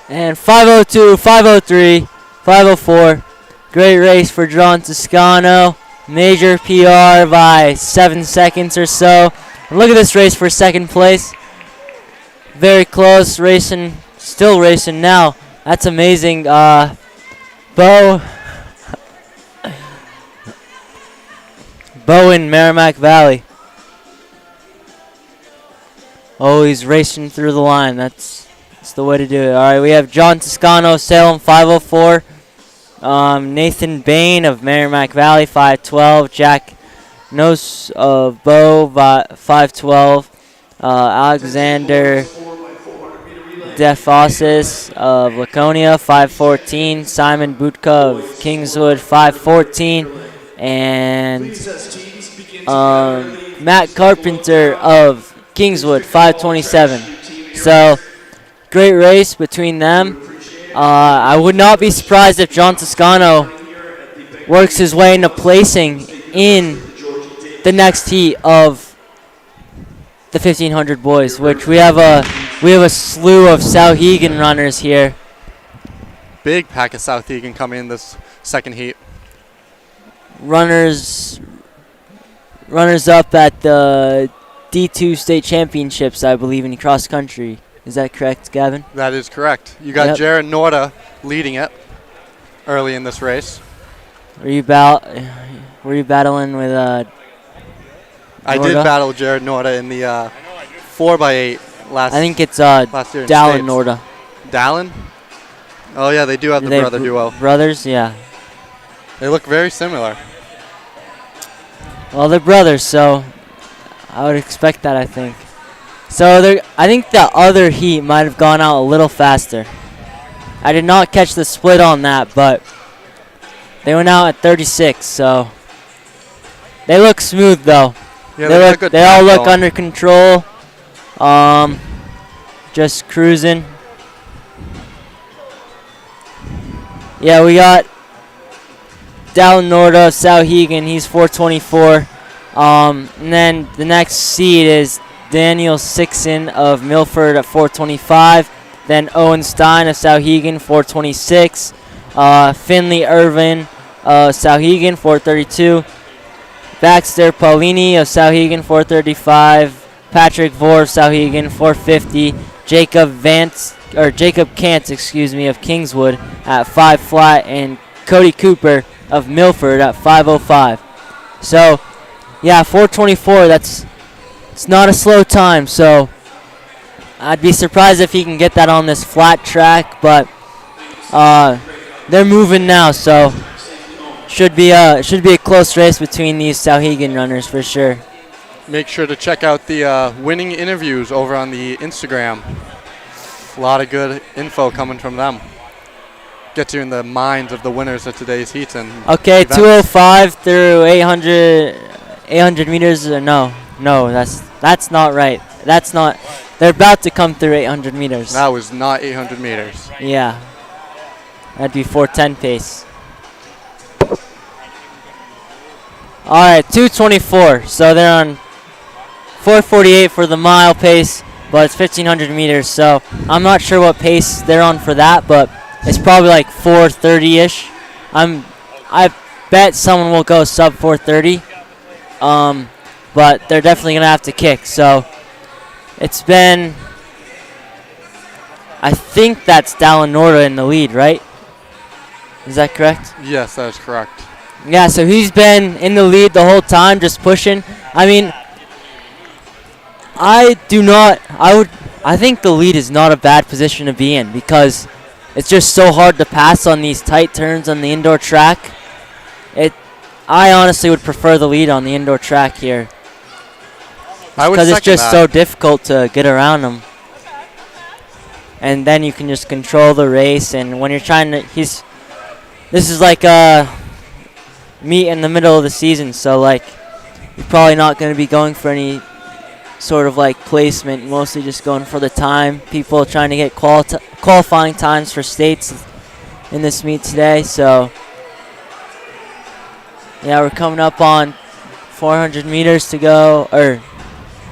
And 5:02, 5:03, 5:04. Great race for John Toscano. Major PR by 7 seconds or so. And look at this race for second place. Very close, racing, still racing now. That's amazing. Bo in Merrimack Valley. Oh, he's racing through the line. That's the way to do it. All right, we have John Toscano, Salem, 5:04. Nathan Bain of Merrimack Valley, 5:12. Jack Nos of Bo, 5:12. Alexander DeFossis of Laconia, 5:14. Simon Butka of Kingswood, 5:14. And Matt Carpenter of Kingswood, 5:27. So, great race between them. I would not be surprised if John Toscano works his way into placing in the next heat of the 1500 boys, which we have a slew of Souhegan runners here. Big pack of Southegan coming in this second heat. Runners up at the D2 state championships, I believe, in cross country. Is that correct, Gavin? That is correct. You got Jared Norda leading it early in this race. Were you battling with I did battle Jared Norda in the 4x8 last. I think it's last year in Dallin States. Norda. Dallin? Oh yeah, they do have the brother duo. Brothers, yeah. They look very similar. Well, they're brothers, so I would expect that, I think. So I think the other heat might have gone out a little faster. I did not catch the split on that, but they went out at 36, so they look smooth though. Yeah, they all look under control. Just cruising. Yeah, we got Dallin Norda of Souhegan. He's 4:24. And then the next seed is Daniel Sixon of Milford at 4:25. Then Owen Stein of Souhegan, 4:26. Finley Irvin of Souhegan, 4:32. Baxter Paulini of Souhegan, 4:35. Patrick Vore of Souhegan, 4:50. Jacob Kantz, of Kingswood at 5 flat, and Cody Cooper of Milford at 5:05. So, yeah, 4:24. It's not a slow time. So, I'd be surprised if he can get that on this flat track, but they're moving now, so should be a close race between these Souhegan runners for sure. Make sure to check out the winning interviews over on the Instagram. A lot of good info coming from them. Get you in the minds of the winners of today's heats and okay, events. 205 through 800 meters. No, that's not right. That's not. They're about to come through 800 meters. That was not 800 meters. Yeah, that'd be 4:10 pace. All right, 2:24. So they're on 4:48 for the mile pace, but it's 1,500 meters. So I'm not sure what pace they're on for that, but it's probably like 4:30-ish. bet someone will go sub 4:30. But they're definitely gonna have to kick. So it's been, I think that's Dallin Norda in the lead, right? Is that correct? Yes, that is correct. Yeah, so he's been in the lead the whole time, just pushing. I mean, I think the lead is not a bad position to be in because it's just so hard to pass on these tight turns on the indoor track. I honestly would prefer the lead on the indoor track here because it's just so difficult to get around them. And then you can just control the race. And when you're trying to, this is like a meet in the middle of the season, so like you're probably not going to be going for any sort of like placement, mostly just going for the time. People trying to get qualifying times for states in this meet today. So yeah, we're coming up on 400 meters to go, or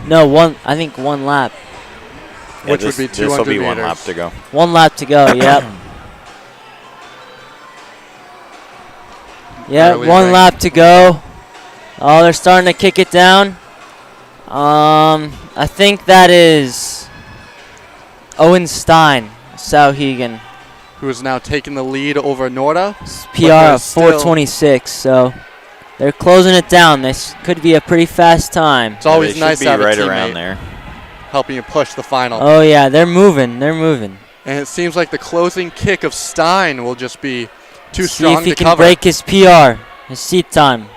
no, I think one lap. Yeah, Which would be 200 This will be meters. 1 lap to go. 1 lap to go, yep. Yeah, Barely 1 right. lap to go. Oh, they're starting to kick it down. I think that is Owen Stein, Sauhegan. Who is now taking the lead over Norda. PR of 4:26, so they're closing it down. This could be a pretty fast time. It's always they nice should to have be a right teammate around there. helping you push the final. Oh, yeah, they're moving. They're moving. And it seems like the closing kick of Stein will just be too See strong if he to can cover. break his PR, his seat time.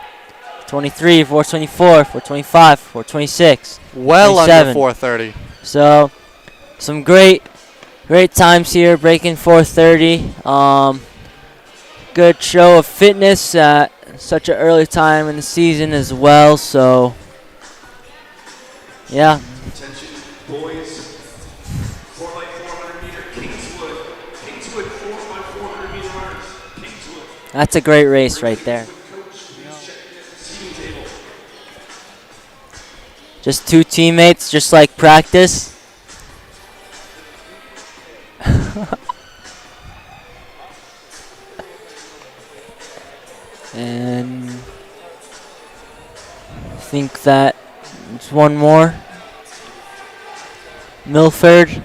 23, 424, 425, 426. Well under 27. 4:30. So, some great times here, breaking 4:30. Good show of fitness at such an early time in the season as well. So, yeah. Attention, boys. 4x400 meter, Kingswood. Kingswood, 4x400 meter runners. Kingswood. That's a great race right there. Coach, please check the seating table. Just 2 teammates, just like practice. And I think that it's one more. Milford,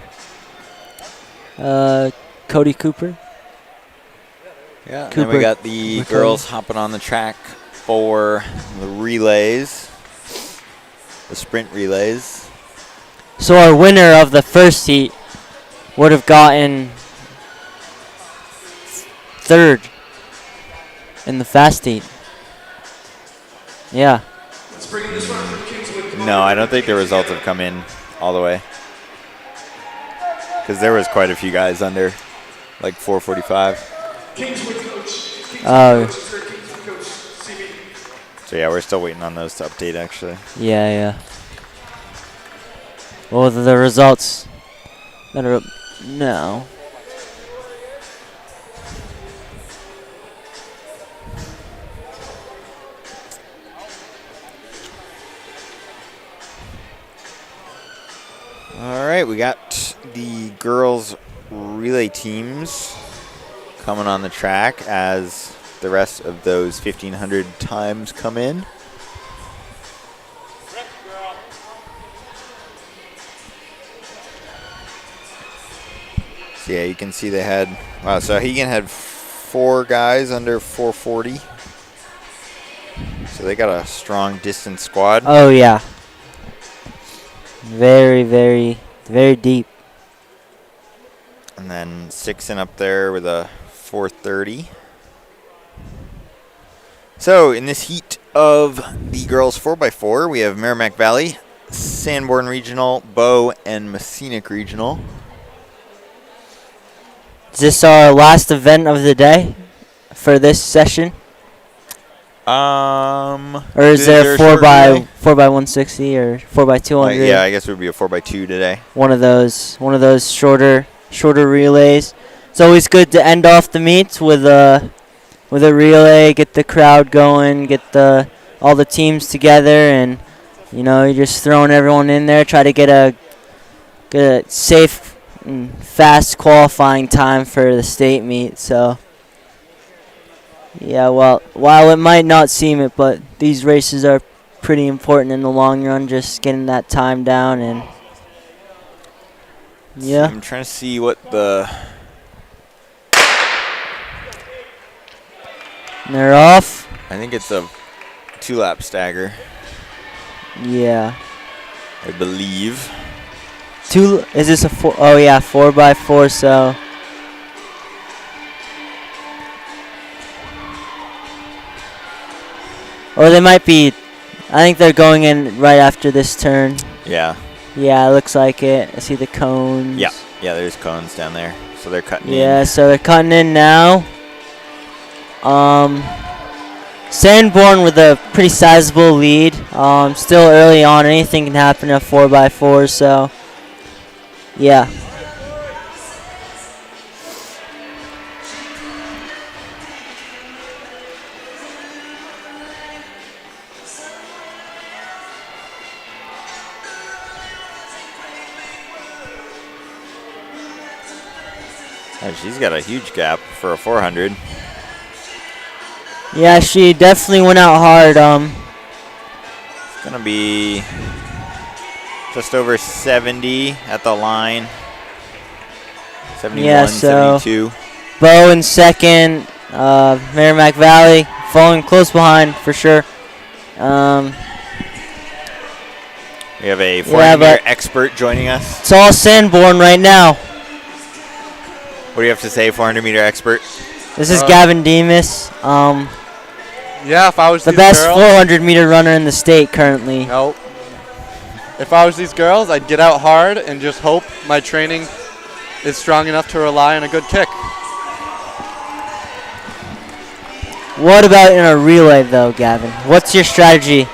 Cody Cooper. Yeah, and then Cooper. we got the McCoy. girls hopping on the track for the relays, the sprint relays. So our winner of the first heat would have gotten 3rd in the fast heat. Yeah. Let's bring in this runner from Kingswood. Come on. No, I don't think the results have come in all the way. Because there was quite a few guys under, like 4:45. Kingswood coach. Kingswood Oh. coach is there. Kingswood coach. See me. So yeah, we're still waiting on those to update actually. Yeah. Well, the results that are up now. All right, we got the girls relay teams coming on the track as the rest of those 1,500 times come in. So yeah, you can see they had, wow, so Hegan had 4 guys under 440. So they got a strong distance squad. Oh yeah. Very, very, very deep. And then 6 in up there with a 430. So in this heat of the girls 4x4, we have Merrimack Valley, Sanborn Regional, Bow, and Messinic Regional. Is this our last event of the day for this session? Or is there a 4 short by relay? 160 or 4 by 200? Yeah, I guess it would be a 4x2 today. One of those shorter relays. It's always good to end off the meets with a relay, get the crowd going, get all the teams together, and you're just throwing everyone in there, try to get a safe and fast qualifying time for the state meet. So Yeah, well, while it might not seem it, but these races are pretty important in the long run, just getting that time down and yeah. I'm trying to see what the... And they're off. I think it's a 2-lap stagger, Yeah. I believe. Is this a 4? Oh, yeah, 4x4, so. Or they might be. I think they're going in right after this turn. Yeah. Yeah, it looks like it. I see the cones. Yeah. Yeah, there's cones down there. So they're cutting in. Yeah, so they're cutting in now. Sanborn with a pretty sizable lead. Still early on. Anything can happen in a 4x4, so yeah. Oh, she's got a huge gap for a 400. Yeah, she definitely went out hard. It's going to be just over 70 at the line. 71, Yeah, so 72. Bo in second. Merrimack Valley falling close behind for sure. We have a Yeah, 400 meter but expert joining us. it's all Sanborn right now. What do you have to say, 400 meter expert? This is Gavin Demas. Yeah, if I was The these best girls, 400-meter runner in the state currently. Nope. If I was these girls, I'd get out hard and just hope my training is strong enough to rely on a good kick. What about in a relay, though, Gavin? What's your strategy?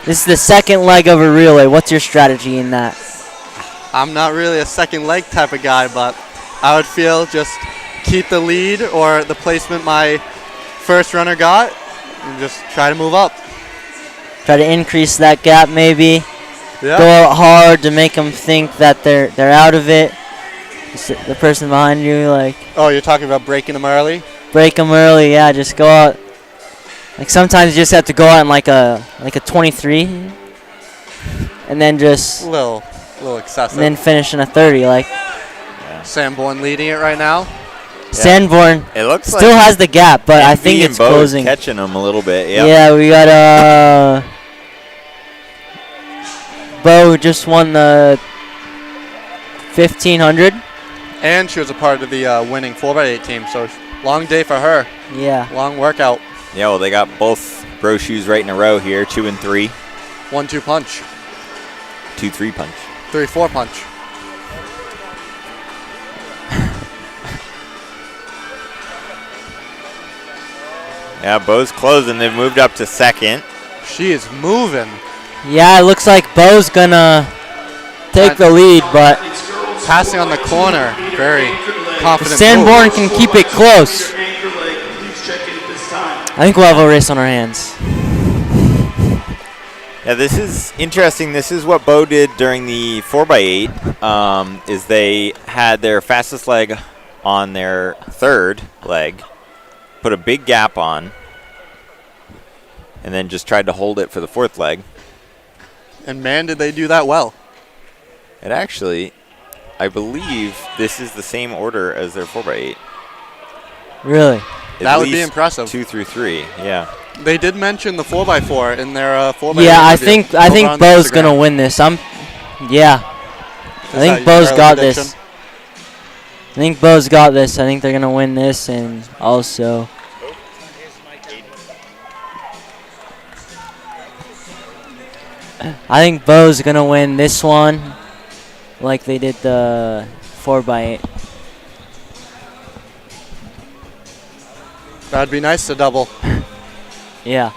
This is the second leg of a relay. What's your strategy in that? I'm not really a second leg type of guy, but I would feel just keep the lead or the placement my first runner got and just try to move up. Try to increase that gap, maybe. Yeah. Go out hard to make them think that they're out of it. The person behind you, like, Oh, you're talking about breaking them early? break them early. Yeah, just go out. Like sometimes you just have to go out in like a 23, and then just A little excessive. and then finish in a 30. Like Sanborn leading it right now. Sanborn It looks still like has the gap, but I MV think and it's Bo's closing. catching them a little bit. Yep. Yeah, we got Bo just won the 1500. And she was a part of the winning 4x8 team, so long day for her. Yeah. Long workout. Yeah, well, they got both bro shoes right in a row here, 2 and 3. 1-2 punch. 2-3 punch. 3-4 punch. Yeah, Bo's closing. They've moved up to second. She is moving. Yeah, it looks like Bo's gonna take the lead, but Passing on the corner. Very confident. Sanborn move. can keep it close. Your anchor leg, please check in at this time. I think we'll have a race on our hands. Yeah, this is interesting. This is what Bo did during the 4x8. Is they had their fastest leg on their third leg, put a big gap on, and then just tried to hold it for the fourth leg. And man, did they do that well. It actually, I believe this is the same order as their 4x8. Really? That would be impressive. 2 through 3, yeah. They did mention the 4x4 in their 4x8. Yeah, I interview think over on the Bo's Instagram. gonna win this. I Is think that Bo's your got prediction? this. I think Bo's got this. I think they're gonna win this, and also. I think Bo's gonna win this one, like they did the 4x8. That'd be nice to double. Yeah.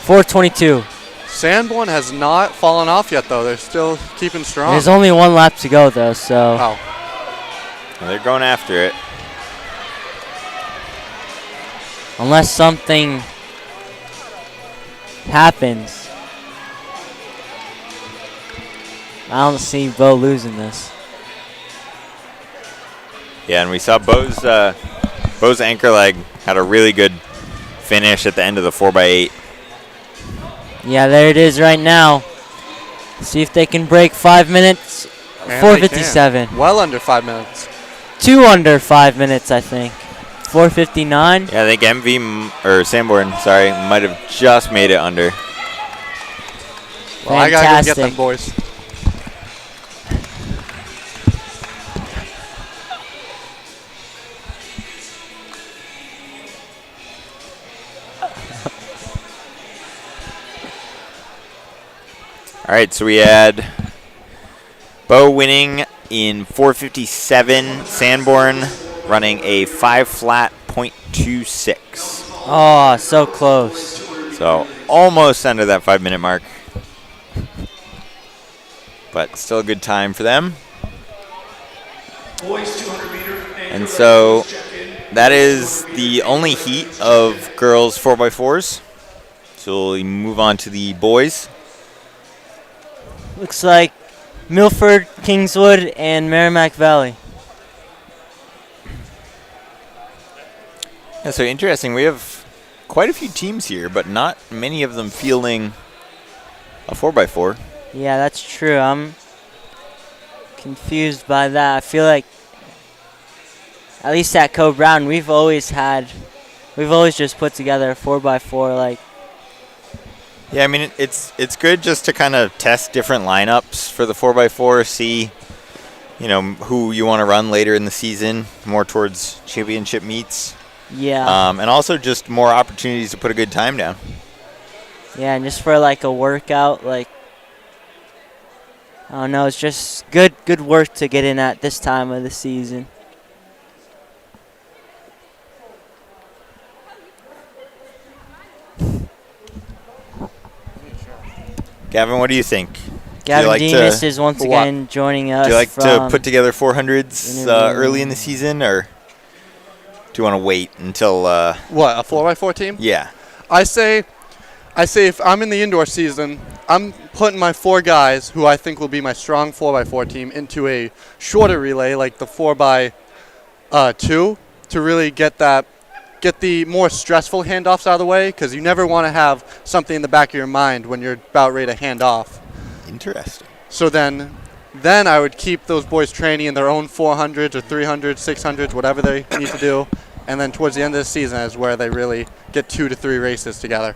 4:22. Sanborn has not fallen off yet, though. They're still keeping strong. There's only one lap to go, though, so. Oh. Well, they're going after it. Unless something happens, I don't see Bo losing this. Yeah, and we saw Bo's Bo's anchor leg had a really good finish at the end of the 4x8. Yeah, there it is right now. See if they can break 5 minutes. And 4:57. Well under 5 minutes. 2 under 5 minutes, I think. 4:59. Yeah, I think or Sanborn, sorry, might have just made it under. Well, I gotta go get them, boys. All right, so we had Bo winning in 4:57. Sanborn running a 5 flat .26. Oh, so close. So almost under that 5-minute mark. But still a good time for them. Boys 200 meter. And so that is the only heat of girls 4x4s. So we move on to the boys. Looks like Milford, Kingswood, and Merrimack Valley. Yeah, so interesting. We have quite a few teams here, but not many of them fielding a 4x4. Yeah, that's true. I'm confused by that. I feel like, at least at Co Brown, we've always just put together a 4x4. Like, yeah, I mean, it's good just to kind of test different lineups for the 4x4, see, who you want to run later in the season, more towards championship meets. yeah. And also just more opportunities to put a good time down. Yeah, and just for like a workout, like, I don't know, it's just good work to get in at this time of the season. Gavin, what do you think? Gavin like Demas is once again joining us. Do you like to from put together 400s early in the season, or do you want to wait until? What, a 4x4 team? Yeah. I say if I'm in the indoor season, I'm putting my 4 guys, who I think will be my strong 4x4 team, into a shorter relay like the 4x2 to really get the more stressful handoffs out of the way, because you never want to have something in the back of your mind when you're about ready to hand off. Interesting. So then I would keep those boys training in their own 400s or 300s, 600s, whatever they need to do, and then towards the end of the season is where they really get 2 to 3 races together.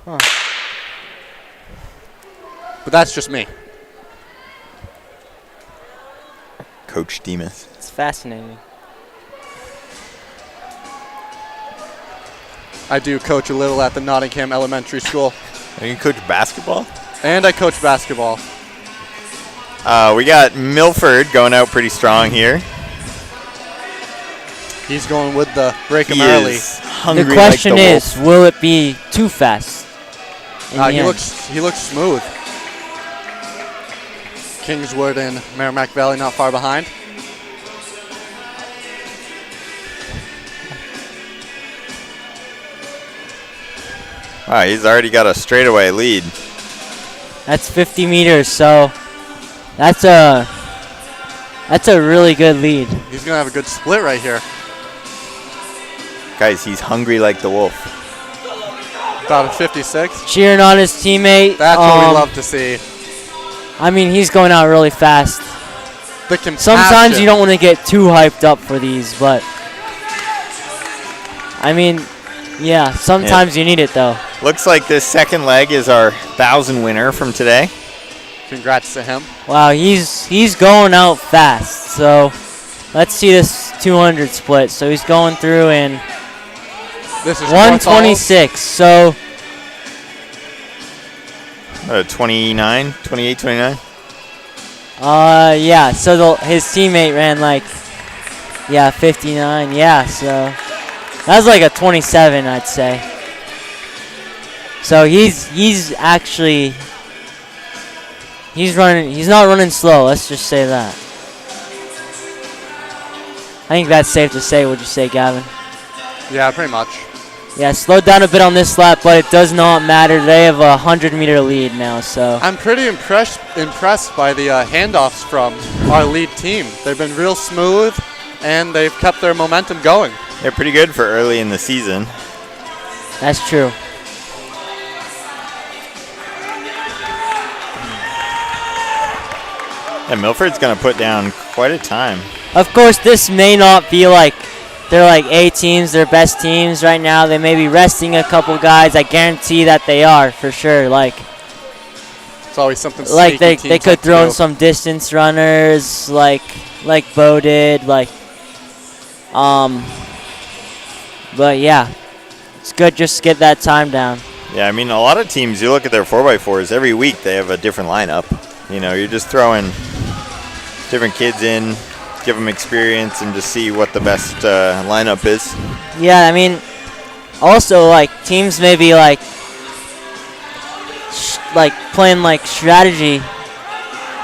Huh. But that's just me. Coach Demas. It's fascinating. I do coach a little at the Nottingham Elementary School. Are you coach basketball? And I coach basketball. We got Milford going out pretty strong here. He's going with the break him He early. is hungry The question like the is, wolf. will it be too fast? in the He end? looks smooth. Kingswood and Merrimack Valley not far behind. Wow, he's already got a straightaway lead. That's 50 meters, so that's a really good lead. He's going to have a good split right here. Guys, he's hungry like the wolf. About a 56. Cheering on his teammate. That's what we love to see. I mean, he's going out really fast. The compassion. Sometimes you don't want to get too hyped up for these, but I mean, yeah, sometimes you need it though. Looks like this second leg is our 1,000 winner from today. Congrats to him. Wow, he's going out fast. So let's see this 200 split. So he's going through in This is 126. So 29, 28, 29. yeah. So his teammate ran like 59. Yeah. So that was like a 27, I'd say. So he's actually running. He's not running slow. Let's just say that. I think that's safe to say. Would you say, Gavin? Yeah, pretty much. Yeah, slowed down a bit on this lap, but it does not matter. They have a 100-meter lead now, so. I'm pretty impressed by the handoffs from our lead team. They've been real smooth, and they've kept their momentum going. They're pretty good for early in the season. That's true. And Milford's going to put down quite a time. Of course, this may not be like they're like A teams, their best teams right now. They may be resting a couple guys. I guarantee that they are for sure. Like It's always something like sneaky they teams could like to throw in do. some distance runners like Bo did. But yeah, it's good just to get that time down. Yeah, I mean, a lot of teams, you look at their 4x4s, every week they have a different lineup. You know, you're just throwing different kids in, give them experience, and just see what the best lineup is. Yeah, I mean, also like teams may be like playing like strategy,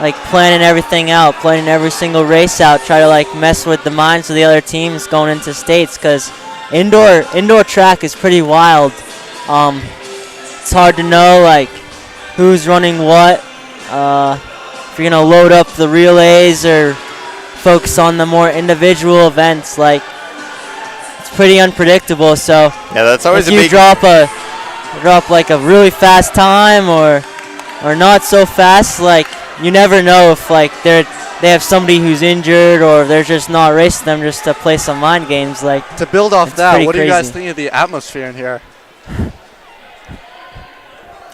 like planning everything out, planning every single race out, try to like mess with the minds of the other teams going into states, because indoor track is pretty wild. It's hard to know like who's running what. If you're gonna load up the relays or focus on the more individual events, like it's pretty unpredictable. So Yeah, that's always if a you big... drop like a really fast time or not so fast, like you never know if like they have somebody who's injured or they're just not racing them just to play some mind games. Like To build off it's that, pretty what do you guys crazy. think of the atmosphere in here?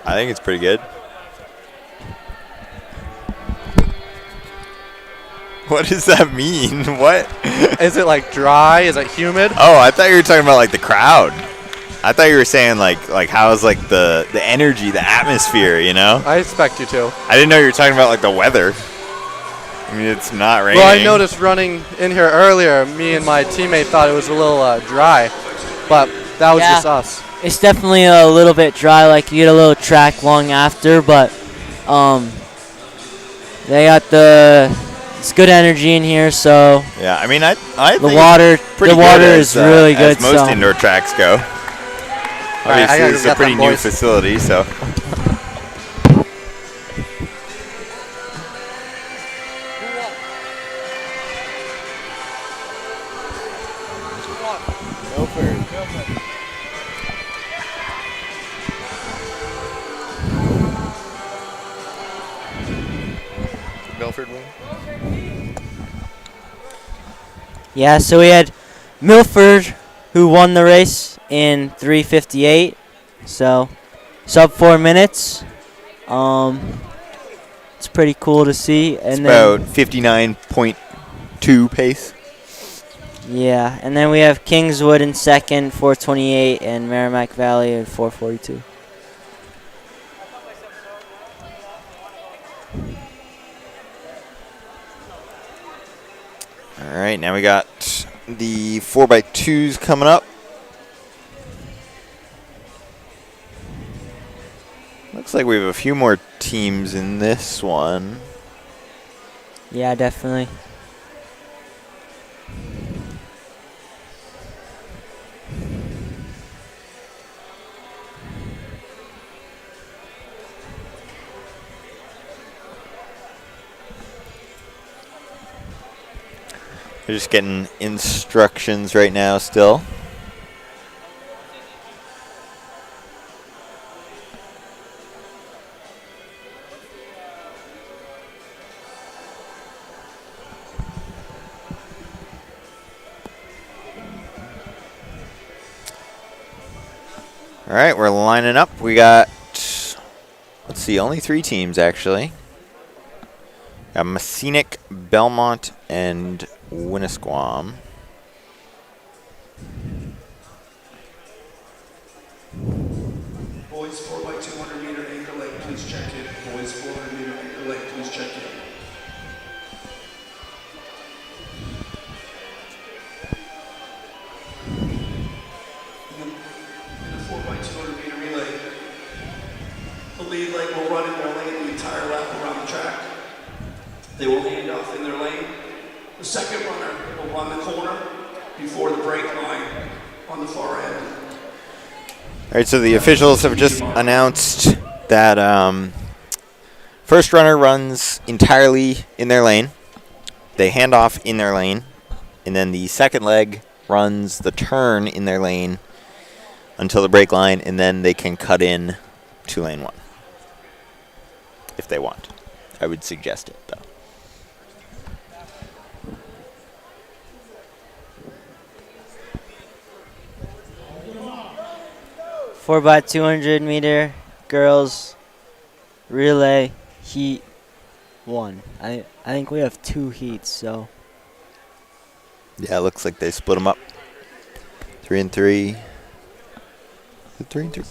I think it's pretty good. What does that mean? What? Is it like dry? Is it humid? Oh, I thought you were talking about like the crowd. I thought you were saying like how's like the energy, the atmosphere, you know? I expect you to. I didn't know you were talking about like the weather. I mean, it's not raining. Well, I noticed running in here earlier, me and my teammate thought it was a little dry, but that was Yeah. just us. It's definitely a little bit dry, like you get a little track long after, but they got it's good energy in here, so Yeah, I mean, I the think water it's pretty the water good is as, really as good. most So indoor tracks go. All right, I Obviously, gotta this is get a pretty them, new boys. facility, so. Milford win. yeah, so we had Milford who won the race in 3:58, so sub 4 minutes. It's pretty cool to see. And It's then about 59.2 pace. yeah, and then we have Kingswood in second, 4:28, and Merrimack Valley at 4:42. All right, now we got the 4x2s coming up. Looks like we have a few more teams in this one. Yeah, definitely. We're just getting instructions right now still. All right, we're lining up. We got, let's see, only 3 teams actually. Got Messinic, Belmont, and Winnisquam. Boys 4x200 meter anchor leg, please check in. Boys 400 meter anchor leg, please check in. In the 4x200 meter relay, the lead leg will run in their lane the entire lap around the track. They will hand off in their lane. The second runner will run the corner before the brake line on the far end. All right, so the officials have just announced that first runner runs entirely in their lane. They hand off in their lane. And then the second leg runs the turn in their lane until the brake line, and then they can cut in to lane 1 if they want. I would suggest it, though. Four by 200 meter girls relay heat 1. I think we have 2 heats, so. Yeah, it looks like they split them up. 3 and 3. 3 and 3.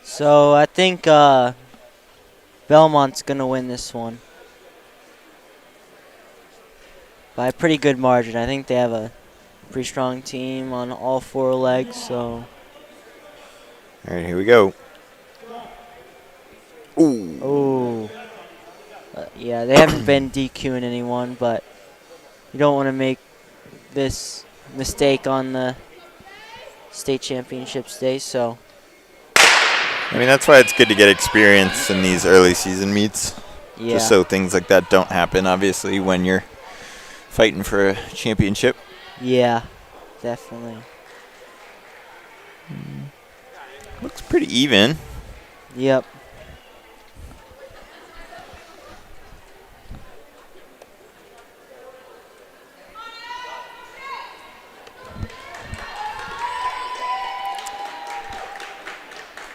So I think Belmont's gonna win this one by a pretty good margin. I think they have a pretty strong team on all 4 legs. So. All right, here we go. Ooh. Oh. Yeah, they haven't been DQing anyone, but you don't want to make this mistake on the state championships day. So. I mean, that's why it's good to get experience in these early season meets. Yeah. Just so things like that don't happen, obviously, when you're fighting for a championship. Yeah, definitely. Looks pretty even. Yep.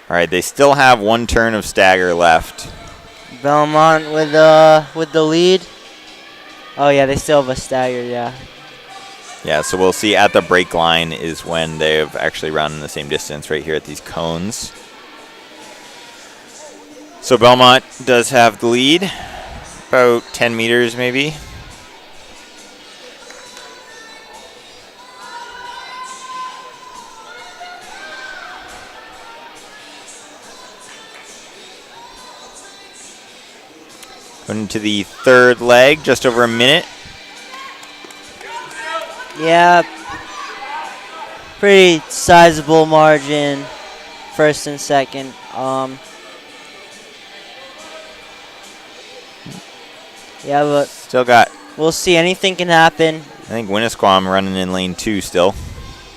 All right, they still have 1 turn of stagger left. Belmont with the lead. Oh yeah, they still have a stagger. Yeah. Yeah, so we'll see at the brake line is when they've actually run the same distance right here at these cones. So Belmont does have the lead, about 10 meters maybe. Going into the third leg, just over a minute. Yeah. Pretty sizable margin, first and second. Yeah, but Still got, we'll see. Anything can happen. I think Winnisquam running in lane 2 still.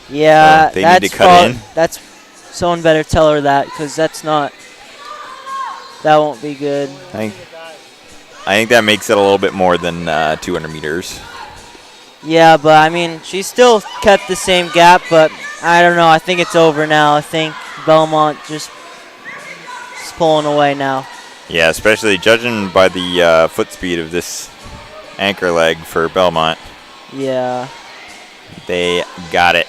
Yeah, they need to cut in. That's someone better tell her that, because that's not. That won't be good. I think that makes it a little bit more than 200 meters. Yeah, but I mean, she still kept the same gap, but I don't know. I think it's over now. I think Belmont just is pulling away now. Yeah, especially judging by the foot speed of this anchor leg for Belmont. Yeah. They got it.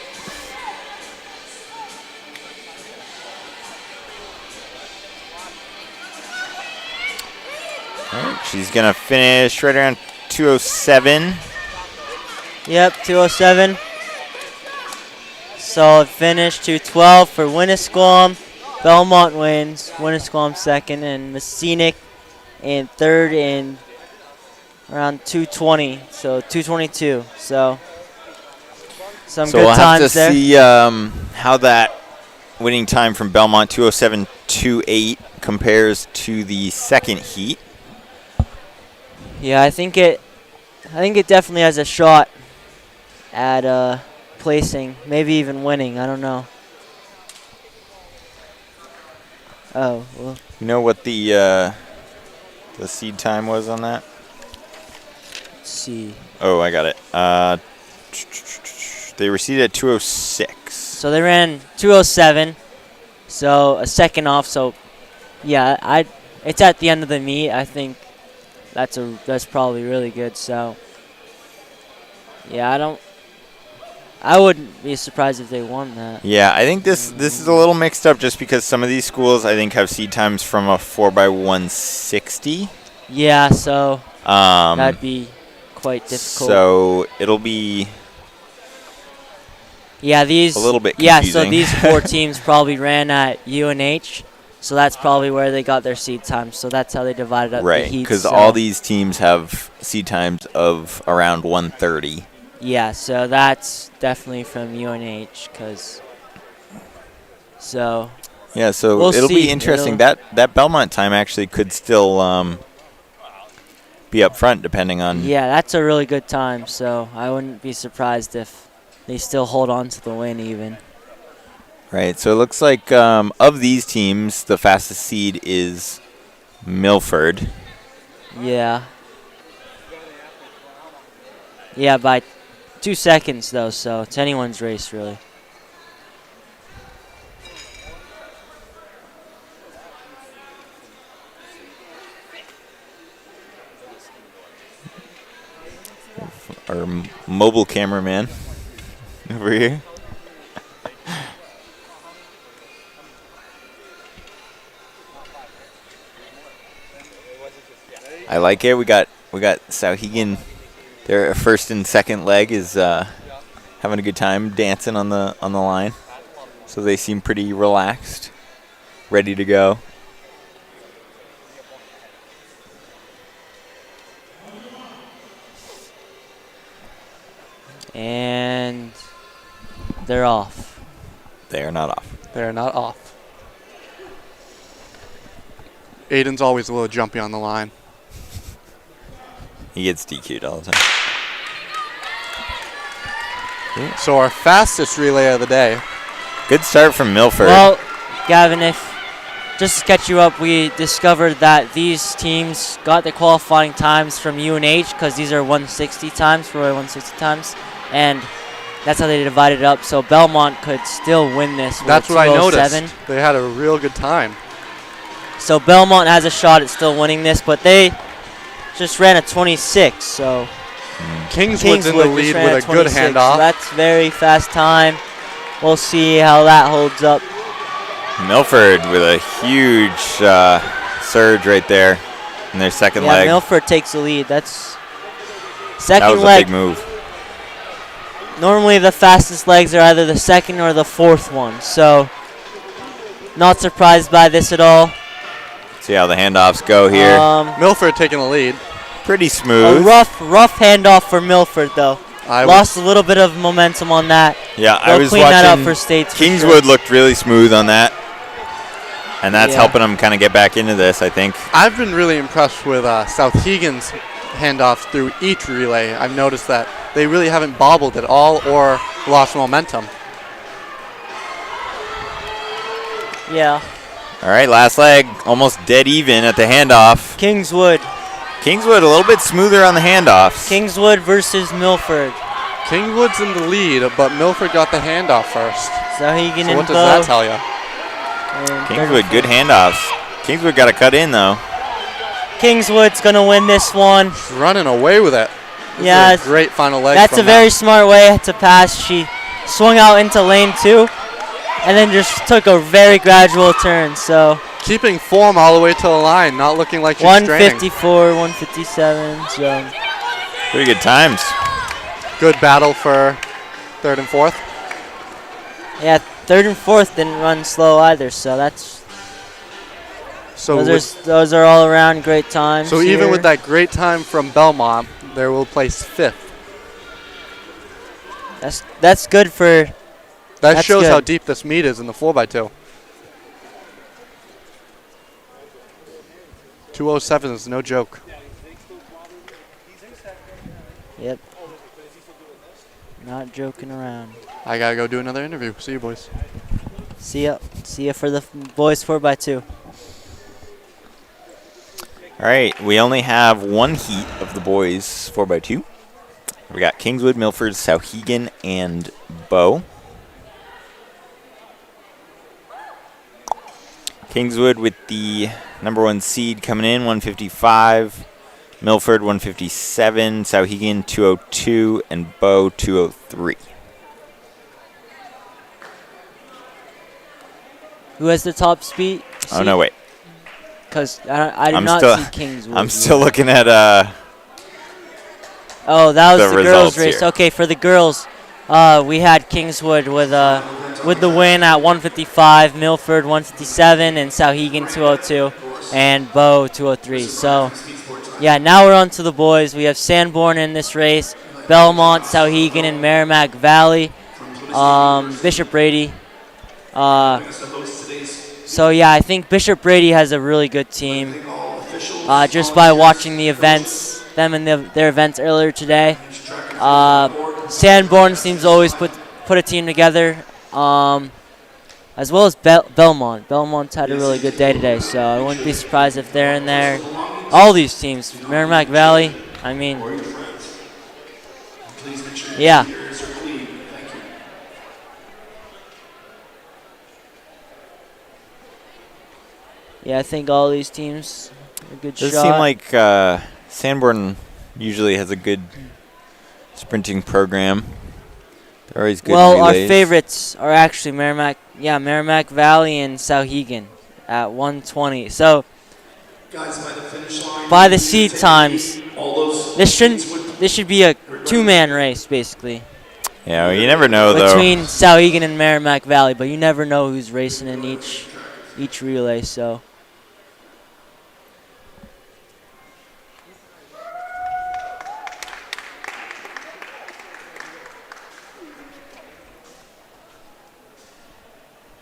All right, she's going to finish right around 207. Yep, 207. Solid finish, 212 for Winnisquam. Belmont wins, Winnisquam second, and Messinic in third in around 220, so 222. So some good we'll times there. have to see how that winning time from Belmont 207.28 compares to the second heat. Yeah, I think it definitely has a shot at placing, maybe even winning. I don't know. Oh, well. You know what the seed time was on that? Let's see. Oh, I got it. They were seeded at 206. So they ran 207, so a second off. So, yeah, it's at the end of the meet. I think that's probably really good. So, yeah, I wouldn't be surprised if they won that. Yeah, I think this is a little mixed up just because some of these schools I think have seed times from a 4x160. Yeah, so that'd be quite difficult. So it'll be a little bit confusing. Yeah, so these 4 teams probably ran at UNH, so that's probably where they got their seed times. So that's how they divided up the right, heats. because so. all these teams have seed times of around 130. Yeah, so that's definitely from UNH because So Yeah, so we'll it'll see. be interesting. That Belmont time actually could still be up front depending on. Yeah, that's a really good time. So I wouldn't be surprised if they still hold on to the win even. Right. So it looks like of these teams, the fastest seed is Milford. Yeah. Yeah, by 2 seconds though. So it's anyone's race really. Our mobile cameraman over here. I like it. We got Sauhegan. Their first and second leg is having a good time dancing on the line. So they seem pretty relaxed, ready to go. And they're off. They are not off. They're not off. Aiden's always a little jumpy on the line. He gets DQ'd all the time. So our fastest relay of the day. Good start from Milford. Well, Gavin, just to catch you up, we discovered that these teams got the qualifying times from UNH because these are 160 times, for 160 times, and that's how they divided it up. So Belmont could still win this. That's with what I 207. noticed. They had a real good time. So Belmont has a shot at still winning this, but they just ran a 26. So Kingswood's in the just lead ran with a good 26, handoff. So that's very fast time. We'll see how that holds up. Milford with a huge surge right there in their second leg. Milford takes the lead. That's That second was a leg. big move. Normally the fastest legs are either the second or the fourth one. So not surprised by this at all. See how the handoffs go here. Milford taking the lead. Pretty A smooth. rough handoff for Milford though. Lost a little bit of momentum on that. Yeah, They'll I was clean watching. that up for States. Kingswood looked really smooth on that. And that's Yeah. helping them kind of get back into this, I think. I've been really impressed with Southegan's handoffs through each relay. I've noticed that they really haven't bobbled at all or lost momentum. Yeah. All right, last leg, almost dead even at the handoff. Kingswood Kingswood a little bit smoother on the handoffs. Kingswood versus Milford. Kingswood's in the lead, but Milford got the handoff first. Sauhegan So and what does that tell you? Kingswood, good handoffs. Kingswood got to cut in, though. Kingswood's going to win this one. He's running away with it. This Yeah, is a great final leg. That's from a very them. smart way to pass. She swung out into lane 2 and then just took a very gradual turn. So Keeping form all the way to the line, not looking like she's straining. 154, 157. So Pretty good times. Good battle for third and fourth. yeah, third and fourth didn't run slow either. So that's So those are all around great times. So even here. with that great time from Belmont, they will place fifth. that's good for. That That's shows good. how deep this meet is in the 4x2. 207 is no joke. Yep. Not joking around. I gotta go do another interview. See you, boys. See ya. See ya for the boys 4x2. All right, we only have one heat of the boys 4x2. We got Kingswood, Milford, Sauhegan, and Bow. Kingswood with the number 1 seed coming in, 155. Milford, 157. Sauhegan, 202. And Bow, 203. Who has the top speed? Oh, no, wait. Because I did I'm not still- see Kingswood. I'm still yet. looking at Oh, that was the the girls' results race. here. Okay, for the girls, we had Kingswood with the win at 155, Milford 157, and Sauhegan 202, and Bow 203. So, yeah, now we're on to the boys. We have Sanborn in this race, Belmont, Sauhegan, and Merrimack Valley. Bishop Brady So yeah, I think Bishop Brady has a really good team. Just by watching the events, them and their events earlier today. Sanborn seems to always put a team together, as well as Belmont. Belmont's had a really good day today, so I wouldn't be surprised if they're in there. All these teams, Merrimack Valley, I mean, yeah. Yeah, I think all these teams are a good shot. Does seem like Sanborn usually has a good sprinting program. They're always good Well, relays. our favorites are actually Merrimack Valley and Sauhegan at 120. So by the seed times, this should be a two-man race basically. Yeah, well, you never know though. Between Sauhegan and Merrimack Valley, but you never know who's racing in each relay. So.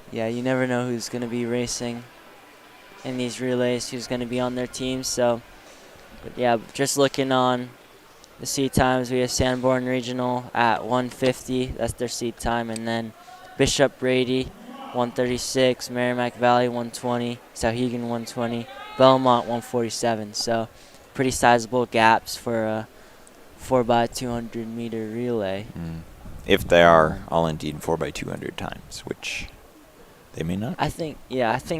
Yeah, you never know who's going to be racing in these relays, who's going to be on their team. So, but yeah, just looking on the seed times, we have Sanborn Regional at 150. That's their seed time. And then Bishop Brady, 136. Merrimack Valley, 120. Sauhegan, 120. Belmont, 147. So, pretty sizable gaps for a 4x200 meter relay. If they are all indeed 4x200 times, which... they may not. I think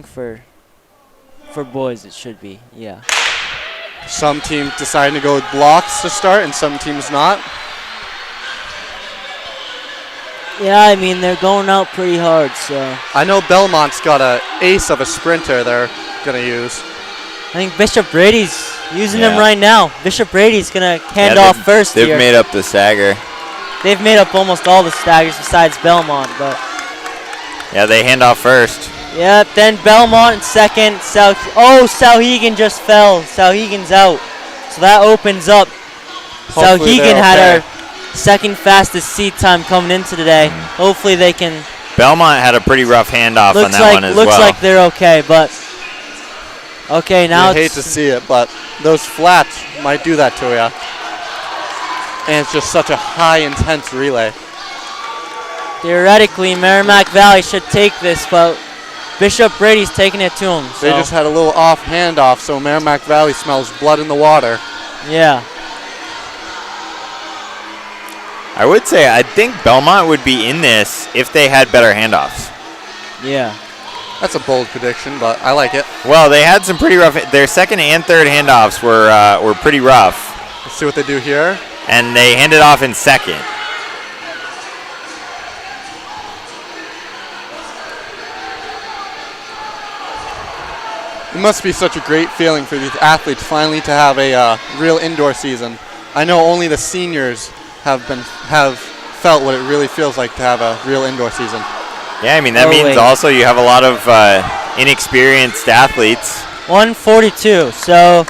for boys it should be, yeah. Some teams deciding to go with blocks to start and some teams not. Yeah, I mean, they're going out pretty hard, so. I know Belmont's got an ace of a sprinter they're going to use. I think Bishop Brady's using him right now. Bishop Brady's going to hand off first They've here. made up the stagger. They've made up almost all the staggers besides Belmont, but. Yeah, they hand off first. Yep, then Belmont in second. Sauhegan just fell. Sauhegan's out. So that opens up. Hopefully Sauhegan had okay. our second fastest seed time coming into today. Hopefully they can. Belmont had a pretty rough handoff on that one as well. Looks like they're okay, but. Okay, now I hate to see it, but those flats might do that to you. And it's just such a high, intense relay. Theoretically, Merrimack Valley should take this, but Bishop Brady's taking it to him. They just had a little off handoff, so Merrimack Valley smells blood in the water. Yeah. I would say I think Belmont would be in this if they had better handoffs. Yeah. That's a bold prediction, but I like it. Well, they had some pretty rough. Their second and third handoffs were pretty rough. Let's see what they do here. And they handed off in second. It must be such a great feeling for these athletes finally to have a real indoor season. I know only the seniors have felt what it really feels like to have a real indoor season. Yeah, I mean that means also you have a lot of inexperienced athletes. 142. So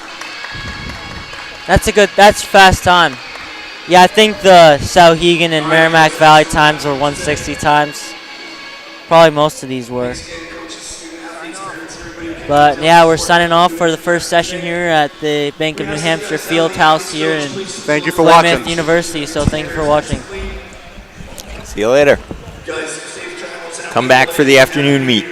that's fast time. Yeah, I think the Sauhegan and Merrimack Valley times were 160 times. Probably most of these were. But yeah, we're signing off for the first session here at the Bank of New Hampshire Field House here in Thank you for Plymouth watching. University. So thank you for watching. See you later. Come back for the afternoon meet.